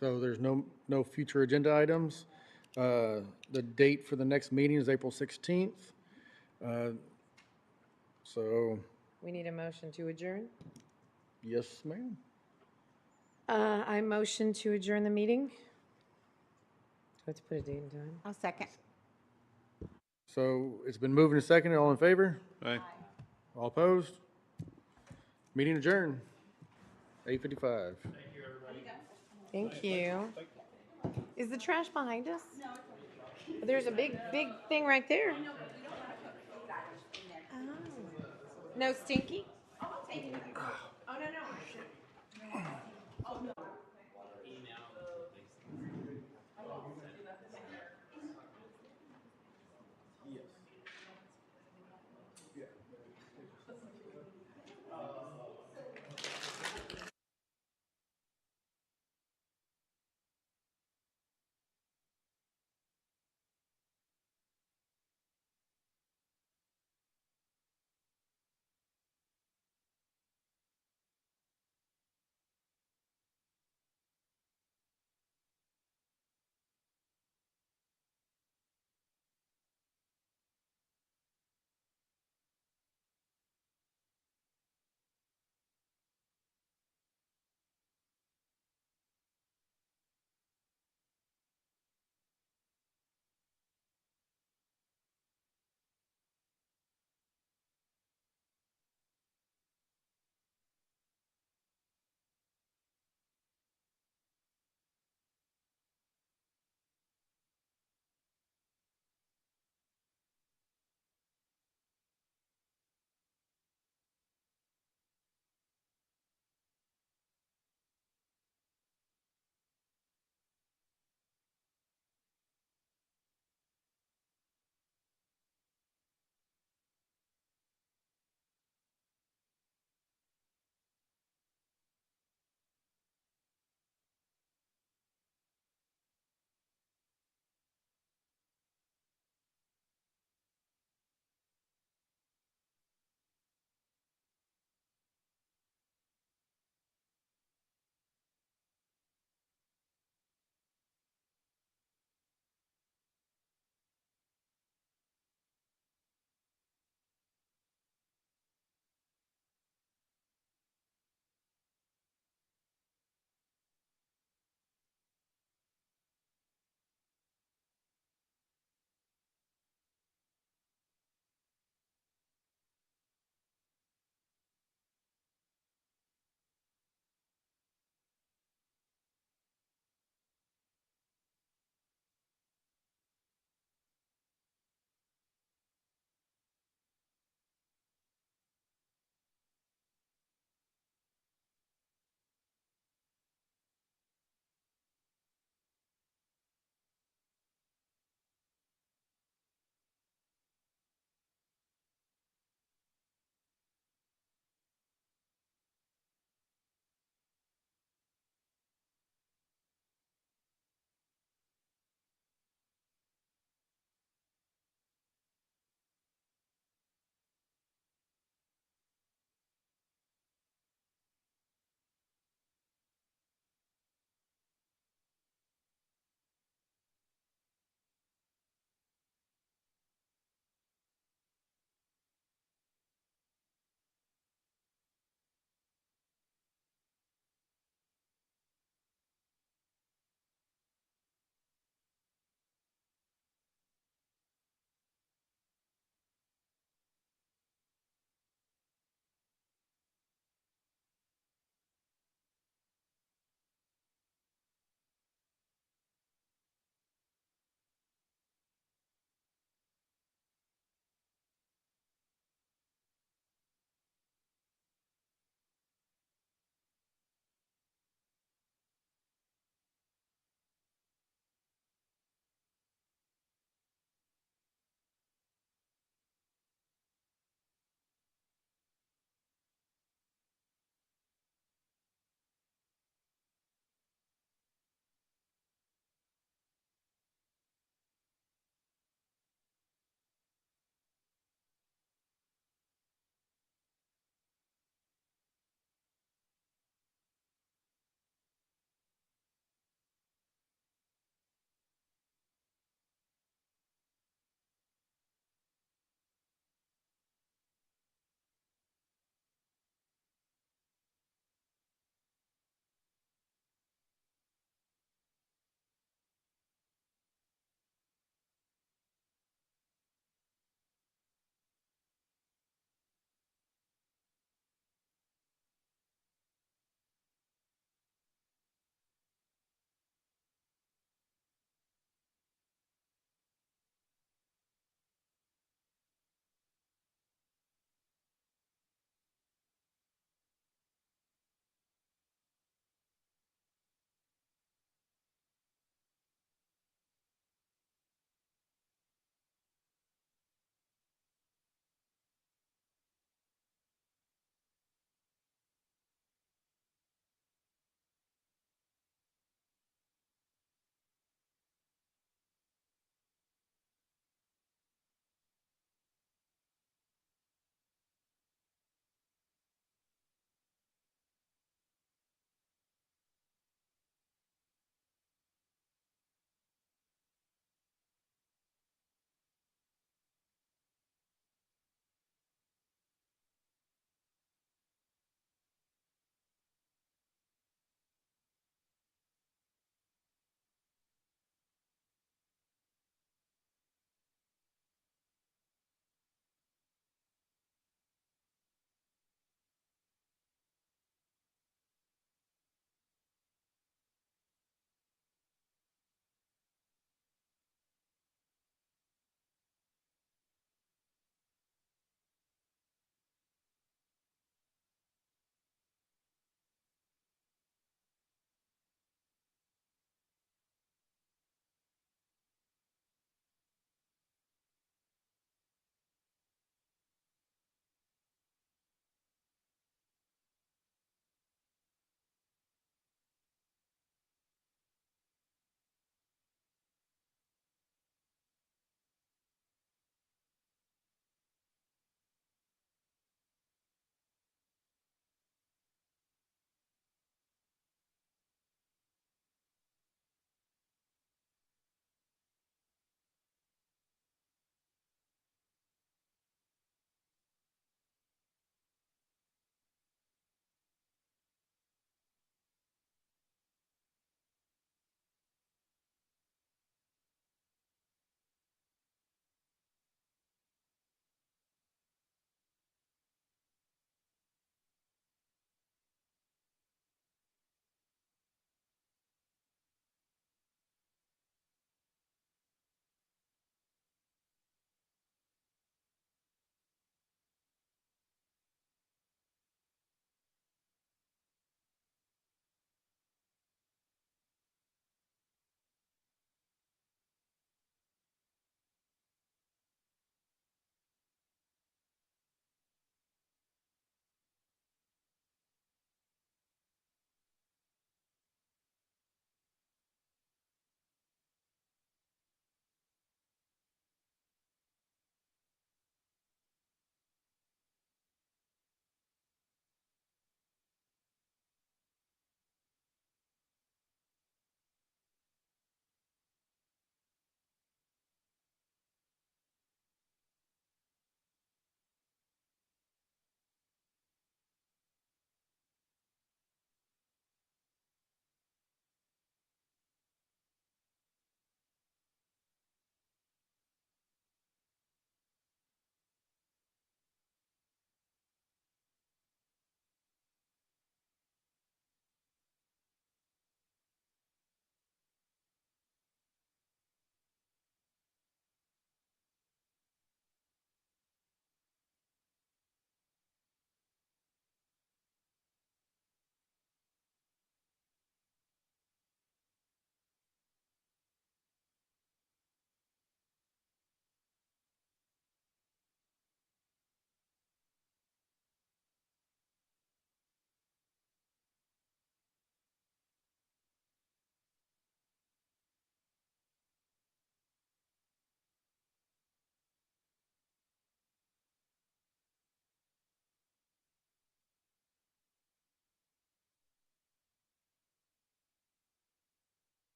S1: So there's no future agenda items. The date for the next meeting is April 16th. So,
S10: We need a motion to adjourn.
S1: yes, ma'am.
S10: I motion to adjourn the meeting. Let's put a date and time.
S2: I'll second.
S1: So it's been moved and seconded. All in favor?
S11: Aye.
S1: All opposed? Meeting adjourned. 8:55.
S10: Thank you. Is the trash behind us? No. There's a big thing right there. Oh. No stinky?